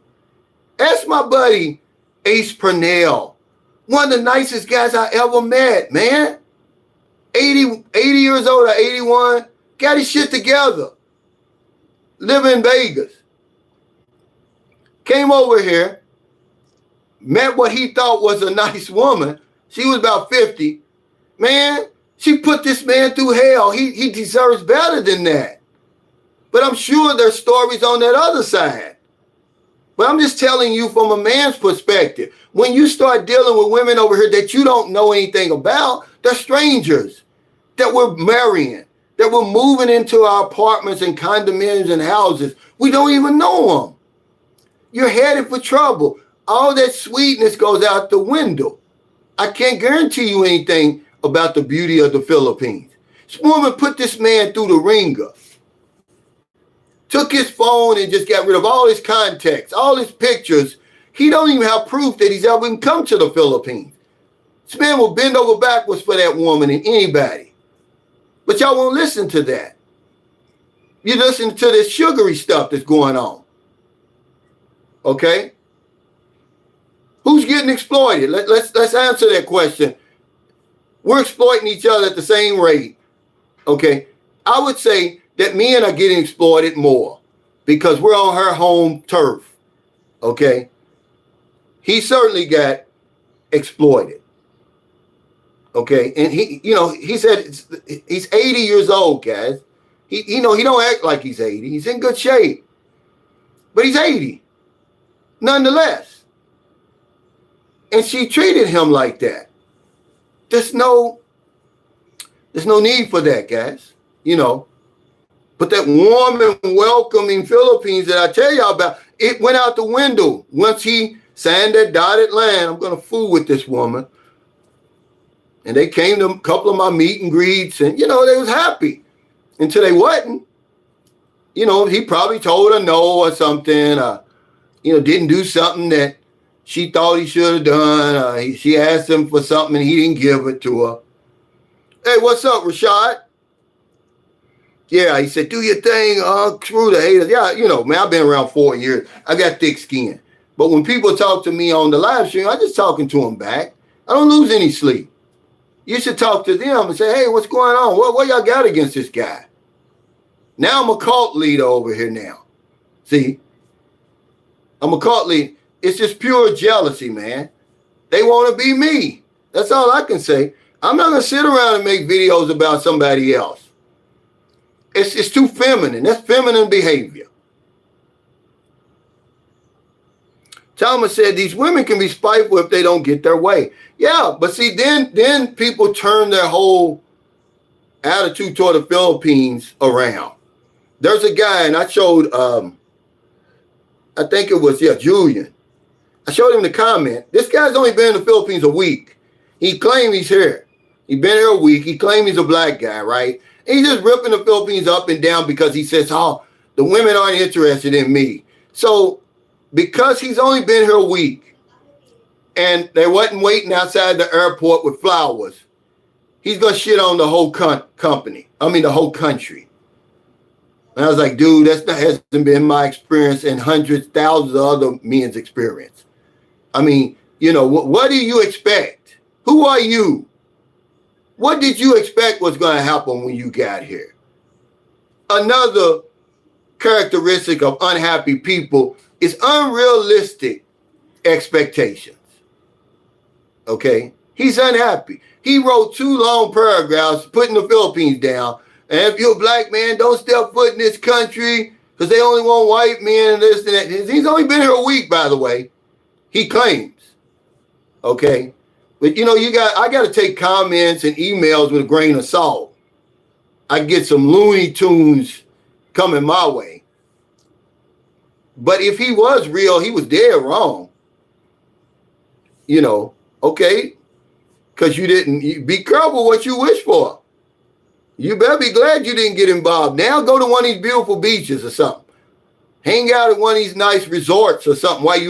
Ask my buddy, Ace Purnell. One of the nicest guys I ever met, man. 80 years old or 81. Got his shit together. Live in Vegas. Came over here. Met what he thought was a nice woman. She was about 50. Man, she put this man through hell. He deserves better than that. But I'm sure there's stories on that other side. But I'm just telling you from a man's perspective. When you start dealing with women over here that you don't know anything about, they're strangers that we're marrying, that we're moving into our apartments and condominiums and houses. We don't even know them. You're headed for trouble. All that sweetness goes out the window. I can't guarantee you anything about the beauty of the Philippines. This woman put this man through the ringer. Took his phone and just got rid of all his contacts, all his pictures. He don't even have proof that he's ever even come to the Philippines. This man will bend over backwards for that woman and anybody. But y'all won't listen to that. You listen to this sugary stuff that's going on. Okay? Who's getting exploited? Let's answer that question. We're exploiting each other at the same rate. Okay? I would say that men are getting exploited more because we're on her home turf. Okay? He certainly got exploited. Okay? And he said he's 80 years old, guys. He don't act like he's 80. He's in good shape. But he's 80. Nonetheless. And she treated him like that. There's no need for that, guys. But that warm and welcoming Philippines that I tell y'all about, it went out the window once he signed that dotted line. I'm going to fool with this woman. And they came to a couple of my meet and greets, and, you know, they was happy until they wasn't. You know, he probably told her no or something, you know, didn't do something that she thought he should have done. She asked him for something and he didn't give it to her. Hey, what's up, Rashad? Yeah, he said, do your thing, screw the haters. Yeah, you know, man, I've been around 4 years. I got thick skin. But when people talk to me on the live stream, I'm just talking to them back. I don't lose any sleep. You should talk to them and say, hey, what's going on? What y'all got against this guy? Now I'm a cult leader over here now. See? I'm a cult leader. It's just pure jealousy, man. They want to be me. That's all I can say. I'm not going to sit around and make videos about somebody else. It's too feminine. That's feminine behavior. Thomas said these women can be spiteful if they don't get their way. Yeah, but see, then people turn their whole attitude toward the Philippines around. There's a guy, and I showed, I think it was, Julian. I showed him the comment. This guy's only been in the Philippines a week. He claimed he's here. He's been here a week. He claimed he's a black guy, right? And he's just ripping the Philippines up and down because he says, oh, the women aren't interested in me. So because he's only been here a week and they wasn't waiting outside the airport with flowers, he's going to shit on the whole the whole country. And I was like, dude, that hasn't been my experience and hundreds, thousands of other men's experience. I mean, you know, what do you expect? Who are you? What did you expect was going to happen when you got here? Another characteristic of unhappy people is unrealistic expectations. Okay? He's unhappy. He wrote 2 long paragraphs putting the Philippines down. And if you're a black man, don't step foot in this country because they only want white men and this and that. He's only been here a week, by the way. He claims. Okay? But, you know, I got to take comments and emails with a grain of salt. I get some Looney Tunes coming my way. But if he was real, he was dead wrong. You know, okay? Because you be careful what you wish for. You better be glad you didn't get involved. Now go to one of these beautiful beaches or something. Hang out at one of these nice resorts or something while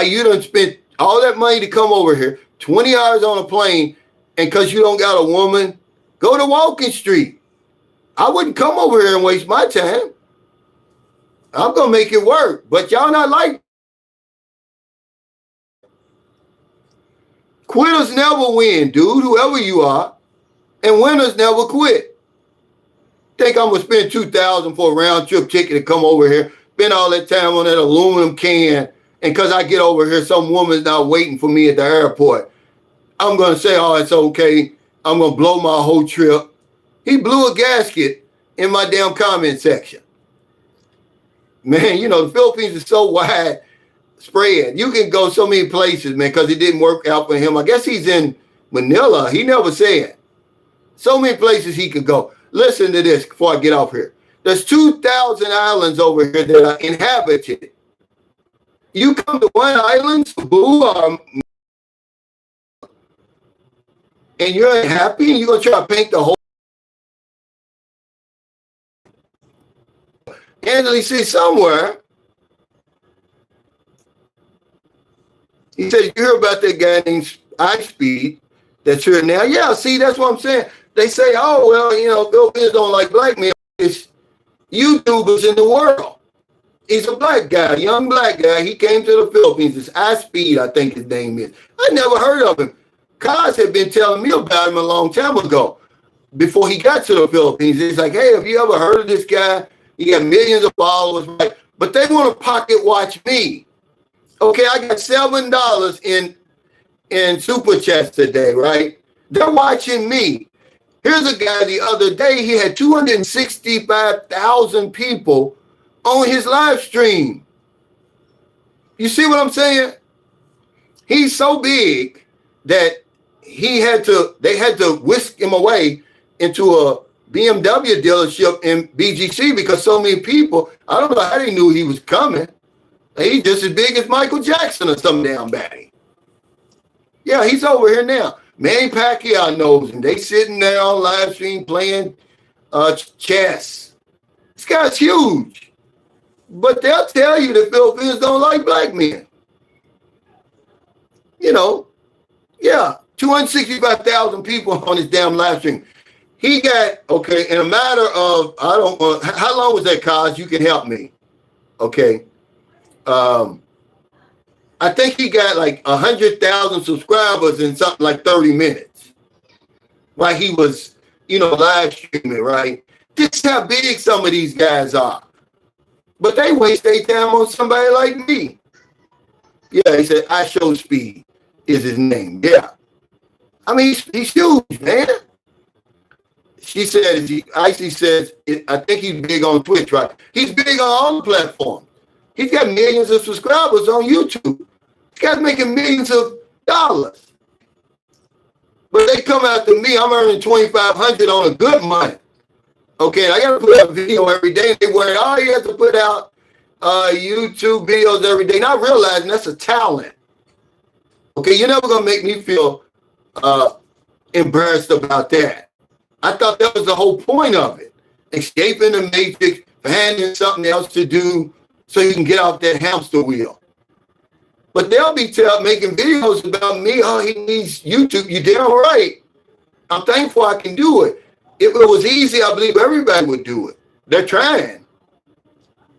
you done spent all that money to come over here, 20 hours on a plane, and because you don't got a woman, go to Walking Street. I wouldn't come over here and waste my time. I'm going to make it work. But y'all not like. Quitters never win, dude, whoever you are. And winners never quit. Think I'm going to spend $2,000 for a round trip ticket to come over here, spend all that time on that aluminum can, and because I get over here, some woman's now waiting for me at the airport. I'm going to say, oh, it's okay. I'm going to blow my whole trip. He blew a gasket in my damn comment section. Man, you know, the Philippines is so widespread. You can go so many places, man, because it didn't work out for him. I guess he's in Manila. He never said. So many places he could go. Listen to this before I get off here. There's 2,000 islands over here that are inhabited. You come to one island, Cebu, and you're unhappy, and you're going to try to paint the whole. Angela said somewhere, he said, you hear about that guy named Ice Speed that's here now? Yeah, see, that's what I'm saying. They say, oh, well, you know, Philippines don't like black men. It's YouTubers in the world. He's a black guy, a young black guy. He came to the Philippines. It's Ice Speed, I think his name is. I never heard of him. Kaz had been telling me about him a long time ago before he got to the Philippines. He's like, hey, have you ever heard of this guy? He got millions of followers, right? But they want to pocket watch me. Okay, I got $7 in super chats today, right? They're watching me. Here's a guy the other day, he had 265,000 people on his live stream. You see what I'm saying? He's so big that they had to whisk him away into a BMW dealership in BGC because so many people, I don't know how they knew he was coming. He's just as big as Michael Jackson or some damn baddie. Yeah, he's over here now. Manny Pacquiao knows him. They sitting there on live stream playing chess. This guy's huge. But they'll tell you the Filipinos don't like black men. You know, yeah, 265,000 people on his damn live stream. He got, okay, in a matter of, how long was that, Kaz? You can help me. Okay. I think he got like 100,000 subscribers in something like 30 minutes. While he was, live streaming, right? This is how big some of these guys are. But they waste their time on somebody like me. Yeah, he said, I Show Speed is his name. Yeah. I mean, he's huge, man. She said, Icy says, I think he's big on Twitch, right? He's big on all the platforms. He's got millions of subscribers on YouTube. This guy's making millions of dollars. But they come after me. I'm earning $2,500 on a good month. Okay, I got to put out a video every day. They worry, you have to put out YouTube videos every day. Not realizing that's a talent. Okay, you're never going to make me feel embarrassed about that. I thought that was the whole point of it. Escaping the matrix, finding something else to do so you can get off that hamster wheel. But they'll be making videos about me. Oh, he needs YouTube. You're damn right. I'm thankful I can do it. If it was easy, I believe everybody would do it. They're trying.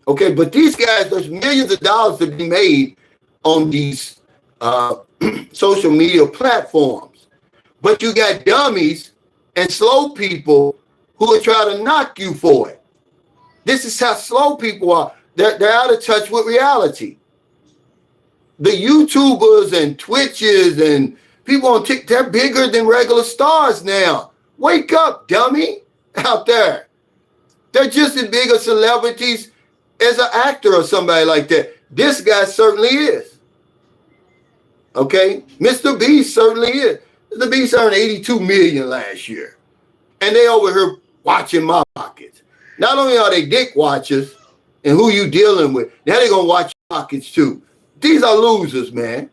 Okay, but these guys, there's millions of dollars to be made on these social media platforms. But you got dummies and slow people who will try to knock you for it. This is how slow people are. They're out of touch with reality. The YouTubers and Twitches and people on TikTok, they're bigger than regular stars now. Wake up, dummy, out there. They're just as big of celebrities as an actor or somebody like that. This guy certainly is. Okay? Mr. Beast certainly is. Mr. Beast earned $82 million last year. And they over here watching my pockets. Not only are they dick watchers and who you dealing with, now they're going to watch your pockets too. These are losers, man.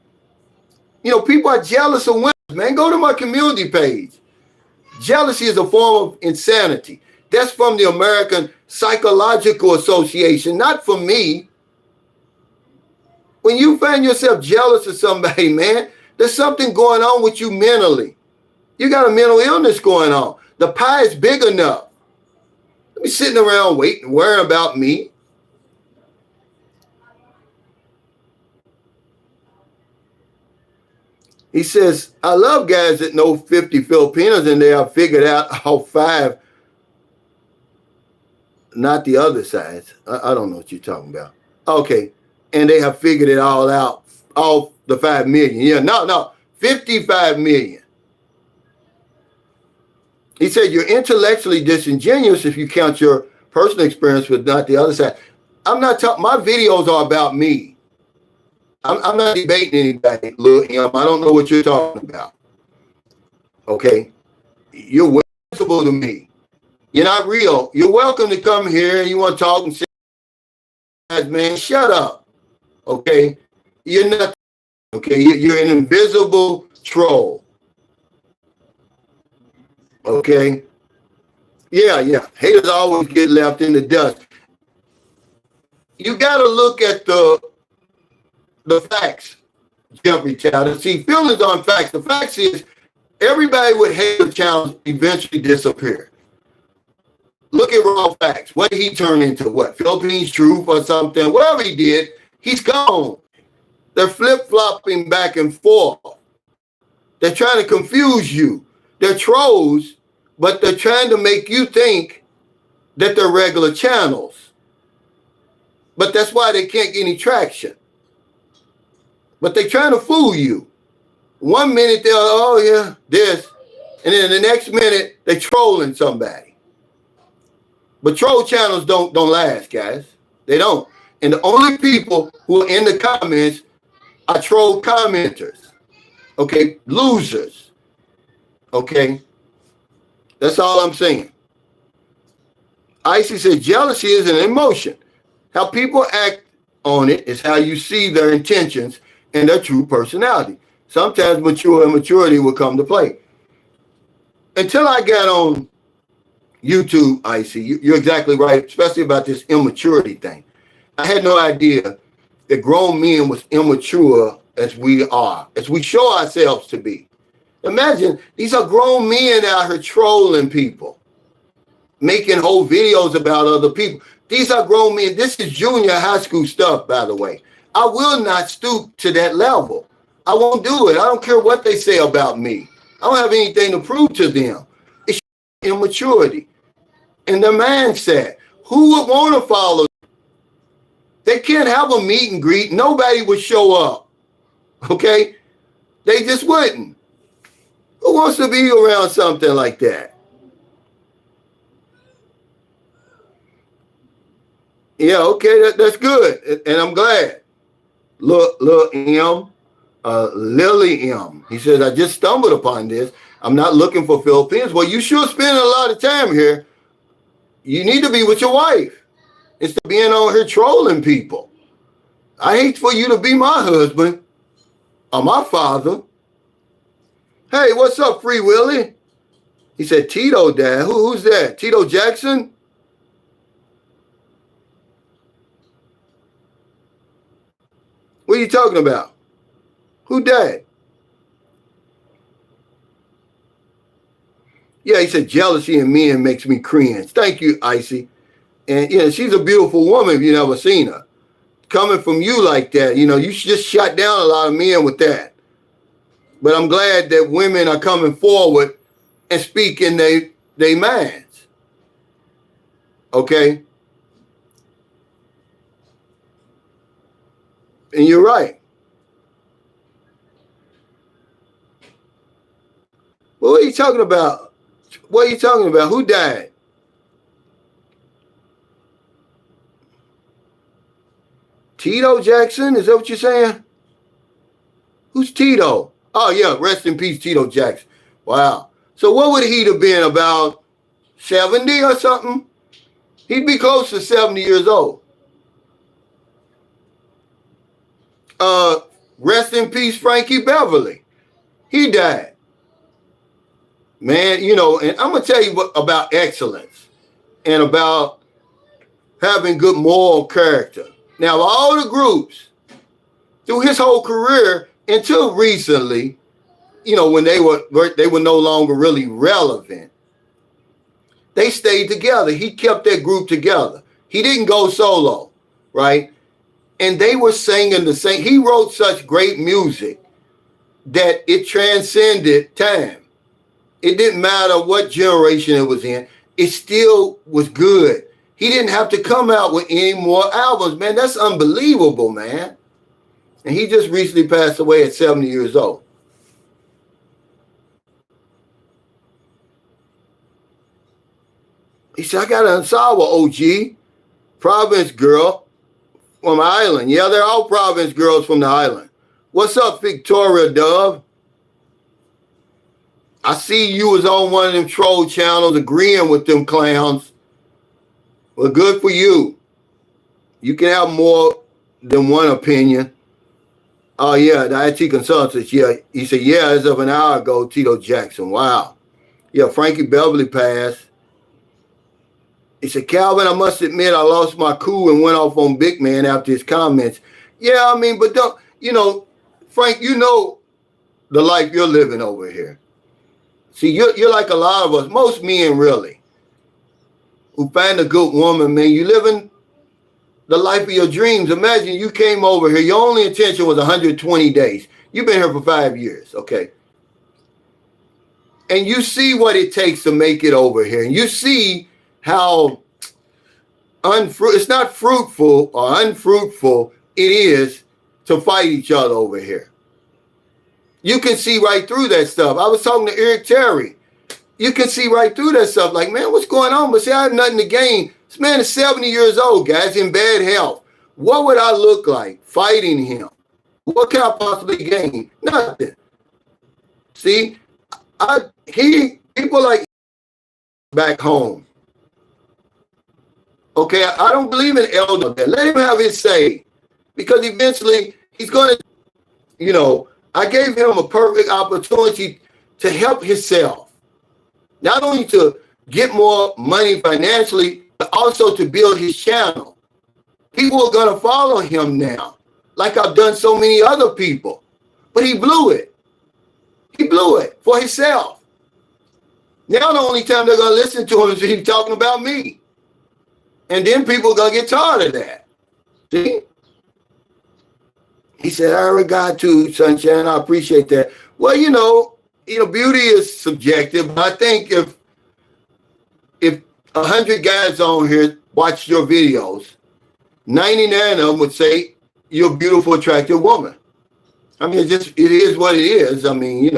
People are jealous of winners, man. Go to my community page. Jealousy is a form of insanity. That's from the American Psychological Association, not from me. When you find yourself jealous of somebody, man, there's something going on with you mentally. You got a mental illness going on. The pie is big enough. Don't be sitting around waiting, worrying about me. He says, I love guys that know 50 Filipinos and they have figured out how 5, not the other sides. I don't know what you're talking about. Okay. And they have figured it all out, all the 5 million. Yeah, no, 55 million. He said, you're intellectually disingenuous if you count your personal experience with not the other side. I'm not talking, my videos are about me. I'm not debating anybody, Lil Him. I don't know what you're talking about. Okay? You're visible to me. You're not real. You're welcome to come here and you want to talk and say, man, shut up. Okay? You're not, okay? You're an invisible troll. Okay? Yeah. Haters always get left in the dust. You got to look at the facts, Jeffrey Chowder. See, feelings aren't facts. The facts is everybody with hate challenge eventually disappear. Look at raw facts. What did he turn into? What? Philippines Truth or something? Whatever he did, he's gone. They're flip-flopping back and forth. They're trying to confuse you. They're trolls, but they're trying to make you think that they're regular channels. But that's why they can't get any traction. But they're trying to fool you. 1 minute they're, this. And then the next minute, they're trolling somebody. But troll channels don't last, guys. They don't. And the only people who are in the comments are troll commenters. Okay? Losers. Okay? That's all I'm saying. Icy said, jealousy is an emotion. How people act on it is how you see their intentions and their true personality. sometimes mature and maturity will come to play. Until I got on YouTube, Icy, you're exactly right, especially about this immaturity thing. I had no idea that grown men was immature as we are, as we show ourselves to be. Imagine, these are grown men out here trolling people, making whole videos about other people. These are grown men. This is junior high school stuff, by the way. I will not stoop to that level. I won't do it. I don't care what they say about me. I don't have anything to prove to them. It's immaturity. And the mindset. Who would want to follow? They can't have a meet and greet. Nobody would show up. Okay? They just wouldn't. Who wants to be around something like that? Yeah, okay, that's good. And I'm glad. Look, Lily M. He says, I just stumbled upon this. I'm not looking for Filipinos. Well, you sure spend a lot of time here. You need to be with your wife instead of being on here trolling people. I hate for you to be my husband or my father. Hey, what's up, Free Willie? He said, Tito died. Who's that? Tito Jackson? What are you talking about? Who died? Yeah, he said, jealousy in men makes me cringe. Thank you, Icy. And yeah, she's a beautiful woman if you never seen her. Coming from you like that, you know, you just shut down a lot of men with that. But I'm glad that women are coming forward and speaking their minds. Okay? And you're right. Well, what are you talking about? What are you talking about? Who died? Tito Jackson? Is that what you're saying? Who's Tito? Oh, yeah. Rest in peace, Tito Jackson. Wow. So what would he have been, about 70 or something? He'd be close to 70 years old. Rest in peace, Frankie Beverly. He died. Man, you know, and I'm going to tell you about excellence and about having good moral character. Now, all the groups, through his whole career, until recently, you know, when they were no longer really relevant, they stayed together. He kept that group together. He didn't go solo, right? And they were singing the same. He wrote such great music that it transcended time. It didn't matter what generation it was in. It still was good. He didn't have to come out with any more albums, man. That's unbelievable, man. And he just recently passed away at 70 years old. He said, I got an Ansawa OG, Province girl from the island. Yeah, they're all Province girls from the island. What's up, Victoria Dove? I see you was on one of them troll channels agreeing with them clowns. Well, good for you. You can have more than one opinion. Oh, yeah, the IT consultants. Yeah, he said, yeah, as of an hour ago, Tito Jackson. Wow. Yeah, Frankie Beverly passed. He said, Calvin, I must admit I lost my cool and went off on Big Man after his comments. Yeah, I mean, but don't, you know, Frank, you know the life you're living over here. See, you're like a lot of us, most men really, who find a good woman, man. You living the life of your dreams. Imagine you came over here. Your only intention was 120 days. You've been here for 5 years, okay? And you see what it takes to make it over here. And you see how it's not fruitful or unfruitful it is to fight each other over here. You can see right through that stuff. I was talking to Eric Terry. You can see right through that stuff. Like, man, what's going on? But see, I have nothing to gain. This man is 70 years old, guys, in bad health. What would I look like fighting him? What can I possibly gain? Nothing. See, people like back home. Okay, I don't believe in elder. Let him have his say. Because eventually he's going to, you know, I gave him a perfect opportunity to help himself. Not only to get more money financially, but also to build his channel. People are going to follow him now, like I've done so many other people. But he blew it. He blew it for himself. Now the only time they're going to listen to him is if he's talking about me. And then people are going to get tired of that. See? He said, I regard too, Sunshine. I appreciate that. Well, beauty is subjective. But I think if 100 guys on here watch your videos, 99 of them would say you're a beautiful, attractive woman. I mean, it is what it is. I mean,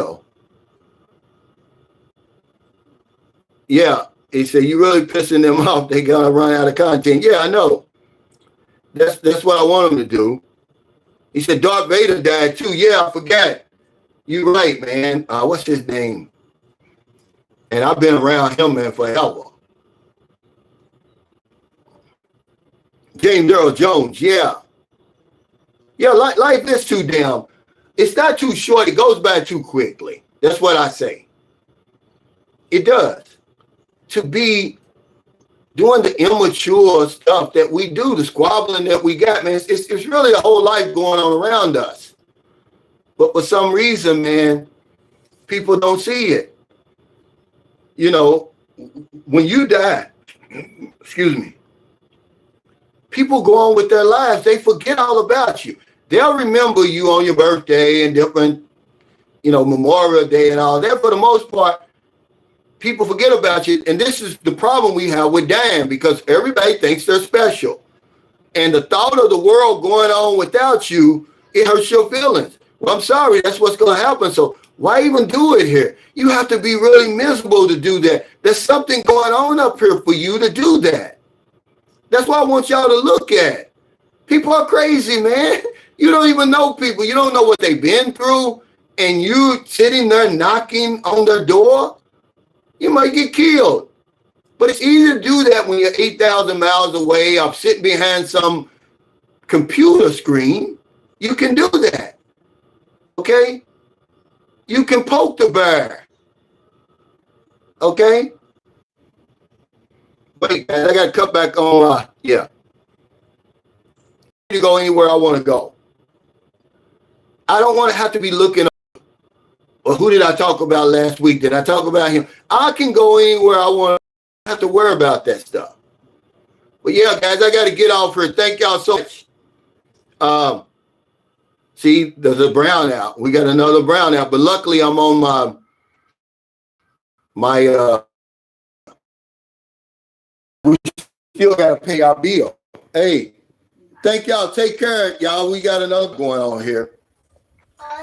Yeah, he said, you really pissing them off. They're going to run out of content. Yeah, I know. That's what I want them to do. He said, Darth Vader died too. Yeah, I forgot. You're right, man. What's his name? And I've been around him, man, forever. James Earl Jones, yeah. Yeah, life is too damn. It's not too short. It goes by too quickly. That's what I say. It does. To be doing the immature stuff that we do, the squabbling that we got, man, it's really a whole life going on around us. But for some reason, man, people don't see it. When you die, excuse me, people go on with their lives. They forget all about you. They'll remember you on your birthday and different, Memorial Day and all that. For the most part, people forget about you. And this is the problem we have with dying, because everybody thinks they're special. And the thought of the world going on without you, it hurts your feelings. Well, I'm sorry, that's what's going to happen. So why even do it here? You have to be really miserable to do that. There's something going on up here for you to do that. That's what I want y'all to look at. People are crazy, man. You don't even know people. You don't know what they've been through. And you sitting there knocking on their door, you might get killed. But it's easy to do that when you're 8,000 miles away or sitting behind some computer screen. You can do that. Okay? You can poke the bear. Okay? Wait, man, I got to cut back on. Yeah. To go anywhere I want to go. I don't want to have to be looking up. Well, who did I talk about last week? Did I talk about him? I can go anywhere I want. I don't have to worry about that stuff. But yeah, guys, I got to get off here. Thank y'all so much. See, there's a brownout. We got another brownout, but luckily I'm on my we still got to pay our bill. Hey, thank y'all. Take care, y'all. We got another going on here.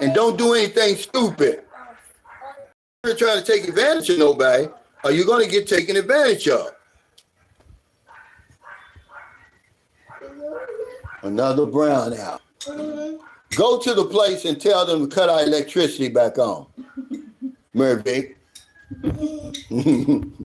And don't do anything stupid. You're trying to take advantage of nobody, or you're going to get taken advantage of. Another brownout. Go to the place and tell them to cut our electricity back on. Murphy.